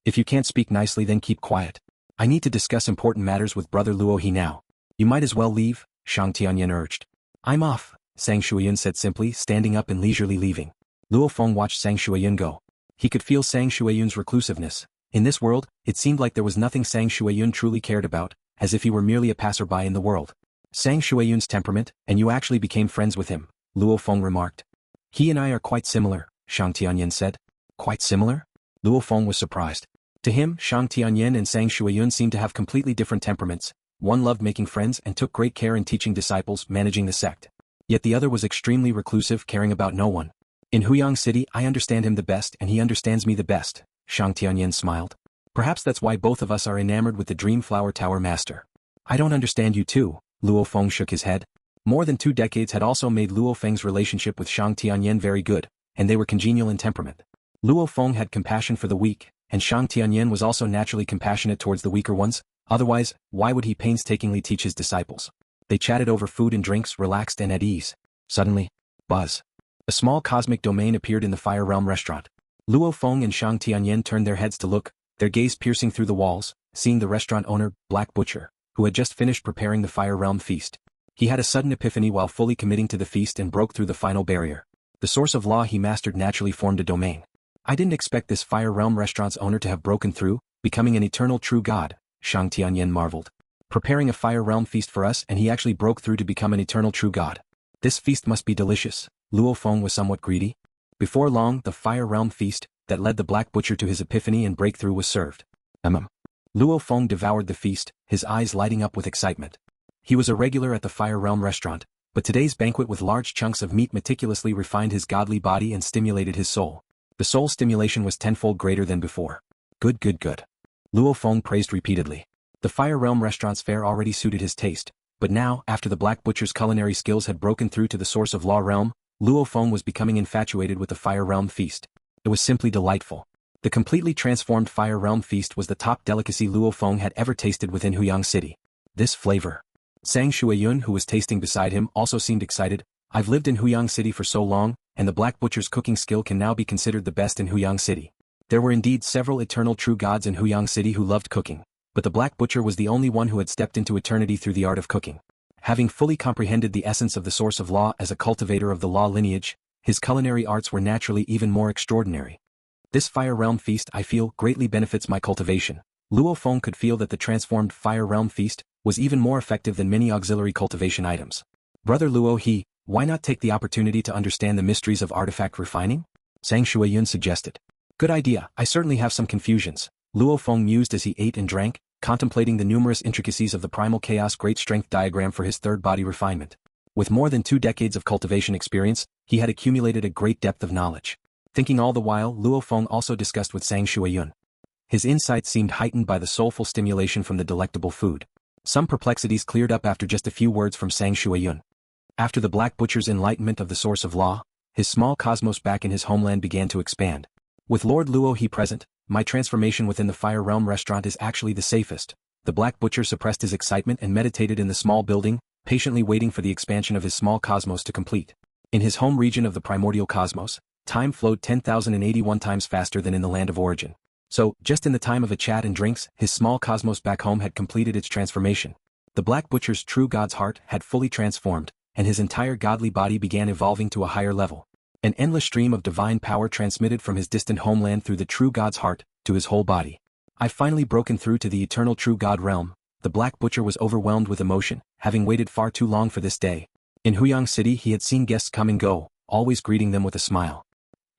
If you can't speak nicely, then keep quiet. I need to discuss important matters with Brother Luo He now. You might as well leave," Shang Tianyan urged. "I'm off," Sang Shuiyin said simply, standing up and leisurely leaving. Luo Feng watched Sang Shuiyin go. He could feel Sang Shuiyin's reclusiveness. In this world, it seemed like there was nothing Sang Shuiyin truly cared about, as if he were merely a passerby in the world. "Sang Shuiyin's temperament, and you actually became friends with him," Luo Feng remarked. "He and I are quite similar," Shang Tianyan said. "Quite similar?" Luo Feng was surprised. To him, Shang Tianyan and Sang Shuiyin seemed to have completely different temperaments. One loved making friends and took great care in teaching disciples, managing the sect. Yet the other was extremely reclusive, caring about no one. "In Huyang City, I understand him the best and he understands me the best," Shang Tianyan smiled. "Perhaps that's why both of us are enamored with the Dreamflower Tower Master." "I don't understand you too," Luo Feng shook his head. More than 2 decades had also made Luo Feng's relationship with Shang Tianyan very good, and they were congenial in temperament. Luo Feng had compassion for the weak, and Shang Tianyan was also naturally compassionate towards the weaker ones, otherwise, why would he painstakingly teach his disciples? They chatted over food and drinks, relaxed and at ease. Suddenly, buzz. A small cosmic domain appeared in the Fire Realm restaurant. Luo Feng and Shang Tianyan turned their heads to look, their gaze piercing through the walls, seeing the restaurant owner, Black Butcher, who had just finished preparing the Fire Realm feast. He had a sudden epiphany while fully committing to the feast and broke through the final barrier. The source of law he mastered naturally formed a domain. "I didn't expect this Fire Realm restaurant's owner to have broken through, becoming an eternal true god," Shang Tianyan marveled. "Preparing a Fire Realm feast for us and he actually broke through to become an eternal true god. This feast must be delicious. Luo Feng was somewhat greedy. Before long, the Fire Realm feast, that led the Black Butcher to his epiphany and breakthrough was served. Luo Feng devoured the feast, his eyes lighting up with excitement. He was a regular at the Fire Realm restaurant, but today's banquet with large chunks of meat meticulously refined his godly body and stimulated his soul. The soul stimulation was tenfold greater than before. Good. Luo Feng praised repeatedly. The Fire Realm restaurant's fare already suited his taste, but now, after the Black Butcher's culinary skills had broken through to the source of Law Realm, Luo Feng was becoming infatuated with the Fire Realm feast. It was simply delightful. The completely transformed Fire Realm feast was the top delicacy Luo Feng had ever tasted within Huyang City. This flavor. Sang Shuiyun, who was tasting beside him, also seemed excited. I've lived in Huyang City for so long, and the Black Butcher's cooking skill can now be considered the best in Huyang City. There were indeed several eternal true gods in Huyang City who loved cooking, but the Black Butcher was the only one who had stepped into eternity through the art of cooking. Having fully comprehended the essence of the source of law as a cultivator of the law lineage, his culinary arts were naturally even more extraordinary. This Fire Realm feast, I feel, greatly benefits my cultivation. Luo Feng could feel that the transformed Fire Realm feast was even more effective than many auxiliary cultivation items. Brother Luo, why not take the opportunity to understand the mysteries of artifact refining? Sang Shuiyun suggested. Good idea. I certainly have some confusions. Luo Feng mused as he ate and drank, contemplating the numerous intricacies of the primal chaos great strength diagram for his third body refinement. With more than 2 decades of cultivation experience, he had accumulated a great depth of knowledge. Thinking all the while, Luo Feng also discussed with Sang Shuiyun. His insights seemed heightened by the soulful stimulation from the delectable food. Some perplexities cleared up after just a few words from Sang Shuiyun. After the Black Butcher's enlightenment of the source of law, his small cosmos back in his homeland began to expand. With Lord Luo present, my transformation within the Fire Realm restaurant is actually the safest. The Black Butcher suppressed his excitement and meditated in the small building, patiently waiting for the expansion of his small cosmos to complete. In his home region of the primordial cosmos, time flowed 10,081 times faster than in the land of origin. So, just in the time of a chat and drinks, his small cosmos back home had completed its transformation. The Black Butcher's true god's heart had fully transformed, and his entire godly body began evolving to a higher level. An endless stream of divine power transmitted from his distant homeland through the true god's heart to his whole body. I've finally broken through to the eternal true god realm. The Black Butcher was overwhelmed with emotion, having waited far too long for this day. In Huyang City he had seen guests come and go, always greeting them with a smile.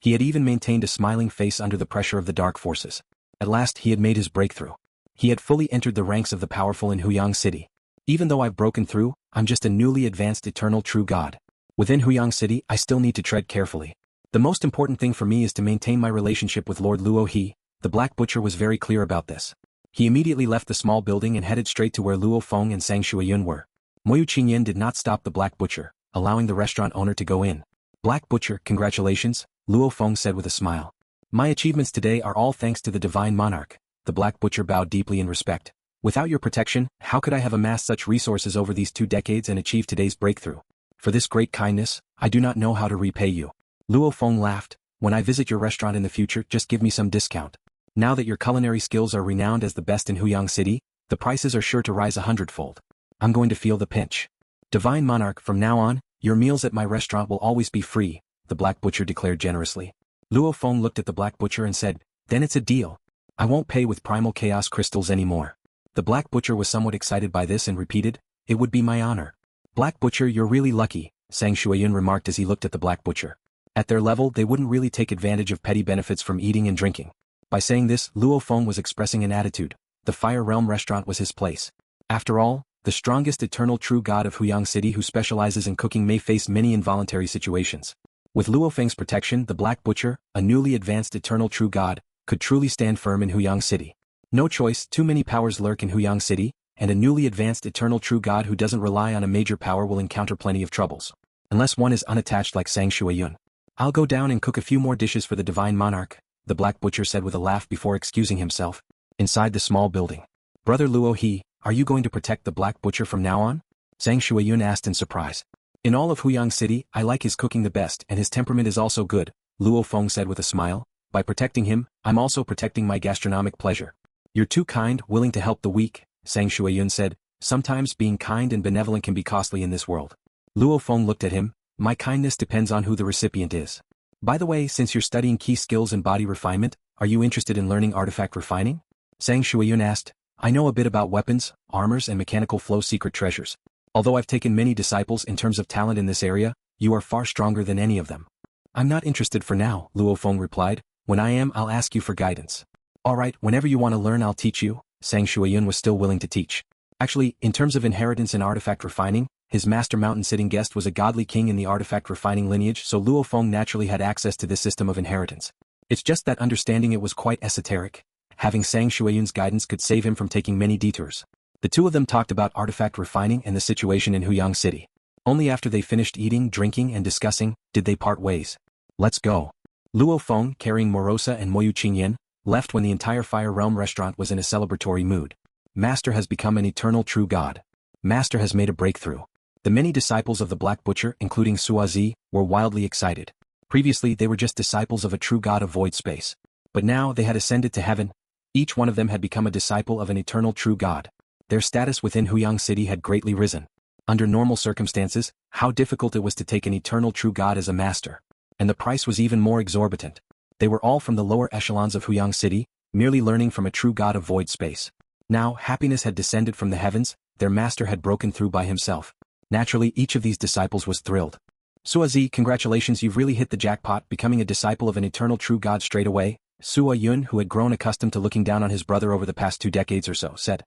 He had even maintained a smiling face under the pressure of the dark forces. At last he had made his breakthrough. He had fully entered the ranks of the powerful in Huyang City. Even though I've broken through, I'm just a newly advanced eternal true god. Within Huyang City, I still need to tread carefully. The most important thing for me is to maintain my relationship with Lord Luo. The Black Butcher was very clear about this. He immediately left the small building and headed straight to where Luo Feng and Sang Shuiyun were. Moyu Qingyan did not stop the Black Butcher, allowing the restaurant owner to go in. Black Butcher, congratulations, Luo Feng said with a smile. My achievements today are all thanks to the Divine Monarch. The Black Butcher bowed deeply in respect. Without your protection, how could I have amassed such resources over these 2 decades and achieved today's breakthrough? For this great kindness, I do not know how to repay you. Luo Feng laughed. When I visit your restaurant in the future, just give me some discount. Now that your culinary skills are renowned as the best in Huyang City, the prices are sure to rise 100-fold. I'm going to feel the pinch. Divine Monarch, from now on, your meals at my restaurant will always be free, the Black Butcher declared generously. Luo Feng looked at the Black Butcher and said, then it's a deal. I won't pay with primal chaos crystals anymore. The Black Butcher was somewhat excited by this and repeated, it would be my honor. Black Butcher, you're really lucky, Sang Shuiyun remarked as he looked at the Black Butcher. At their level, they wouldn't really take advantage of petty benefits from eating and drinking. By saying this, Luo Feng was expressing an attitude. The Fire Realm restaurant was his place. After all, the strongest eternal true god of Huyang City who specializes in cooking may face many involuntary situations. With Luo Feng's protection, the Black Butcher, a newly advanced eternal true god, could truly stand firm in Huyang City. No choice, too many powers lurk in Huyang City, and a newly advanced eternal true god who doesn't rely on a major power will encounter plenty of troubles. Unless one is unattached like Sang Shuiyun. I'll go down and cook a few more dishes for the Divine Monarch, the Black Butcher said with a laugh before excusing himself. Inside the small building. Brother Luo, are you going to protect the Black Butcher from now on? Sang Shuiyun asked in surprise. In all of Huyang City, I like his cooking the best and his temperament is also good, Luo Feng said with a smile. By protecting him, I'm also protecting my gastronomic pleasure. You're too kind, willing to help the weak, Sang Shuiyun said. Sometimes being kind and benevolent can be costly in this world. Luo Feng looked at him. My kindness depends on who the recipient is. By the way, since you're studying key skills in body refinement, are you interested in learning artifact refining? Sang Shuiyun asked. I know a bit about weapons, armors and mechanical flow secret treasures. Although I've taken many disciples in terms of talent in this area, you are far stronger than any of them. I'm not interested for now, Luo Feng replied. When I am, I'll ask you for guidance. Alright, whenever you want to learn I'll teach you. Sang Shuiyun was still willing to teach. Actually, in terms of inheritance and artifact refining, his master mountain-sitting guest was a godly king in the artifact refining lineage, so Luo Feng naturally had access to this system of inheritance. It's just that understanding it was quite esoteric. Having Sang Shuiyun's guidance could save him from taking many detours. The two of them talked about artifact refining and the situation in Huyang City. Only after they finished eating, drinking, and discussing, did they part ways. Let's go. Luo Feng, carrying Morosa and Moyu Qingyan, left when the entire Fire Realm restaurant was in a celebratory mood. Master has become an eternal true god. Master has made a breakthrough. The many disciples of the Black Butcher, including Suazi, were wildly excited. Previously they were just disciples of a true god of void space. But now they had ascended to heaven. Each one of them had become a disciple of an eternal true god. Their status within Huyang City had greatly risen. Under normal circumstances, how difficult it was to take an eternal true god as a master. And the price was even more exorbitant. They were all from the lower echelons of Huyang City, merely learning from a true god of void space. Now, happiness had descended from the heavens, their master had broken through by himself. Naturally, each of these disciples was thrilled. Suazi, congratulations, you've really hit the jackpot, becoming a disciple of an eternal true god straight away, Sua Yun, who had grown accustomed to looking down on his brother over the past 2 decades or so, said.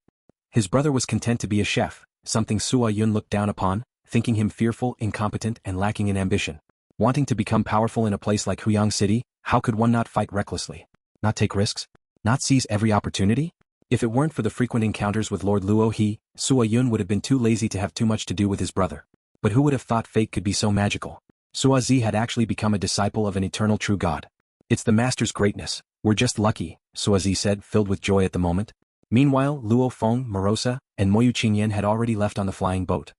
His brother was content to be a chef, something Sua Yun looked down upon, thinking him fearful, incompetent, and lacking in ambition. Wanting to become powerful in a place like Huyang City, how could one not fight recklessly? Not take risks? Not seize every opportunity? If it weren't for the frequent encounters with Lord Luo, he, Sua Yun, would have been too lazy to have too much to do with his brother. But who would have thought fate could be so magical? Sua Zi had actually become a disciple of an eternal true god. It's the master's greatness. We're just lucky, Sua Zi said, filled with joy at the moment. Meanwhile, Luo Feng, Morosa, and Moyu Qingyan had already left on the flying boat.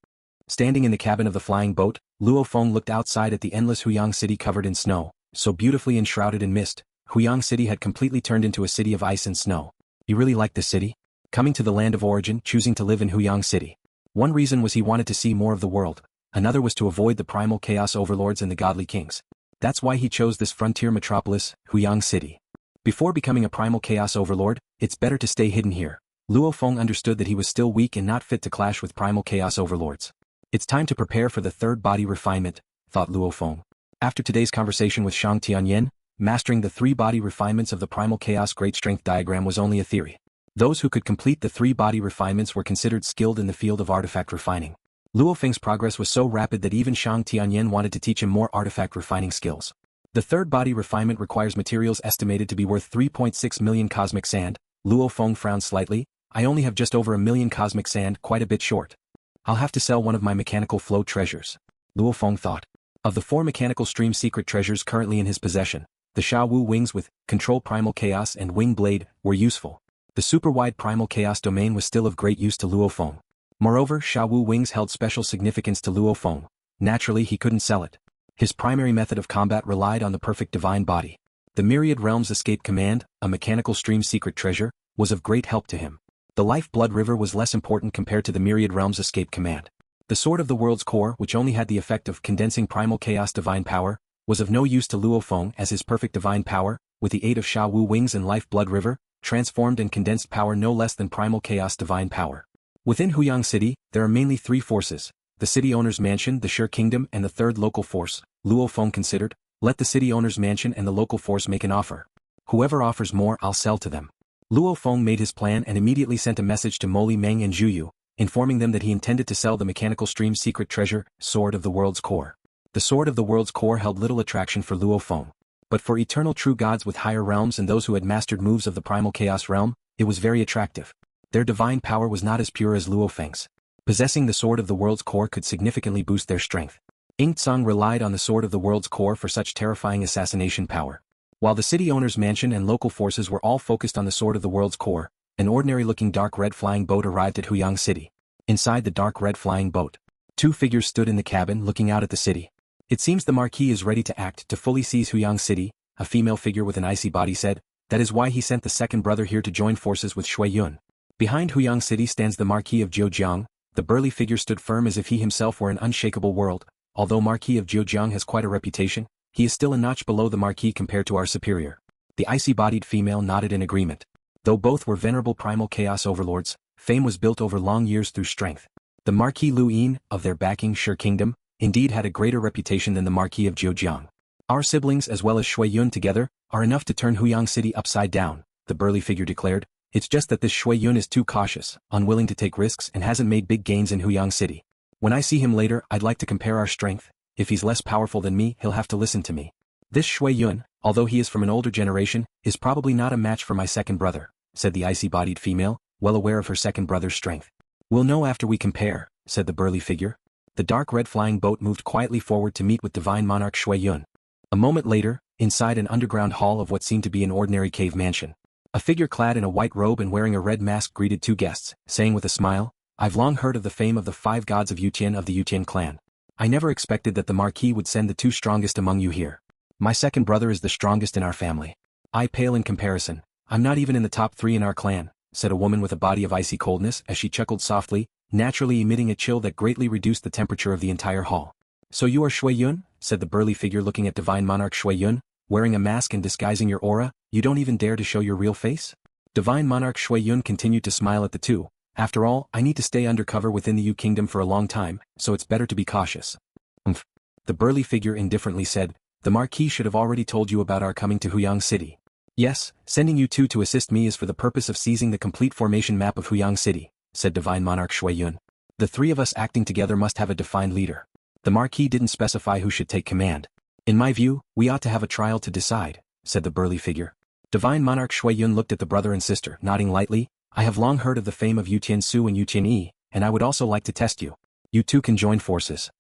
Standing in the cabin of the flying boat, Luo Feng looked outside at the endless Huyang City covered in snow, so beautifully enshrouded in mist. Huyang City had completely turned into a city of ice and snow. He really liked this city? Coming to the land of origin, choosing to live in Huyang City. One reason was he wanted to see more of the world, another was to avoid the primal chaos overlords and the godly kings. That's why he chose this frontier metropolis, Huyang City. Before becoming a primal chaos overlord, it's better to stay hidden here. Luo Feng understood that he was still weak and not fit to clash with primal chaos overlords. It's time to prepare for the third body refinement, thought Luo Feng. After today's conversation with Shang Tianyan, mastering the 3 body refinements of the primal chaos great strength diagram was only a theory. Those who could complete the 3 body refinements were considered skilled in the field of artifact refining. Luo Feng's progress was so rapid that even Shang Tianyan wanted to teach him more artifact refining skills. The third body refinement requires materials estimated to be worth 3.6 million cosmic sand. Luo Feng frowned slightly. I only have just over 1 million cosmic sand, quite a bit short. I'll have to sell one of my mechanical flow treasures. Luo Feng thought. Of the 4 mechanical stream secret treasures currently in his possession, the Sha Wu wings with Control Primal Chaos and Wing Blade were useful. The super-wide Primal Chaos domain was still of great use to Luo Feng. Moreover, Sha Wu wings held special significance to Luo Feng. Naturally, he couldn't sell it. His primary method of combat relied on the perfect divine body. The Myriad Realms Escape Command, a mechanical stream secret treasure, was of great help to him. The Life-Blood River was less important compared to the Myriad Realms Escape Command. The Sword of the World's Core, which only had the effect of condensing Primal Chaos Divine Power, was of no use to Luo Feng as his perfect divine power, with the aid of Sha Wu wings and Life-Blood River, transformed and condensed power no less than Primal Chaos Divine Power. Within Huyang City, there are mainly 3 forces: the City Owner's Mansion, the Sure Kingdom, and the third local force. Luo Feng considered. Let the City Owner's Mansion and the local force make an offer. Whoever offers more, I'll sell to them. Luo Feng made his plan and immediately sent a message to Moli Meng and Zhuyu, informing them that he intended to sell the mechanical stream secret treasure, Sword of the World's Core. The Sword of the World's Core held little attraction for Luo Feng. But for eternal true gods with higher realms and those who had mastered moves of the primal chaos realm, it was very attractive. Their divine power was not as pure as Luo Feng's. Possessing the Sword of the World's Core could significantly boost their strength. Ing Tsang relied on the Sword of the World's Core for such terrifying assassination power. While the City Owner's Mansion and local forces were all focused on the Sword of the World's Core, an ordinary-looking dark red flying boat arrived at Huyang City. Inside the dark red flying boat, 2 figures stood in the cabin looking out at the city. It seems the Marquis is ready to act to fully seize Huyang City, a female figure with an icy body said. That is why he sent the second brother here to join forces with Shui Yun. Behind Huyang City stands the Marquis of Zhejiang. The burly figure stood firm as if he himself were an unshakable world. Although Marquis of Zhejiang has quite a reputation, he is still a notch below the Marquis compared to our superior. The icy-bodied female nodded in agreement. Though both were venerable primal chaos overlords, fame was built over long years through strength. The Marquis Lu Yin, of their backing Shi Kingdom, indeed had a greater reputation than the Marquis of Zhejiang. Our siblings as well as Shui Yun together, are enough to turn Huyang City upside down, the burly figure declared. It's just that this Shui Yun is too cautious, unwilling to take risks and hasn't made big gains in Huyang City. When I see him later, I'd like to compare our strength. If he's less powerful than me, he'll have to listen to me. This Shui Yun, although he is from an older generation, is probably not a match for my second brother, said the icy-bodied female, well aware of her second brother's strength. We'll know after we compare, said the burly figure. The dark red flying boat moved quietly forward to meet with Divine Monarch Shui Yun. A moment later, inside an underground hall of what seemed to be an ordinary cave mansion, a figure clad in a white robe and wearing a red mask greeted two guests, saying with a smile, I've long heard of the fame of the 5 gods of Yutian of the Yutian clan. I never expected that the Marquis would send the 2 strongest among you here. My second brother is the strongest in our family. I pale in comparison. I'm not even in the top 3 in our clan, said a woman with a body of icy coldness as she chuckled softly, naturally emitting a chill that greatly reduced the temperature of the entire hall. So you are Shui Yun? Said the burly figure looking at Divine Monarch Shui Yun, wearing a mask and disguising your aura, you don't even dare to show your real face? Divine Monarch Shui Yun continued to smile at the two. After all, I need to stay undercover within the Yu Kingdom for a long time, so it's better to be cautious. Umph. The burly figure indifferently said, the Marquis should have already told you about our coming to Huyang City. Yes, sending you two to assist me is for the purpose of seizing the complete formation map of Huyang City, said Divine Monarch Shui Yun. The 3 of us acting together must have a defined leader. The Marquis didn't specify who should take command. In my view, we ought to have a trial to decide, said the burly figure. Divine Monarch Shui Yun looked at the brother and sister, nodding lightly. I have long heard of the fame of Yutian Su and Yutian Yi, and I would also like to test you. You two can join forces.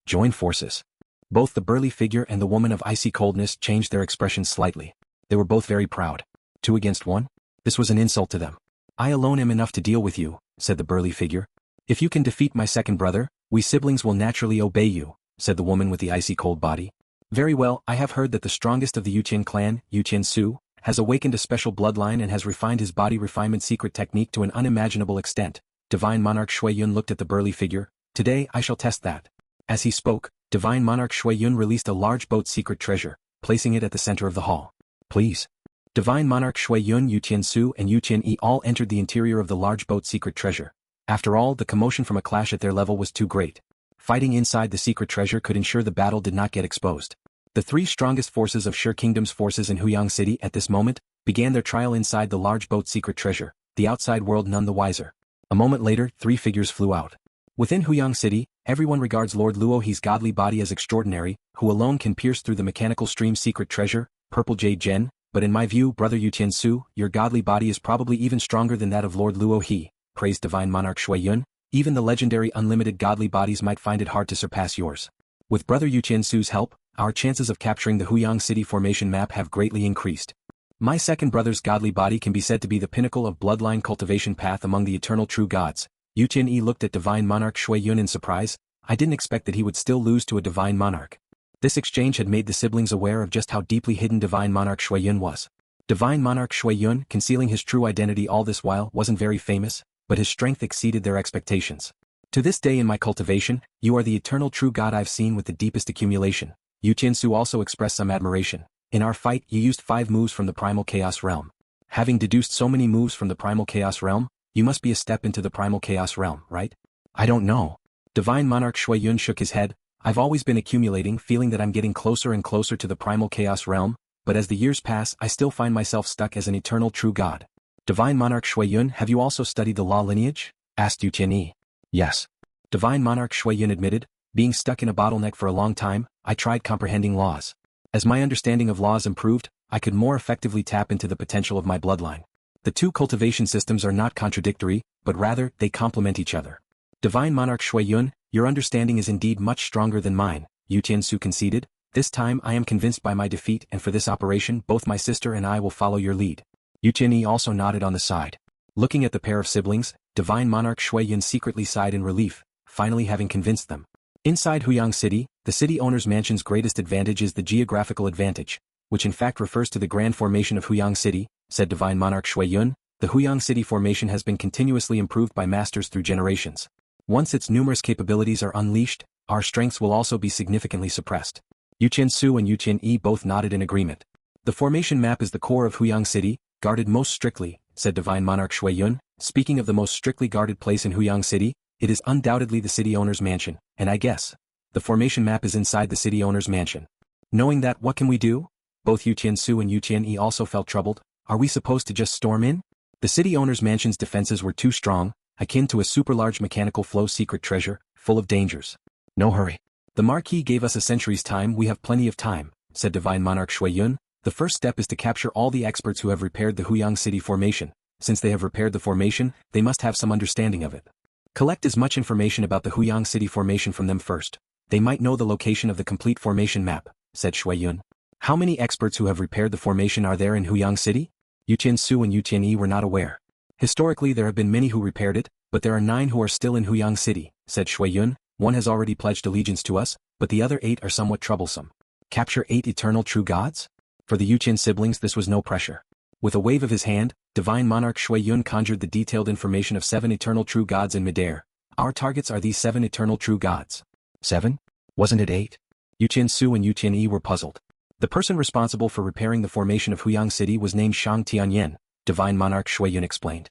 Join forces. Both the burly figure and the woman of icy coldness changed their expressions slightly. They were both very proud. 2 against 1? This was an insult to them. I alone am enough to deal with you, said the burly figure. If you can defeat my second brother, we siblings will naturally obey you, said the woman with the icy cold body. Very well, I have heard that the strongest of the Yutian clan, Yutian Su, has awakened a special bloodline and has refined his body refinement secret technique to an unimaginable extent. Divine Monarch Shui Yun looked at the burly figure. Today I shall test that. As he spoke, Divine Monarch Shui Yun released a large boat's secret treasure, placing it at the center of the hall. Please. Divine Monarch Shui Yun, Yutian Su and Yutian Yi all entered the interior of the large boat's secret treasure. After all, the commotion from a clash at their level was too great. Fighting inside the secret treasure could ensure the battle did not get exposed. The 3 strongest forces of Shi Kingdom's forces in Huyang City at this moment began their trial inside the large boat's secret treasure, the outside world none the wiser. A moment later, 3 figures flew out. Within Huyang City, everyone regards Lord Luo He's godly body as extraordinary, who alone can pierce through the mechanical stream secret treasure, Purple Jade Gen, but in my view, Brother Yutian Su, your godly body is probably even stronger than that of Lord Luo He, praised Divine Monarch Shui Yun. Even the legendary unlimited godly bodies might find it hard to surpass yours. With Brother Yutian Su's help, our chances of capturing the Huyang City formation map have greatly increased. My second brother's godly body can be said to be the pinnacle of bloodline cultivation path among the eternal true gods. Yutian Yi looked at Divine Monarch Shui Yun in surprise. I didn't expect that he would still lose to a Divine Monarch. This exchange had made the siblings aware of just how deeply hidden Divine Monarch Shui Yun was. Divine Monarch Shui Yun, concealing his true identity all this while, wasn't very famous, but his strength exceeded their expectations. To this day in my cultivation, you are the eternal true god I've seen with the deepest accumulation. Yutian Su also expressed some admiration. In our fight, you used 5 moves from the Primal Chaos Realm. Having deduced so many moves from the Primal Chaos Realm, you must be a step into the Primal Chaos Realm, right? I don't know. Divine Monarch Shui Yun shook his head. I've always been accumulating, feeling that I'm getting closer and closer to the Primal Chaos Realm, but as the years pass I still find myself stuck as an eternal true god. Divine Monarch Shui Yun, have you also studied the law lineage? Asked Yutian Yi. Yes. Divine Monarch Shui Yun admitted. Being stuck in a bottleneck for a long time, I tried comprehending laws. As my understanding of laws improved, I could more effectively tap into the potential of my bloodline. The 2 cultivation systems are not contradictory, but rather, they complement each other. Divine Monarch Shui Yun, your understanding is indeed much stronger than mine, Yutian Su conceded. This time I am convinced by my defeat, and for this operation both my sister and I will follow your lead. Yutian Yi also nodded on the side. Looking at the pair of siblings, Divine Monarch Shui Yun secretly sighed in relief, finally having convinced them. Inside Huyang City, the city owner's mansion's greatest advantage is the geographical advantage, which in fact refers to the grand formation of Huyang City, said Divine Monarch Shui Yun. The Huyang City formation has been continuously improved by masters through generations. Once its numerous capabilities are unleashed, our strengths will also be significantly suppressed. Yutian Su and Yutian Yi both nodded in agreement. The formation map is the core of Huyang City, guarded most strictly, said Divine Monarch Shui Yun. Speaking of the most strictly guarded place in Huyang City, It is undoubtedly the city owner's mansion, and I guess the formation map is inside the city owner's mansion. Knowing that, what can we do? Both Yu Tiansu and Yu Tianyi also felt troubled. Are we supposed to just storm in? The city owner's mansion's defenses were too strong, akin to a super-large mechanical flow secret treasure, full of dangers. No hurry. The Marquis gave us a century's time. We have plenty of time, said Divine Monarch Shui Yun. The first step is to capture all the experts who have repaired the Huyang City formation. Since they have repaired the formation, they must have some understanding of it. Collect as much information about the Huyang City formation from them first. They might know the location of the complete formation map, said Shui Yun. How many experts who have repaired the formation are there in Huyang City? Yu Tiansu and Yu Tianyi were not aware. Historically there have been many who repaired it, but there are 9 who are still in Huyang City, said Shui Yun. One has already pledged allegiance to us, but the other 8 are somewhat troublesome. Capture 8 eternal true gods? For the Yuqian siblings this was no pressure. With a wave of his hand, Divine Monarch Shui Yun conjured the detailed information of 7 eternal true gods in midair. Our targets are these 7 eternal true gods. 7? Wasn't it 8? Yu Tiansu and Yu Tianyi were puzzled. The person responsible for repairing the formation of Huyang City was named Shang Tianyan, Divine Monarch Shui Yun explained.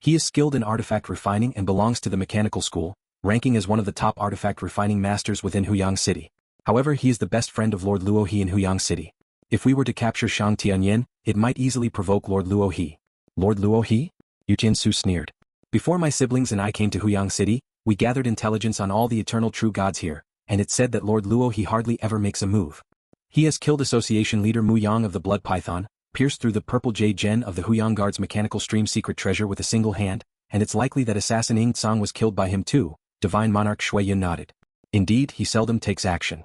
He is skilled in artifact refining and belongs to the mechanical school, ranking as one of the top artifact refining masters within Huyang City. However, he is the best friend of Lord Luo He in Huyang City. If we were to capture Shang Tianyan, it might easily provoke Lord Luo He. Lord Luo He? Yu Tiansu sneered. Before my siblings and I came to Huyang City, we gathered intelligence on all the eternal true gods here, and it said that Lord Luo He hardly ever makes a move. He has killed Association Leader Mu Yang of the Blood Python, pierced through the purple jade gem of the Huyang Guard's mechanical stream secret treasure with a single hand, and it's likely that assassin Ying Tsang was killed by him too. Divine Monarch Shui Yun nodded. Indeed, he seldom takes action.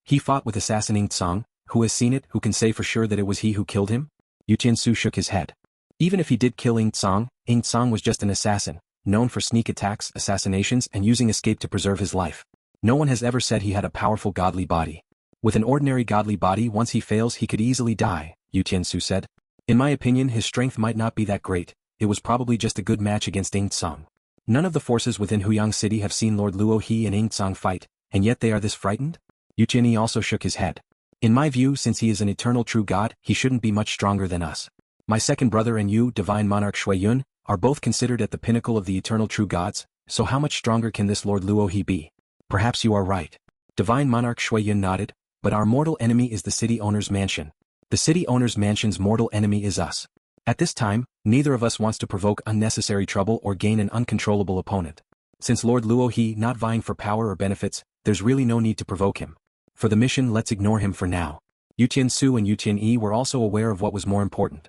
He fought with assassin Ying Tsang. Who has seen it? Who can say for sure that it was he who killed him? Yu Tiansu shook his head. Even if he did kill Ying Tsang was just an assassin, known for sneak attacks, assassinations, and using escape to preserve his life. No one has ever said he had a powerful godly body. With an ordinary godly body, once he fails he could easily die, Yu Tiansu said. In my opinion his strength might not be that great. It was probably just a good match against Ying Tsang. None of the forces within Huyang City have seen Lord Luo He and Ying Tsang fight, and yet they are this frightened? Yu Tianyi also shook his head. In my view, since he is an eternal true god, he shouldn't be much stronger than us. My second brother and you, Divine Monarch Shui Yun, are both considered at the pinnacle of the eternal true gods, so how much stronger can this Lord Luo He be? Perhaps you are right. Divine Monarch Shui Yun nodded, but our mortal enemy is the city owner's mansion. The city owner's mansion's mortal enemy is us. At this time, neither of us wants to provoke unnecessary trouble or gain an uncontrollable opponent. Since Lord Luo He not vying for power or benefits, there's really no need to provoke him. For the mission, let's ignore him for now. Yu Tiansu and Yu Tianyi were also aware of what was more important.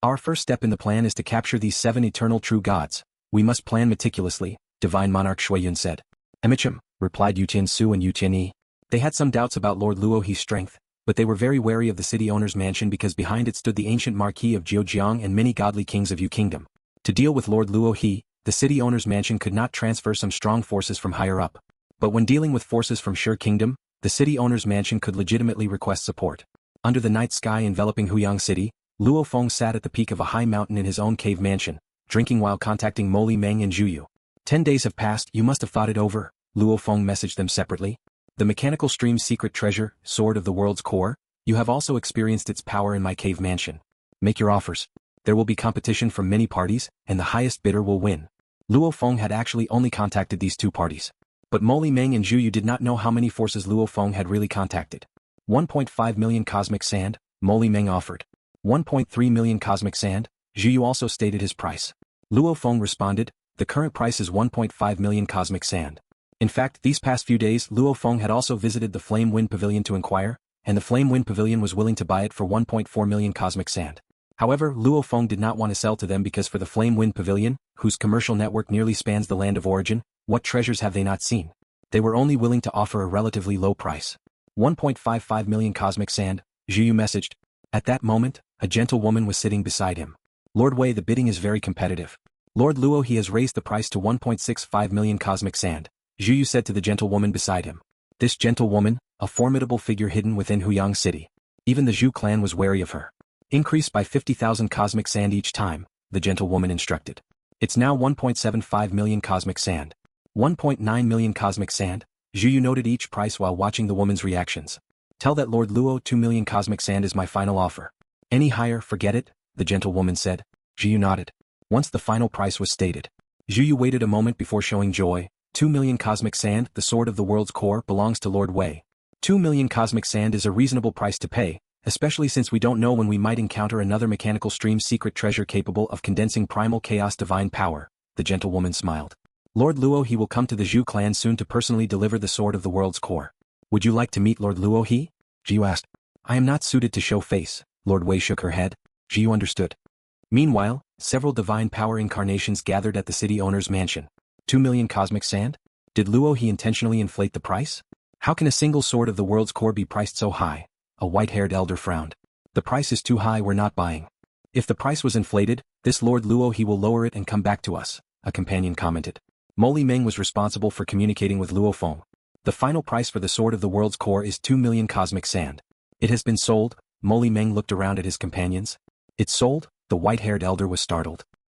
Our first step in the plan is to capture these 7 eternal true gods. We must plan meticulously, Divine Monarch Shui Yun said. Emichim, replied Yu Tiansu and Yu Tianyi. They had some doubts about Lord Luo He's strength, but they were very wary of the city owner's mansion because behind it stood the ancient Marquis of Jiujiang and many godly kings of Yu Kingdom. To deal with Lord Luo He, the city owner's mansion could not transfer some strong forces from higher up. But when dealing with forces from Shi Kingdom, the city owner's mansion could legitimately request support. Under the night sky enveloping Huyang City, Luo Feng sat at the peak of a high mountain in his own cave mansion, drinking while contacting Mo Li Meng and Zhu Yu. 10 days have passed, you must have thought it over, Luo Feng messaged them separately. The mechanical stream's secret treasure, Sword of the World's Core, you have also experienced its power in my cave mansion. Make your offers. There will be competition from many parties, and the highest bidder will win. Luo Feng had actually only contacted these 2 parties. But Mo Li Meng and Zhu Yu did not know how many forces Luo Feng had really contacted. 1.5 million cosmic sand, Mo Li Meng offered. 1.3 million cosmic sand, Zhu Yu also stated his price. Luo Feng responded, the current price is 1.5 million cosmic sand. In fact, these past few days Luo Feng had also visited the Flame Wind Pavilion to inquire, and the Flame Wind Pavilion was willing to buy it for 1.4 million cosmic sand. However, Luo Feng did not want to sell to them because for the Flame Wind Pavilion, whose commercial network nearly spans the land of origin, what treasures have they not seen? They were only willing to offer a relatively low price. 1.55 million cosmic sand, Zhu Yu messaged. At that moment, a gentle woman was sitting beside him. Lord Wei, the bidding is very competitive. Lord Luo He has raised the price to 1.65 million cosmic sand, Zhu Yu said to the gentle woman beside him. This gentle woman, a formidable figure hidden within Huyang City. Even the Zhu clan was wary of her. Increase by 50,000 cosmic sand each time, the gentle woman instructed. It's now 1.75 million cosmic sand. 1.9 million cosmic sand, Zhu Yu noted each price while watching the woman's reactions. Tell that Lord Luo 2 million cosmic sand is my final offer. Any higher, forget it, the gentle woman said. Zhu Yu nodded. Once the final price was stated, Zhu Yu waited a moment before showing joy. 2 million cosmic sand, the sword of the world's core, belongs to Lord Wei. 2 million cosmic sand is a reasonable price to pay, especially since we don't know when we might encounter another mechanical stream secret treasure capable of condensing primal chaos divine power, the gentlewoman smiled. Lord Luo He will come to the Zhu clan soon to personally deliver the sword of the world's core. Would you like to meet Lord Luo He? Jiu asked. I am not suited to show face, Lord Wei shook her head. Jiu understood. Meanwhile, several divine power incarnations gathered at the city owner's mansion. 2 million cosmic sand? Did Luo He intentionally inflate the price? How can a single sword of the world's core be priced so high? A white-haired elder frowned. The price is too high, we're not buying. If the price was inflated, this Lord Luo He will lower it and come back to us, a companion commented. Mo Meng was responsible for communicating with Luo Feng. The final price for the sword of the world's core is 2 million cosmic sand. It has been sold. Mo Meng looked around at his companions. It's sold? The white-haired elder was startled.